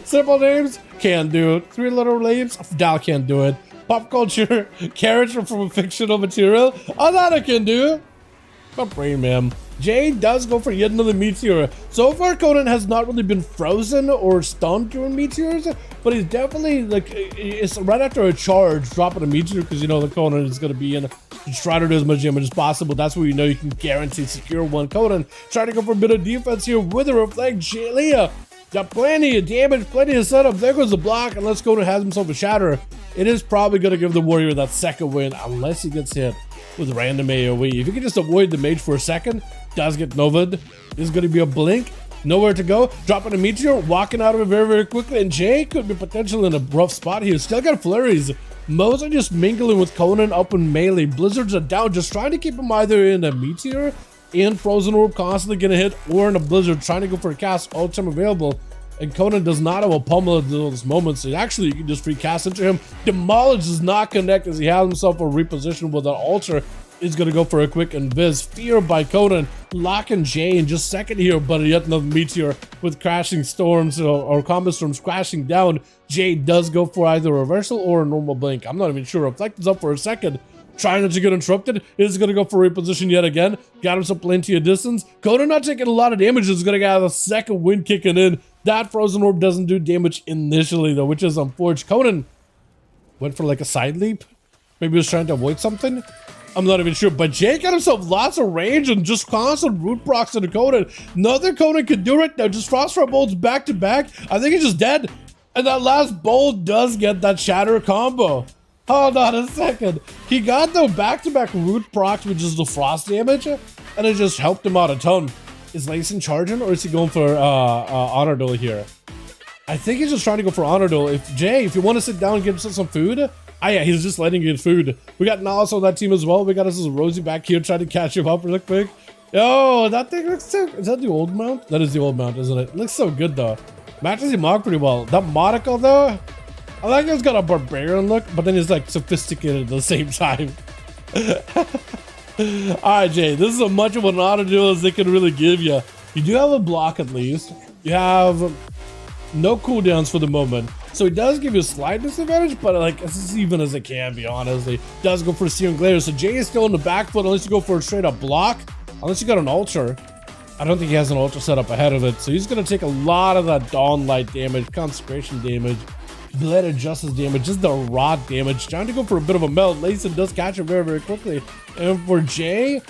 Simple names, can't do it. 3-letter names, Dal can't do it. Pop culture character from a fictional material, oh, that I can do. My brain, man. Jade does go for yet another meteor. So far, Conan has not really been frozen or stunned during meteors, but he's definitely like, it's right after a charge, dropping a meteor, because you know the Conan is going to be in to try to do as much damage as possible. That's where you know you can guarantee secure one. Conan trying to go for a bit of defense here with a reflect. Leah Got plenty of damage, plenty of setup. There goes the block, and let's go and has himself a shatter. It is probably going to give the warrior that second win unless he gets hit with random AoE. If you can just avoid the mage for a second, does get Novad. Is going to be a blink. Nowhere to go. Dropping a meteor, walking out of it very, very quickly. And Jay could be potentially in a rough spot here. Still got flurries. Mo's are just mingling with Conan up in melee. Blizzards are down, just trying to keep him either in a meteor, in Frozen Orb, constantly getting hit, or in a blizzard, trying to go for a cast all the time available. And Conan does not have a pummel at those moments, so actually you can just free cast into him. Demolish does not connect as he has himself a reposition with an altar. Is going to go for a quick invis. Fear by Conan. Locking Jay in just second here, but yet another meteor with crashing storms or combat storms crashing down. Jay does go for either a reversal or a normal blink. I'm not even sure. Reflect is up for a second. Trying not to get interrupted. Is going to go for reposition yet again. Got himself plenty of distance. Conan not taking a lot of damage. Is going to get a second wind kicking in. That Frozen Orb doesn't do damage initially though, which is unfortunate. Conan went for like a side leap. Maybe he was trying to avoid something. I'm not even sure, but Jay got himself lots of range and just constant root procs into Conan. Nothing Conan could do right now. Just Frostfire bolts back to back. I think he's just dead. And that last bolt does get that shatter combo. Hold on a second. He got the back-to-back root procs, which is the frost damage, and it just helped him out a ton. Is Layson charging, or is he going for Honor Duel here? I think he's just trying to go for Honor Duel. If you want to sit down and get himself some food. Ah, yeah, he's just letting you get food. We got Niles on that team as well. We got us Rosie back here trying to catch him up real quick. Yo, that thing looks so... Is that the old mount? That is the old mount, isn't it? It looks so good, though. Matches him out pretty well. That monocle, though, I like it's got a barbarian look, but then it's, like, sophisticated at the same time. Alright, Jay, this is as much of an auto duel as they can really give you. You do have a block, at least. You have no cooldowns for the moment. So it does give you a slight disadvantage, but like as even as it can be, honestly. Does go for Searing Glare. So Jay is still in the back foot unless you go for a straight up block. Unless you got an altar. I don't think he has an altar set up ahead of it. So he's going to take a lot of that Dawn Light damage, Consecration damage, Blooded Justice damage, just the raw damage. Trying to go for a bit of a melt. Layson does catch him very, very quickly. And for Jay,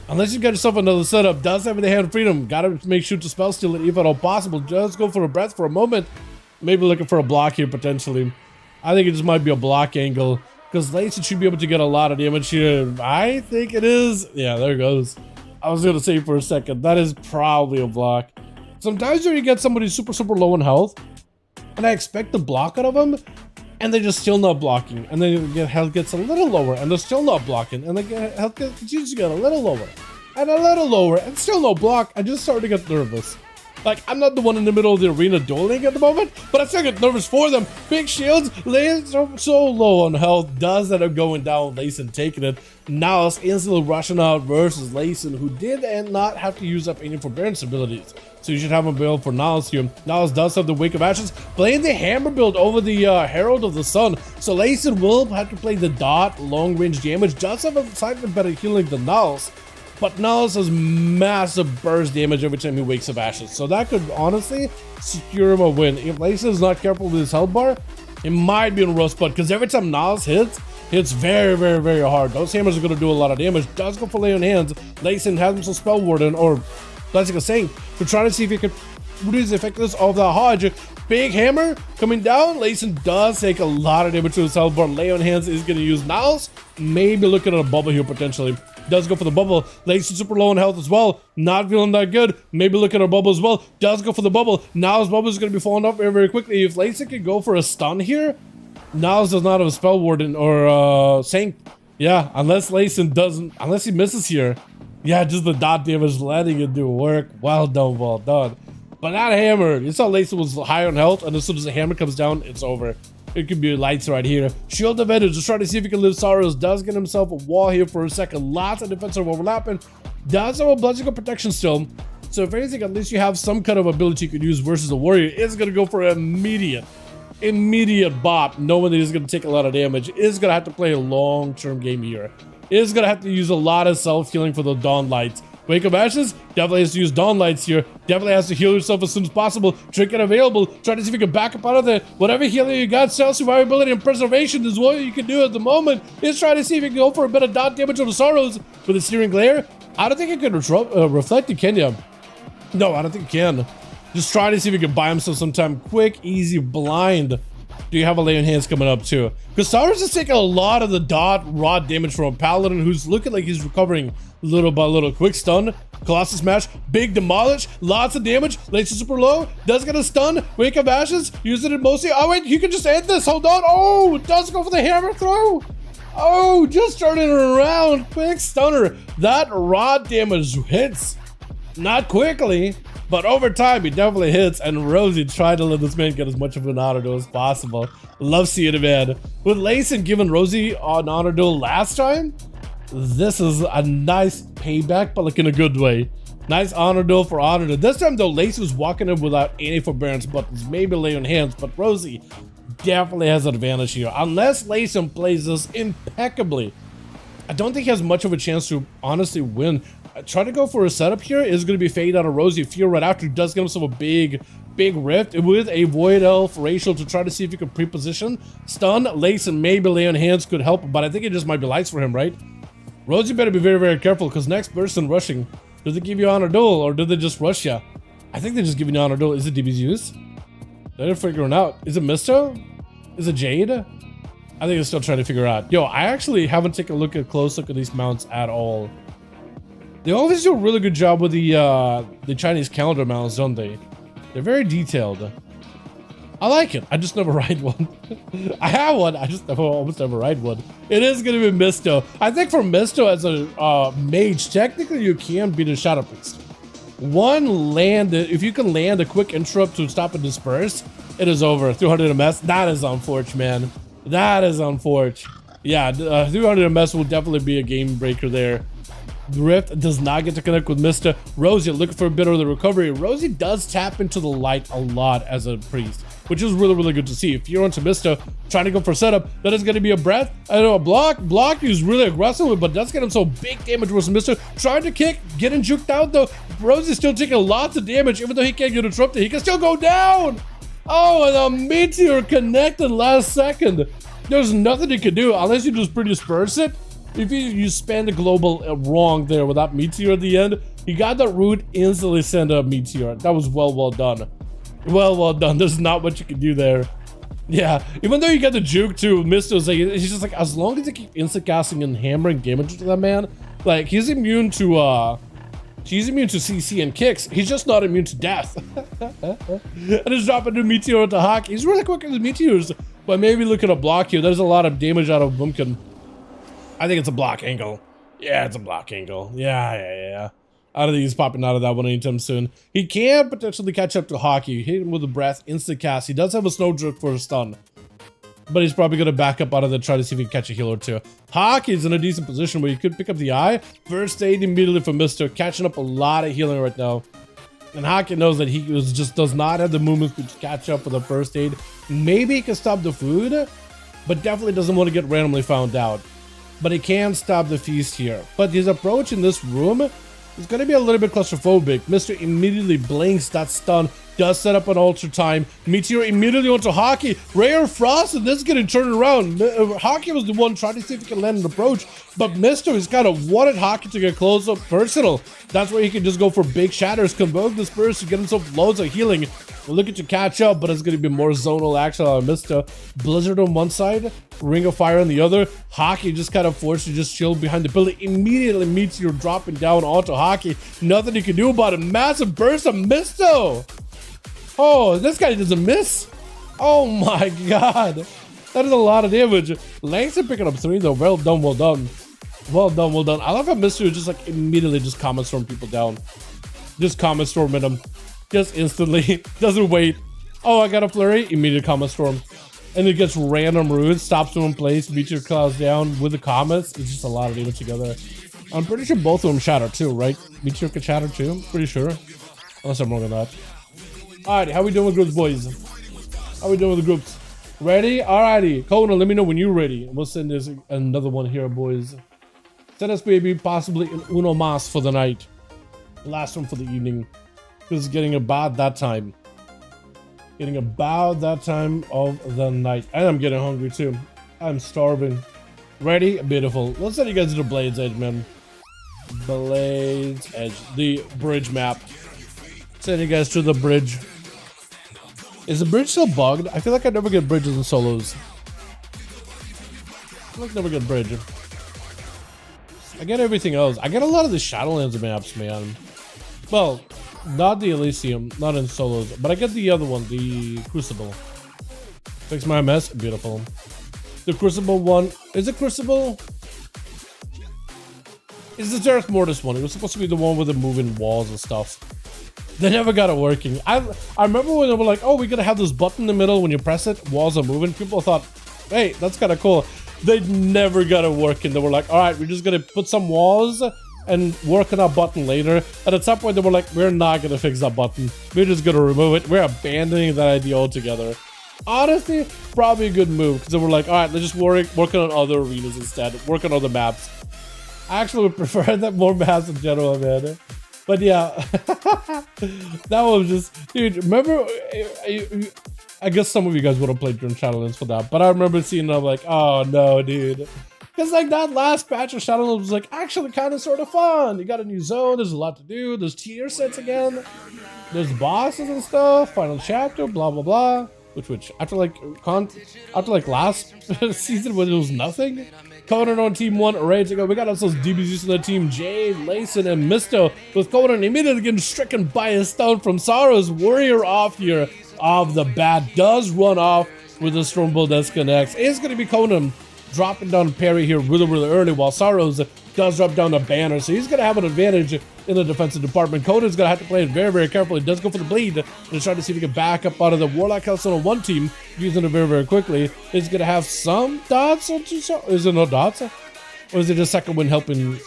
unless you get yourself another setup, does have the hand freedom. Gotta make sure to spell steal it if at all possible. Just go for a breath for a moment. Maybe looking for a block here, potentially. I think it just might be a block angle, because Layson should be able to get a lot of damage here. I think it is. Yeah, there it goes. I was going to say for a second, that is probably a block. Sometimes when you get somebody super, super low in health, and I expect the block out of them, and they're just still not blocking, and then health gets a little lower, and they're still not blocking, and health continues to get a little lower, and still no block. I just started to get nervous. Like, I'm not the one in the middle of the arena dueling at the moment, but I still get nervous for them. Big shields, Layson so low on health, does end up going down, Layson taking it. Now it's instantly rushing out versus Layson, who did and not have to use up any forbearance abilities. So you should have him build for Niles here. Niles does have the Wake of Ashes, playing the hammer build over the Herald of the Sun. So Layson will have to play the dot long range damage, does have a slightly better healing than Niles. But Niles has massive burst damage every time he wakes up Ashes. So that could honestly secure him a win. If Layson is not careful with his health bar, it might be in a rough spot. Because every time Niles hits very, very, very hard. Those hammers are going to do a lot of damage. Does go for Lay on Hands. Layson has him some Spell Warden, or Classic Saint, to try to see if he can reduce the effectiveness of the Hodge. Big hammer coming down. Layson does take a lot of damage to his health bar. Lay on Hands is going to use Niles. Maybe looking at a bubble here potentially. Does go for the bubble. Layson super low in health as well. Not feeling that good. Maybe look at our bubble as well. Does go for the bubble. Niles' bubble is going to be falling off very, very quickly. If Layson can go for a stun here, Niles does not have a Spell Warden or Saint. Yeah, unless Layson doesn't, unless he misses here. Yeah, just the dot damage letting it do work. Well done, well done. But that hammer, you saw Layson was high on health, and as soon as the hammer comes down, it's over. It could be lights right here. Shield of Edge, just trying to see if he can live Sorrows. Does get himself a wall here for a second. Lots of defensive overlapping. Does have a Blessing of Protection still. So if anything, at least you have some kind of ability you could use versus a warrior. It's going to go for an immediate bop, knowing that he's going to take a lot of damage. Is going to have to play a long-term game here. Is going to have to use a lot of self-healing for the Dawn Lights. Wake of Ashes, definitely has to use Dawn Lights here. Definitely has to heal yourself as soon as possible. Trinket available. Try to see if you can back up out of there. Whatever healing you got, self-survivability and preservation is what you can do at the moment. Is try to see if you can go for a bit of dot damage on the Sorrows with a Searing Glare. I don't think it can reflect it, can you? No, I don't think it can. Just try to see if he can buy himself some time. Quick, easy, blind. Do you have a lay on hands coming up too? Because Cyrus is taking a lot of the raw damage from a Paladin who's looking like he's recovering little by little. Quick stun, Colossus Smash, big demolish, lots of damage, laser super low, does get a stun, Wake of Ashes, use it in mostly. Oh wait, you can just end this, hold on. Oh, it does go for the hammer throw. Oh, just turning it around, quick stunner. That raw damage hits, not quickly, but over time, he definitely hits, and Rosie tried to let this man get as much of an honor duel as possible. Love seeing it, man. With Layson giving Rosie an honor duel last time, this is a nice payback, but like in a good way. Nice honor duel for honor duel. This time, though, Layson was walking in without any forbearance buttons, maybe lay on hands, but Rosie definitely has an advantage here. Unless Layson plays this impeccably, I don't think he has much of a chance to honestly win. Try to go for a setup here is going to be fade out of Rosie Fear right after. He does get himself a big rift with a Void Elf Racial to try to see if he can pre-position. Stun, Lace, and maybe lay on hands could help, but I think it just might be lights for him, right? Rosie better be very, very careful because next person rushing, do they give you honor duel or do they just rush you? I think they're just giving you honor duel. Is it DB's use? They're figuring out. Is it Misto? Is it Jade? I think they're still trying to figure out. Yo, I actually haven't taken a close look at these mounts at all. They always do a really good job with the Chinese calendar mounts, don't they? They're very detailed. I like it. I just never ride one. I have one. I just almost never ride one. It is going to be Misto. I think for Misto as a mage, technically you can beat a Shadow Priest. If you can land a quick interrupt to stop and disperse, it is over. 300 MS. That is unfortunate, man. That is unfortunate. Yeah, 300 MS will definitely be a game breaker there. Rift does not get to connect with Mista. Rosie looking for a bit of the recovery. Rosie does tap into the light a lot as a priest, which is really, really good to see. If you're onto Mista, trying to go for setup, that is going to be a breath. I know a block. Block he's really aggressive with, but does get him so big damage versus Mista. Trying to kick, getting juked out though. Rosie's still taking lots of damage, even though he can't get interrupted. He can still go down. Oh, and a meteor connected last second. There's nothing he can do unless you just pre-disperse it. If you span the global wrong there without meteor at the end, he got that root, instantly send a meteor. That was well done. Well done. There's not much you can do there. Yeah, even though you get the juke too, Misto's like, he's just like, as long as they keep instant casting and hammering damage to that man, like he's immune to CC and kicks. He's just not immune to death. And he's dropping the meteor to Hawk. He's really quick with the meteors, but maybe look at a block here. There's a lot of damage out of Bumpkin. I think it's a block angle. Yeah, it's a block angle. Yeah. I don't think he's popping out of that one anytime soon. He can potentially catch up to Hockey. Hit him with a breath, instant cast. He does have a snow drift for a stun, but he's probably going to back up out of there, try to see if he can catch a heal or two. Hockey's in a decent position where he could pick up the eye. First aid immediately from Mister, catching up a lot of healing right now. And Hockey knows that he just does not have the movements to catch up with the first aid. Maybe he can stop the food, but definitely doesn't want to get randomly found out. But he can stop the feast here. But his approach in this room is going to be a little bit claustrophobic. Mister immediately blinks that stun, does set up an ultra time. Meteor immediately onto Hockey. Rare Frost, and this is getting turned around. Hockey was the one trying to see if he can land an approach, but Mister is kind of wanted Hockey to get close up personal. That's where he can just go for big shatters, convoke this burst to get himself loads of healing. Looking to catch up, but it's going to be more zonal action on Mister. Blizzard on one side, Ring of Fire on the other. Hockey just kind of forced to just chill behind the building. Immediately Meteor dropping down onto Hockey. Nothing he can do about it. Massive burst of Misto. Oh, this guy doesn't miss. Oh my god. That is a lot of damage. Langston picking up 3 though. Well done. I love how Mister just like immediately just comment storm people down. Just comment storm at him. Just instantly. Doesn't wait. Oh, I got a flurry. Immediate comment storm. And it gets random runes. Stops him in place. Meteor clouds down with the comets. It's just a lot of damage together. I'm pretty sure both of them shatter too, right? Meteor can shatter too. Pretty sure. Unless I'm wrong on that. Alrighty, how we doing with groups, boys? How we doing with the groups? Ready? Alrighty. Kona, let me know when you're ready. And we'll send this another one here, boys. Send us maybe possibly an uno mas for the night. Last one for the evening. Because it's getting about that time. Getting about that time of the night. And I'm getting hungry too. I'm starving. Ready? Beautiful. Let's send you guys to Blades Edge, man. Blades Edge. The bridge map. Sending you guys to the bridge. Is the bridge still bugged? I feel like I never get bridges in solos. I feel like I never get bridge. I get everything else. I get a lot of the Shadowlands maps, man. Well, not the Elysium, not in solos, but I get the other one, the Crucible. Fix my mess, beautiful. The Crucible one, is it Crucible? Is the Zereth Mortis one? It was supposed to be the one with the moving walls and stuff. They never got it working. I remember when they were like, oh, we're gonna have this button in the middle, when you press it, walls are moving. People thought, hey, that's kind of cool. They never got it working. They were like, all right, we're just gonna put some walls and work on that button later. And at some point they were like, we're not gonna fix that button. We're just gonna remove it. We're abandoning that idea altogether. Honestly, probably a good move, because they were like, all right, let's just work on other arenas instead. Work on other maps. I actually would prefer that more maps in general, man. But yeah, that was just, dude, remember, I guess some of you guys would have played during Shadowlands for that, but I remember seeing it, I'm like, oh no, dude. Because like that last patch of Shadowlands was like actually kind of sort of fun. You got a new zone, there's a lot to do, there's tier sets again, there's bosses and stuff, final chapter, blah blah blah. Which after like last season when it was nothing. Conan on team 1 ready to go. We got ourselves DBZs on the team, Jade, Layson, and Misto, with Conan immediately getting stricken by a stone from Sorrow's warrior off here of the bat. Does run off with a Stormbolt disconnects. It's going to be Conan dropping down a parry here really early, while Sorrows does drop down a banner, so he's going to have an advantage in the defensive department. Conan's going to have to play it very carefully. He does go for the bleed and try to see if he can back up out of the Warlock House on one team, using it very quickly. He's going to have some dots. Is it no dots? Or is it just second wind helping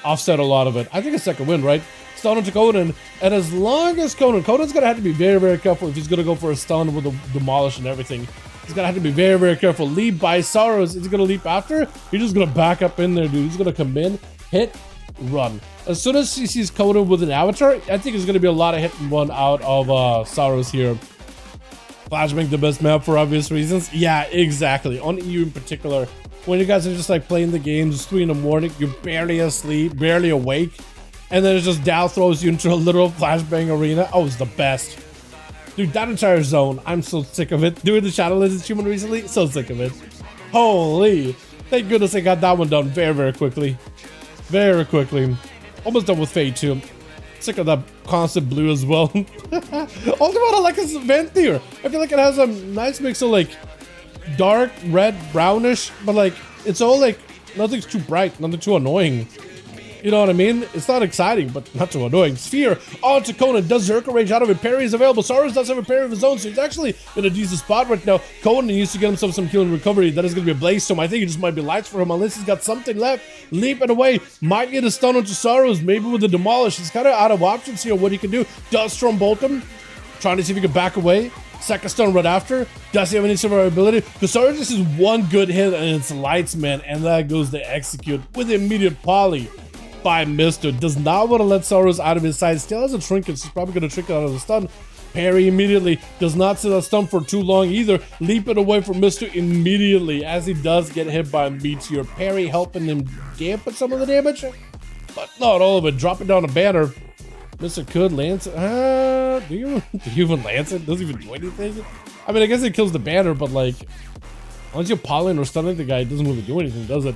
offset a lot of it? I think it's second wind, right? Stun onto Conan, and as long as Conan's going to have to be very careful if he's going to go for a stun with the demolish and everything. He's gonna have to be very careful. Leap by Sorrows. Is he gonna leap after? He's just gonna back up in there, dude. He's gonna come in, hit, run. As soon as he sees Conan with an avatar, I think there's gonna be a lot of hit and run out of Sorrows here. Flashbang the best map for obvious reasons. Yeah, exactly. On EU in particular, when you guys are just like playing the games, it's 3 in the morning, you're barely asleep, barely awake, and then it just down throws you into a literal flashbang arena. Oh, it's the best. Dude, that entire zone, I'm so sick of it. Doing the Shadowlands achievement recently, so sick of it. Holy. Thank goodness I got that one done very quickly. Very quickly. Almost done with Fade too. Sick of that constant blue as well. Only one I like is vent here. I feel like it has a nice mix of like dark, red, brownish, but like it's all like nothing's too bright, nothing too annoying. You know what I mean? It's not exciting, but not too annoying. Sphere onto Conan. Does Zerka rage out of it? Parry is available. Sorrows does have a parry of his own, so he's actually in a decent spot right now. Conan needs to get himself some healing recovery. That is going to be a Blaze Storm. I think it just might be lights for him unless he's got something left. Leaping away. Might get a stun onto Sorrows. Maybe with the Demolish. He's kind of out of options here. What he can do. Does Stormbolt him. Trying to see if he can back away. Second stun right after. Does he have any survivability? The Sorrows just is one good hit and it's lights, man. And that goes to execute with immediate poly. By Mister. Does not want to let Sorrows out of his sight. Still has a trinket, so he's probably going to trinket out of the stun. Parry immediately. Does not sit on stun for too long either. Leaping away from Mister immediately as he does get hit by a Meteor. Parry helping him dampen some of the damage, but not all of it. Dropping down a banner. Mister could lance it. Do you even lance it? Doesn't even do anything. I mean, I guess it kills the banner, but like, once you're polying or stunning the guy, it doesn't really do anything, does it?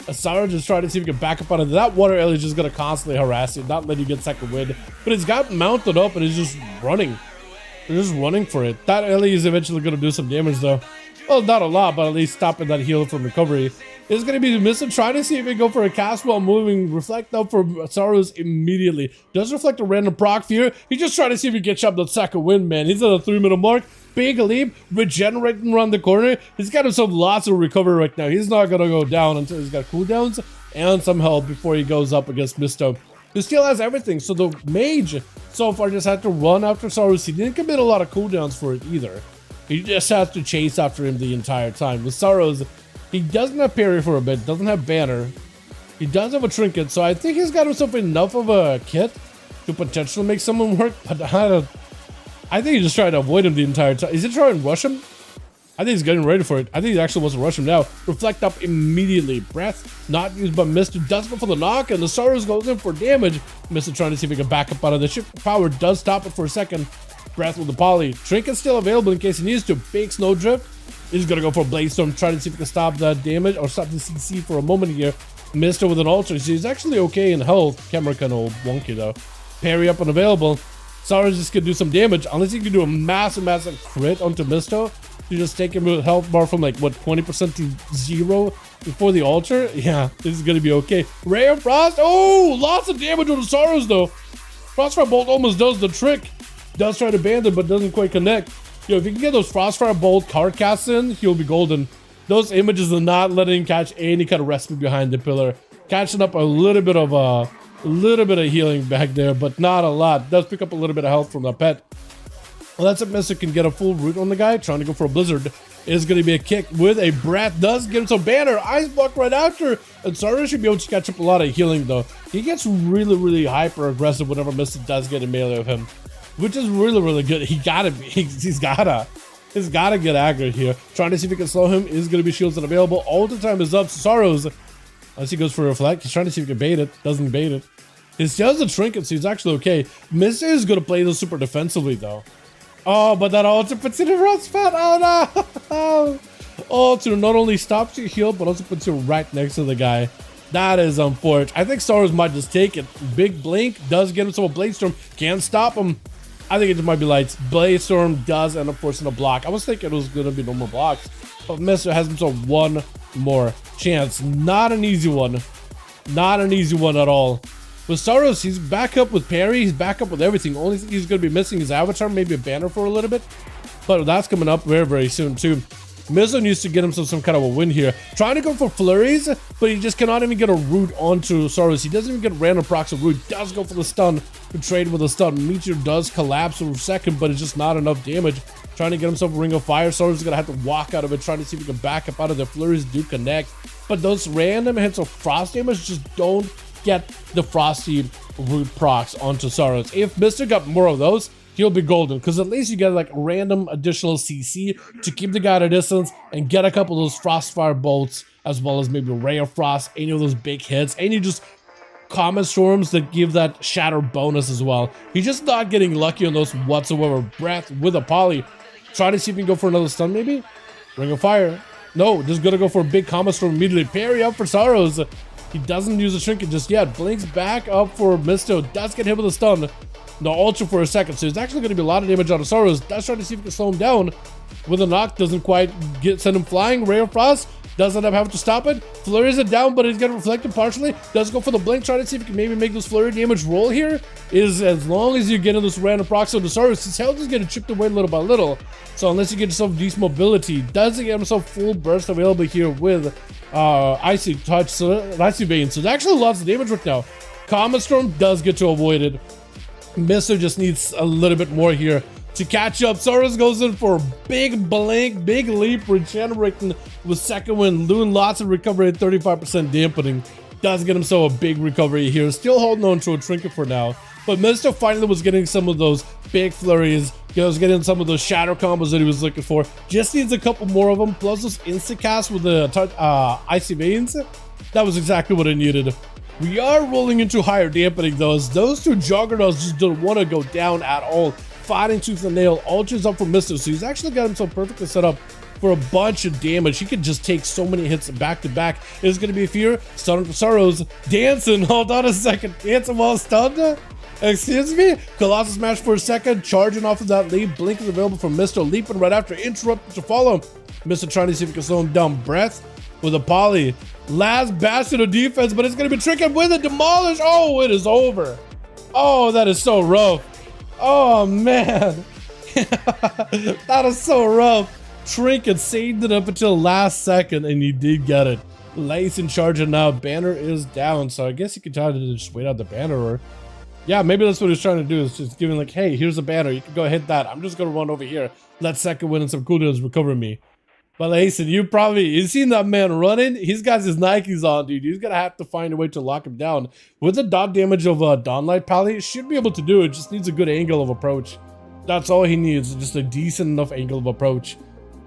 Asara just trying to see if he can back up out of that water area. Is just going to constantly harass you, not let you get second wind. But it's got mounted up and he's just running. They're just running for it. That Ellie is eventually going to do some damage though. Well, not a lot, but at least stopping that heal from recovery. It's going to be Missing trying to see if he can go for a cast while moving. Reflect up for Sorrows immediately. Does reflect a random proc fear. He's just trying to see if he can get up that second wind, man. He's at a 3-minute mark. Big leap, regenerating around the corner. He's got himself lots of recovery right now. He's not going to go down until he's got cooldowns and some health before he goes up against Misto. He still has everything, so the mage so far just had to run after Sorrows. He didn't commit a lot of cooldowns for it either. He just has to chase after him the entire time. With Sorrows, he doesn't have parry for a bit, doesn't have banner. He does have a trinket, so I think he's got himself enough of a kit to potentially make someone work, but I think he just tried to avoid him the entire time. Is he trying to rush him? I think he's getting ready for it. I think he actually wants to rush him now. Reflect up immediately. Breath not used by Mr. Does go for the knock, and the Saurus goes in for damage. Mr. trying to see if he can back up out of the ship. Power does stop it for a second. Breath with the poly. Trinket's still available in case he needs to. Big Snowdrift. He's gonna go for a Blade Storm, trying to see if he can stop that damage or stop the CC for a moment here. Mr. with an ultra. So he's actually okay in health. Camera kind of wonky though. Parry up unavailable. Saurus just gonna do some damage unless he can do a massive crit onto Misto. You just take him with health bar from like what 20% to 0 before the altar. Yeah, this is gonna be okay. Ray of Frost. Oh, lots of damage on the Saurus though. Frostfire Bolt almost does the trick. Does try to ban it, but doesn't quite connect. Yo, if you can get those Frostfire Bolt card casts in, he'll be golden. Those images are not letting him catch any kind of respite behind the pillar. Catching up a little bit of healing back there, but not a lot. Does pick up a little bit of health from the pet. Well, that's if Mr. can get a full root on the guy. Trying to go for a Blizzard is going to be a kick with a Breath. Does get him some banner. Ice Block right after. And Saurus should be able to catch up a lot of healing though. He gets really hyper aggressive whenever Mr. does get a melee of him, which is really good. He's gotta get aggro here. Trying to see if he can slow him. Is going to be shields unavailable. All the time is up. Saurus, as he goes for a reflect, he's trying to see if he can bait it. Doesn't bait it. He still has a trinket, so he's actually okay. Mr. is going to play this super defensively though. Oh, but that ultra puts you in a rough spot. Oh no! Ultra not only stops your heal, but also puts you right next to the guy. That is unfortunate. I think Saurus might just take it. Big blink does get him some Blade Storm. Can't stop him. I think it just might be lights. Blade Storm does end up forcing a block. I was thinking it was going to be no more blocks, but Mr. has himself one more chance. Not an easy one. Not an easy one at all. With Saurus, he's back up with parry. He's back up with everything. Only thing he's going to be missing is avatar, maybe a banner for a little bit, but that's coming up very soon too. Mizzo needs to get himself some kind of a win here. Trying to go for flurries, but he just cannot even get a root onto Saurus. He doesn't even get random procs of root. Does go for the stun to trade with a stun. Meteor does collapse for a second, but it's just not enough damage. Trying to get himself a ring of fire. Saurus is gonna have to walk out of it, trying to see if he can back up out of the flurries. Do connect, but those random hits of frost damage just don't get the frosty root procs onto Saurus. If Mr. got more of those, he'll be golden, because at least you get like random additional CC to keep the guy at a distance and get a couple of those Frostfire Bolts, as well as maybe Ray of Frost, any of those big hits, and you just Comet Storms that give that Shatter bonus as well. He's just not getting lucky on those whatsoever. Breath with a poly. Try to see if you can go for another stun maybe? Ring of Fire. No, just gonna go for a big Comet Storm immediately. Parry up for Saurus. He doesn't use a trinket just yet. Blinks back up for Misto. Does get hit with a stun. No ultra for a second, so there's actually going to be a lot of damage out of Saurus. Does try to see if he can slow him down with a knock. Doesn't quite send him flying. Ray of Frost does end up having to stop it. Flurries it down, but he's going to reflect it partially. Does go for the blink, trying to see if he can maybe make this flurry damage roll here. Is as long as you get in this random procs of the Saurus, his health is getting chipped away little by little. So unless you get yourself decent mobility, doesn't get himself full burst available here with Icy Touch, so Icy Vein. So there's actually lots of damage right now. Comet Storm does get to avoid it. Mr. just needs a little bit more here to catch up. Saurus goes in for a big blink, big leap, regenerating with second wind. Loon lots of recovery at 35% dampening. Does get himself a big recovery here. Still holding on to a trinket for now. But Mr. finally was getting some of those big flurries. He was getting some of those shatter combos that he was looking for. Just needs a couple more of them. Plus those instant casts with the Icy Veins. That was exactly what I needed. We are rolling into higher dampening though, as those two juggernauts just don't want to go down at all. Fighting tooth and nail. Ultra's up for Mr. So he's actually got himself perfectly set up for a bunch of damage. He could just take so many hits back to back. It's going to be a fear. Stun for Saurus. Dancing. Hold on a second. Dancing while stunned. Excuse me? Colossus Smash for a second. Charging off of that lead. Blink is available from Mr. Leaping right after. Interrupt to follow. Mr. trying to see if he can slow him down. Breath with a poly. Last bastion of defense, but it's going to be tricky with a demolish. Oh, it is over. Oh, that is so rough. Oh, man. That is so rough. Trinket saved it up until last second, and you did get it. Lace in charge, and now banner is down, so I guess you could try to just wait out the banner, or yeah, maybe that's what he's trying to do, is just giving like, hey, here's a banner, you can go hit that. I'm just going to run over here. Let second win and some cooldowns recover me. But listen, you seen that man running? He's got his Nikes on, dude. He's gonna have to find a way to lock him down. With the dot damage of Dawnlight Pally, should be able to do it. Just needs a good angle of approach. That's all he needs, just a decent enough angle of approach.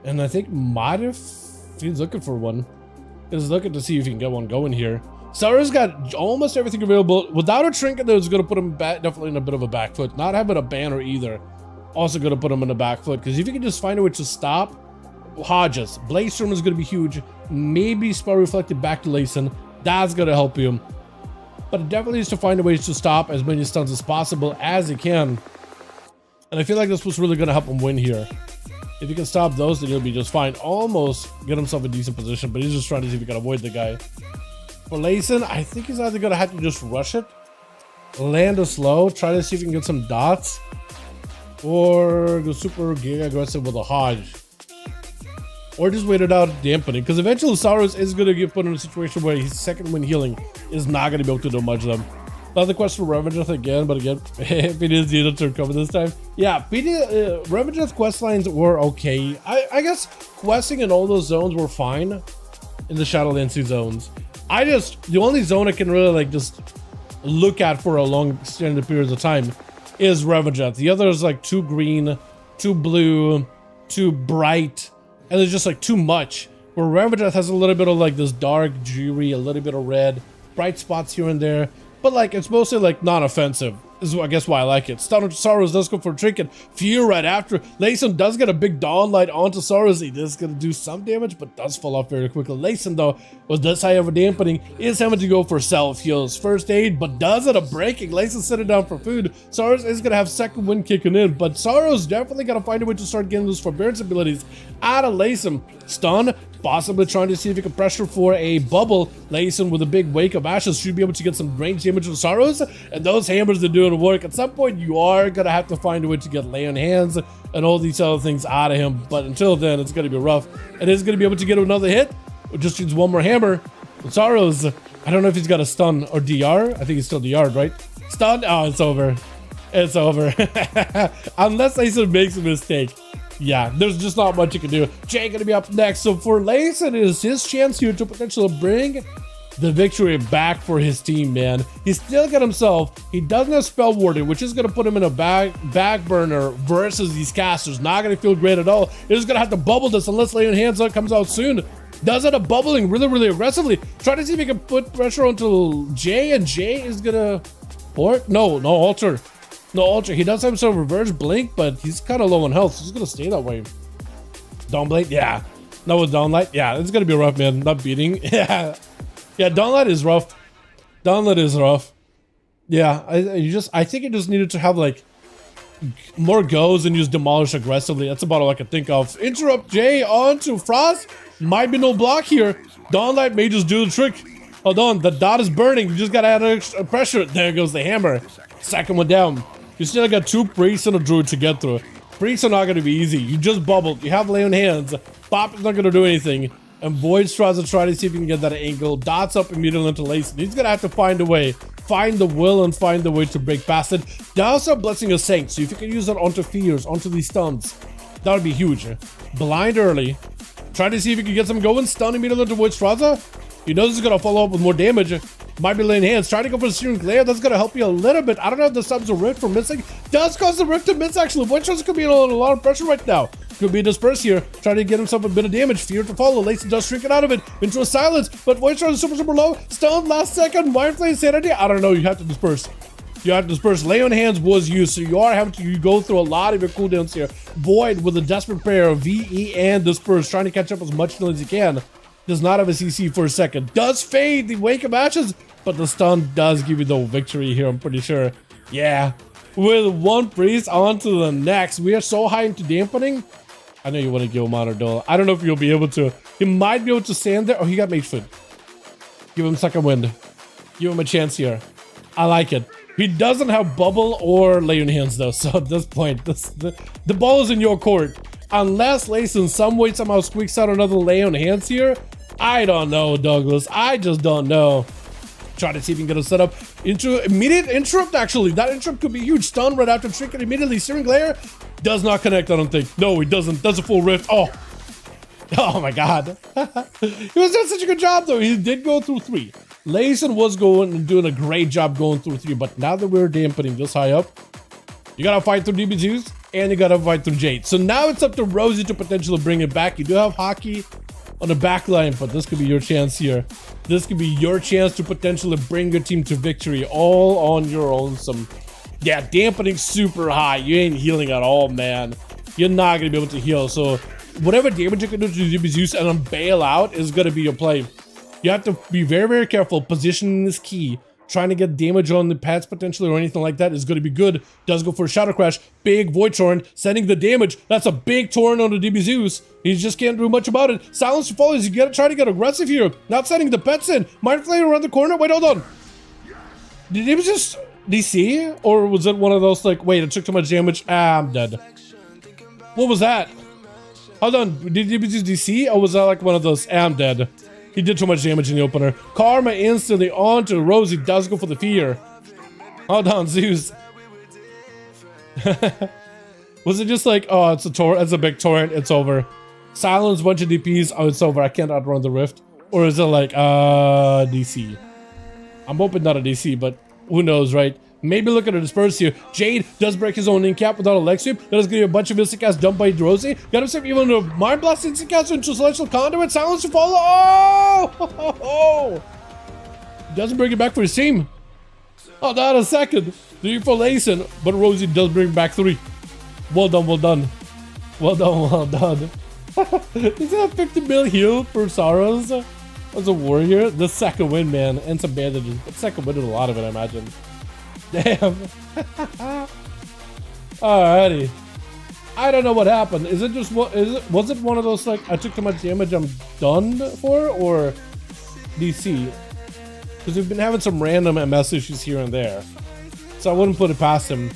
And I think Modif, he's looking for one. He's looking to see if he can get one going here. Sarah's got almost everything available. Without a trinket, though, it's going to put him back, definitely in a bit of a back foot. Not having a banner either, also going to put him in a back foot. Because if you can just find a way to stop Hodges, Blazestorm is going to be huge. Maybe Spell Reflected back to Layson. That's going to help him. But it definitely needs to find a way to stop as many stuns as possible as he can. And I feel like this was really going to help him win here. If he can stop those, then he'll be just fine. Almost get himself a decent position, but he's just trying to see if he can avoid the guy. For Layson, I think he's either going to have to just rush it, land a slow, try to see if he can get some dots, or go super giga aggressive with a Hodge. Or just wait it out dampening, because eventually Saurus is going to get put in a situation where his second win healing is not going to be able to do much of them. Another question for Revengeth again, but again, if it is the turn cover this time. Yeah, Revengeth quest lines were okay. I guess questing in all those zones were fine in the Shadowlands zones. The only zone I can really like just look at for a long extended periods of time is Revengeth. The other is like too green, too blue, too bright, and it's just like too much. Where Revengeth has a little bit of like this dark, dreary, a little bit of red, bright spots here and there. But like, it's mostly like non-offensive. This is, I guess, why I like it. Stun onto Saurus does go for a trinket. Fear right after. Layson does get a big Dawn Light onto Saurus. He is going to do some damage, but does fall off very quickly. Layson, though, with this high of a dampening, is having to go for self-heals. First aid, but does it a breaking. Layson sitting down for food. Saurus is going to have second wind kicking in, but Saurus definitely going to find a way to start getting those forbearance abilities out of Layson. Stun, possibly trying to see if he can pressure for a bubble. Layson with a big wake of ashes should be able to get some range damage with Saurus, and those hammers are doing the work. At some point, you are going to have to find a way to get lay on hands and all these other things out of him, but until then, it's going to be rough. And he's going to be able to get another hit. It just needs one more hammer. Saurus, I don't know if he's got a stun or DR. I think he's still DR'd, right? Stun? Oh, it's over. It's over. Unless Layson makes a mistake. Yeah, there's just not much you can do. Jay gonna be up next. So for Layson, it is his chance here to potentially bring the victory back for his team, man. He's still got himself. He doesn't have Spell Warding, which is gonna put him in a back burner versus these casters. Not gonna feel great at all. He's gonna have to bubble this unless Lay on Hands comes out soon. Does it a bubbling really aggressively. Try to see if he can put pressure onto Jay, and Jay is gonna port. No altar. No ultra. He does have some reverse blink, but he's kind of low on health, so he's gonna stay that way. Dawnblade, yeah. No, with Dawnlight, yeah, it's gonna be rough, man. Not beating, yeah. Dawnlight is rough. Dawnlight is rough. Yeah, I think it just needed to have like more goes and use demolish aggressively. That's about all I can think of. Interrupt Jay onto Frost. Might be no block here. Dawnlight may just do the trick. Hold on, the dot is burning. You just gotta add extra pressure. There goes the hammer. Second one down. You still got two priests and a druid to get through. Priests are not going to be easy. You just bubbled. You have lay on hands. Pop is not going to do anything. And Void tries to try to see if he can get that angle. Dots up immediately into Layson. He's going to have to find a way. Find the will and find the way to break past it. Down a Blessing of Saints. So if you can use that onto fears, onto these stuns, that would be huge. Blind early. Try to see if you can get some going. Stun immediately into Void Straza. He knows he's going to follow up with more damage. Might be laying hands. Trying to go for the Searing Glare. That's going to help you a little bit. I don't know if the subs are rift for missing. Does cause the rift to miss, actually. Void Straza could be in a lot of pressure right now. Could be dispersed here. Trying to get himself a bit of damage. Fear to follow. Layson does shrink it out of it. Into a silence. But Void Straza is super low. Stun last second. Mind Flame Sanity. I don't know. You have to disperse. You have to disperse. Lay on hands was used, so you are having to go through a lot of your cooldowns here. Void with a desperate prayer of VE and disperse. Trying to catch up as much as he can. Does not have a CC for a second. Does fade the Wake of Ashes, but the stun does give you the victory here, I'm pretty sure. Yeah. With one priest on to the next. We are so high into dampening. I know you want to give him honor, Dole. I don't know if you'll be able to. He might be able to stand there. Oh, he got mage foot. Give him second wind. Give him a chance here. I like it. He doesn't have bubble or lay on hands though, so at this point, the ball is in your court. Unless Layson some way somehow squeaks out another lay on hands here, I don't know, Douglas. I just don't know. Try to see if he can get a setup into immediate interrupt. Actually, that interrupt could be huge. Stun right after trinket immediately. Searing Glare does not connect. I don't think. No, he doesn't. Does a full rift. Oh my God. He was doing such a good job though. He did go through 3. Layson was going and doing a great job going through 3, but now that we're dampening this high up, you gotta fight through DB2s and you gotta fight through Jade. So now it's up to Rosie to potentially bring it back. You do have Hockey on the back line, but this could be your chance here. This could be your chance to potentially bring your team to victory all on your own. Yeah, dampening super high. You ain't healing at all, man. You're not gonna be able to heal. So whatever damage you can do to ASUS and then bail out is gonna be your play. You have to be very, very careful. Positioning is key. Trying to get damage on the pets potentially or anything like that is going to be good. Does go for a Shadow Crash. Big Void Torrent. Sending the damage. That's a big torrent on the DB He just can't do much about it. Silence follows. You gotta try to get aggressive here. Not sending the pets in. Mind Flayer around the corner. Wait, hold on. Did he just DC? Or was it one of those like, wait, it took too much damage? Ah, I'm dead. What was that? Hold on. Did he just DC? Or was that like one of those? Ah, I'm dead. He did too much damage in the opener. Karma instantly onto Rosie. Does go for the fear. Hold on, Zeus. Was it just like, oh, it's a big torrent, it's over. Silence, bunch of DPs, oh, it's over. I can't outrun the rift. Or is it like, DC? I'm hoping not a DC, but who knows, right? Maybe look at the disperse here. Jade does break his own in-cap without a leg sweep. That is going to be a bunch of instant casts dumped by Rosie. Got himself even a Mind Blast instant cast into Celestial Conduit. Silence to follow. Oh! Doesn't bring it back for his team. Oh, not a second. 3 for Layson, but Rosie does bring back 3. Well done, well done. Well done, well done. Is that 50 mil heal for Saros as a warrior? The second win, man. And some bandages. But second win is a lot of it, I imagine. Damn. Alrighty. I don't know what happened. Is it just what was it one of those like I took too much damage I'm done for, or DC? Because we've been having some random MS issues here and there. So I wouldn't put it past him.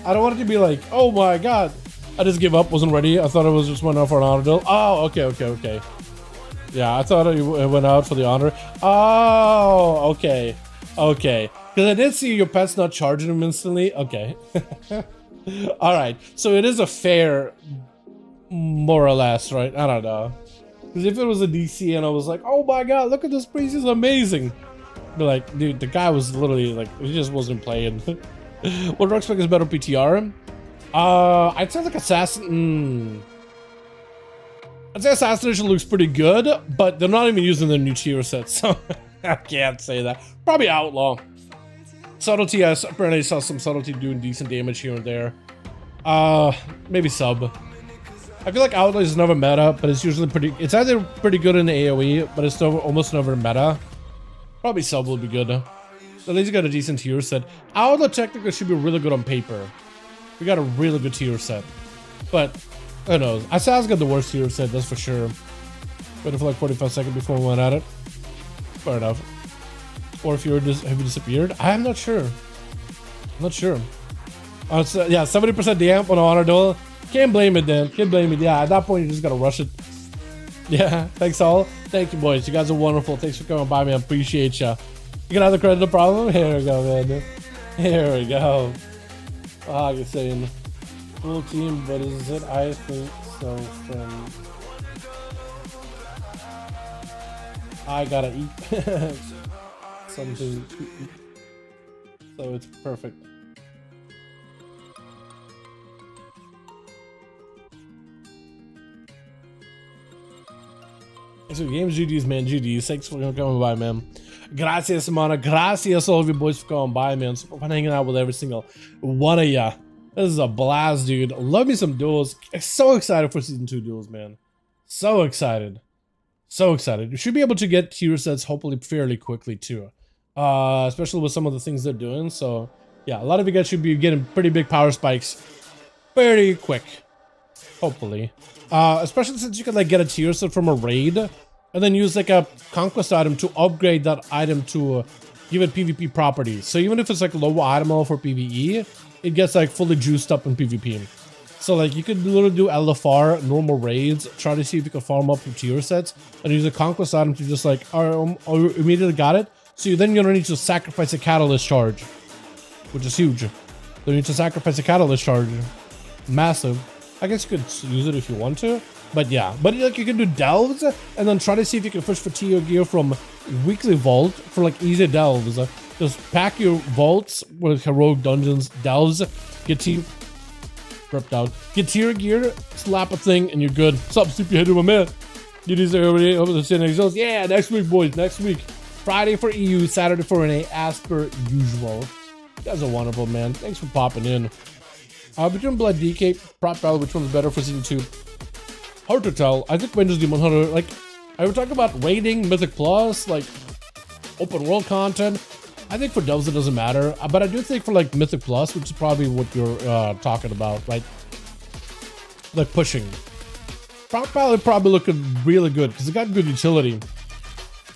I don't want it to be like, oh my god, I just give up, wasn't ready. I thought it was just went out for an honor duel. Oh, okay. Yeah, I thought it went out for the honor. Oh, okay. Because I did see your pets not charging him instantly. Okay. Alright, so it is a fair, more or less, right? I don't know. Because if it was a DC and I was like, oh my god, look at this priest, he's amazing. But like, dude, the guy was literally like, he just wasn't playing. What Ruxpack is better PTR? I'd say like Assassin. I'd say Assassination looks pretty good, but they're not even using the new tier set, so I can't say that. Probably Outlaw. Subtlety, I apparently saw some Subtlety doing decent damage here and there. Maybe Sub. I feel like Outlaw is never meta, but it's usually it's either pretty good in the AoE, but it's almost never meta. Probably Sub will be good. At least you got a decent tier set. Outlaw technically should be really good on paper. We got a really good tier set. But, who knows. Assassin's got the worst tier set, that's for sure. Waited for like 45 seconds before we went at it. Fair enough. Or if have you disappeared? I'm not sure. I'm not sure. Yeah, 70% damp on an honor duel. Can't blame it then. Can't blame it. Yeah, at that point you just gotta rush it. Yeah, thanks all. Thank you, boys. You guys are wonderful. Thanks for coming by, man. Appreciate ya. You gonna have the credit, no problem? Here we go, man. Here we go. Ah, you're saying full team, but is it? I think so. From I gotta eat something to eat, so it's perfect. So games GDs, man. GDs. Thanks for coming by, man. Gracias, Simona. Gracias, all of you boys, for coming by, man. So fun hanging out with every single one of ya. This is a blast, dude. Love me some duels. So excited for season 2 duels, man. So excited. So excited. You should be able to get tier sets hopefully fairly quickly too. Especially with some of the things they're doing. So yeah, a lot of you guys should be getting pretty big power spikes pretty quick. Hopefully. Especially since you can like get a tier set from a raid and then use like a conquest item to upgrade that item to give it PvP properties. So even if it's like low item level for PvE, it gets like fully juiced up in PvP. So like you could literally do LFR, normal raids, try to see if you can farm up your tier sets and use a conquest item to just like, oh, immediately got it. So then you don't need to sacrifice a catalyst charge, which is huge. You need to sacrifice a catalyst charge. Massive. I guess you could use it if you want to, but yeah. But like you can do delves and then try to see if you can push for tier gear from weekly vault for like easy delves. Just pack your vaults with heroic dungeons, delves, get team. prepped out. Get tier gear, slap a thing, and you're good. What's up, sleepyhead to my man? You deserve everybody over the city exhaust. Yeah, next week, boys. Next week. Friday for EU, Saturday for NA, as per usual. You guys are wonderful, man. Thanks for popping in. Between Blood DK, Prop Battle, which one's better for Season 2? Hard to tell. I think Vengeance Demon Hunter, like, I would talk about raiding, Mythic Plus, like, open world content. I think for Devs it doesn't matter, but I do think for like Mythic Plus, which is probably what you're talking about, right? Like pushing. Prop Battle probably looking really good because it got good utility.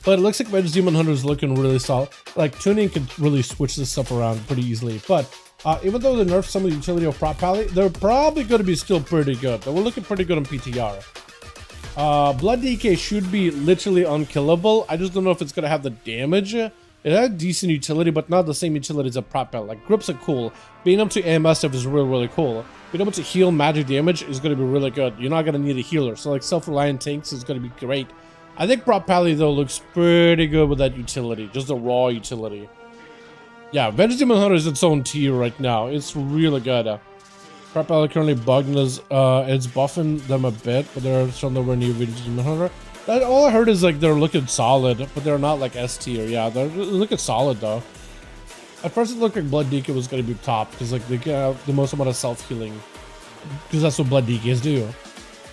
But it looks like Vengeance Demon Hunter is looking really solid. Like tuning can really switch this stuff around pretty easily. But even though they nerfed some of the utility of Prop Battle, they're probably going to be still pretty good. They were looking pretty good on PTR. Blood DK should be literally unkillable. I just don't know if it's going to have the damage. It had decent utility, but not the same utility as a Prop Battle. Like, grips are cool. Being able to AMS stuff is really, really cool. Being able to heal magic damage is going to be really good. You're not going to need a healer. So, like, self-reliant tanks is going to be great. I think Prop Battle, though, looks pretty good with that utility. Just the raw utility. Yeah, Vengeance Demon Hunter is its own tier right now. It's really good. Prop Battle currently bugged us. It's buffing them a bit, but they're still nowhere near Vengeance Demon Hunter. All I heard is like they're looking solid, but they're not like S tier. Yeah, they're looking solid though. At first it looked like Blood DK was going to be top because like they get the most amount of self-healing because that's what Blood DKs do.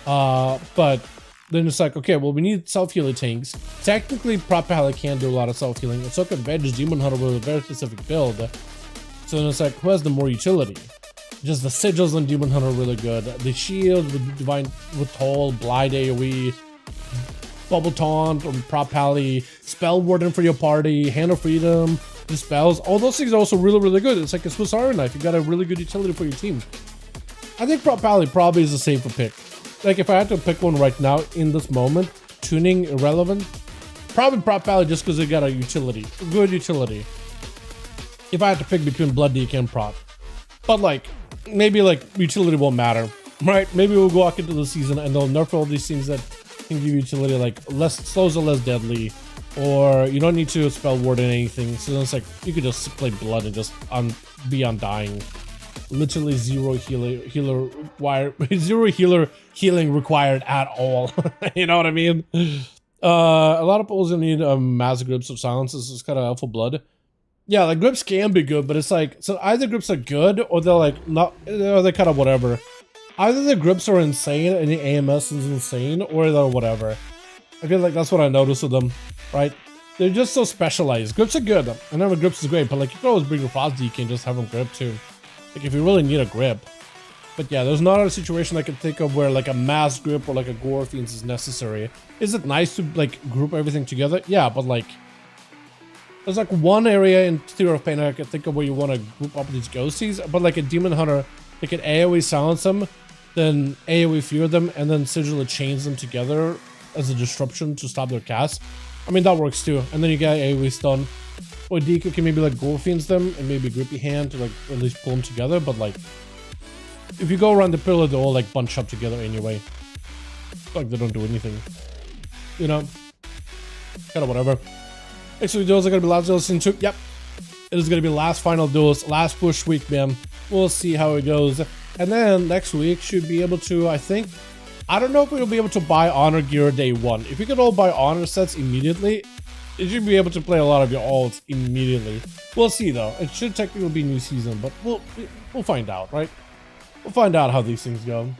But then it's like, okay, well we need self-healing tanks. Technically Prop Battle can do a lot of self-healing, and so can Vengeance Demon Hunter with a very specific build. So then it's like, who has the more utility? Just the sigils on Demon Hunter are really good. The shield with Divine with Toll, Blind AoE, Bubble Taunt on Prop Pally, Spell Warden for your party, Hand of Freedom, Dispels. All those things are also really, really good. It's like a Swiss Army knife. You got a really good utility for your team. I think Prop Pally probably is a safer pick. Like if I had to pick one right now in this moment, tuning irrelevant, probably Prop Pally just because it got a utility, good utility. If I had to pick between Blood DK and Prop. But like, maybe like utility won't matter, right? Maybe we'll walk into the season and they'll nerf all these things that can give you utility, like less slows are less deadly, or you don't need to spell ward in anything. So then it's like you could just play blood and just be undying. Literally zero healer healing required at all. You know what I mean? A lot of pulls need mass grips of silence. This is kind of alpha blood. Yeah, like grips can be good, but it's like, so either grips are good or they're like not, or they're kind of whatever. Either the grips are insane and the AMS is insane, or they're whatever. I feel like that's what I noticed with them, right? They're just so specialized. Grips are good. I know the grips is great, but like you can always bring your Frost DK and just have them grip too. Like if you really need a grip. But yeah, there's not a situation I can think of where like a mass grip or like a Gore Fiends is necessary. Is it nice to like group everything together? Yeah, but like there's like one area in Theory of Pain I can think of where you want to group up these ghosties, but like a Demon Hunter, they can AoE silence them, then AoE fear them, and then Sigil chains them together as a disruption to stop their cast. I mean, that works too. And then you get AoE stun. Or DK can maybe like Gore Fiends them and maybe Grippy Hand to like at least pull them together, but like if you go around the pillar, they all like bunch up together anyway. Like they don't do anything. You know? Kind of whatever. Next week duels are gonna be last duels in 2. Yep. It is gonna be last final duels, last push week, man. We'll see how it goes. And then next week should be able to, I think, I don't know if we'll be able to buy honor gear day 1. If we could all buy honor sets immediately, it should be able to play a lot of your alts immediately. We'll see though. It should technically be new season, but we'll find out, right? We'll find out how these things go.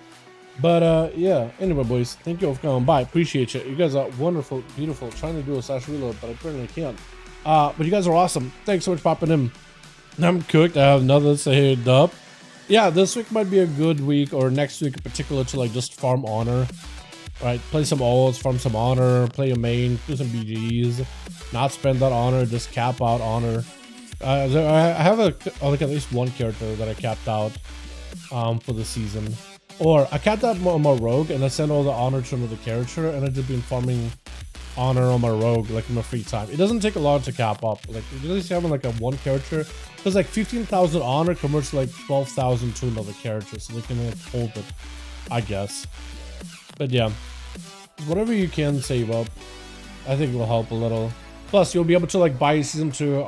But yeah, anyway boys, thank you all for coming by. Appreciate you. You guys are wonderful, beautiful. Trying to do a slash reload, but I apparently can't. But you guys are awesome. Thanks so much for popping in. I'm cooked. I have another saved up. Yeah, this week might be a good week, or next week in particular, to like just farm honor. Right, play some alts, farm some honor, play a main, do some BGs, not spend that honor, just cap out honor. I have like at least one character that I capped out for the season. Or I capped out on my rogue and I sent all the honor to another character, and I've just been farming honor on my rogue like in my free time. It doesn't take a lot to cap up. Like at least having like a one character, because like 15,000 honor converts to like 12,000 to another character, so they can like hold it, I guess. But yeah, whatever you can save up, I think will help a little. Plus, you'll be able to like buy season 2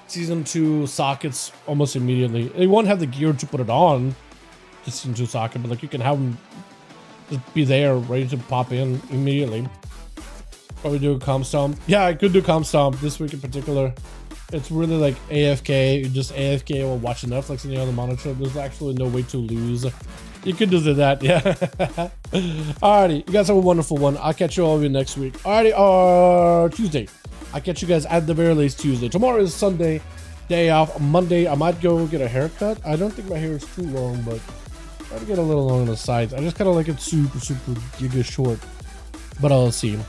season 2 sockets almost immediately. They won't have the gear to put it on the season 2 socket, but like you can have them just be there, ready to pop in immediately. Probably do a comp stomp. Yeah, I could do comp stomp this week in particular. It's really like AFK. You just AFK while watching Netflix and you're on the monitor. There's actually no way to lose. You could do that, yeah. Alrighty, you guys have a wonderful one. I'll catch you all of you next week. Alrighty, Tuesday. I'll catch you guys at the very least Tuesday. Tomorrow is Sunday, day off. Monday, I might go get a haircut. I don't think my hair is too long, but try to get a little long on the sides. I just kind of like it super giga short, but I'll see. You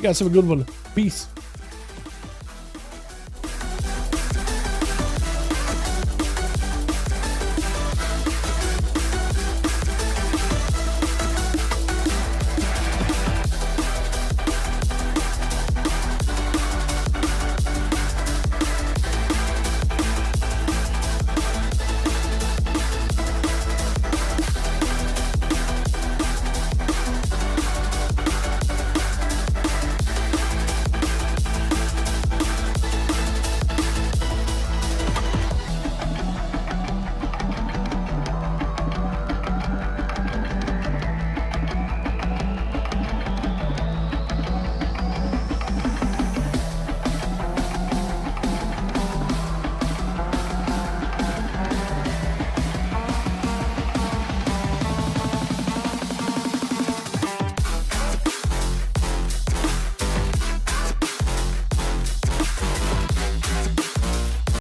guys have a good one. Peace.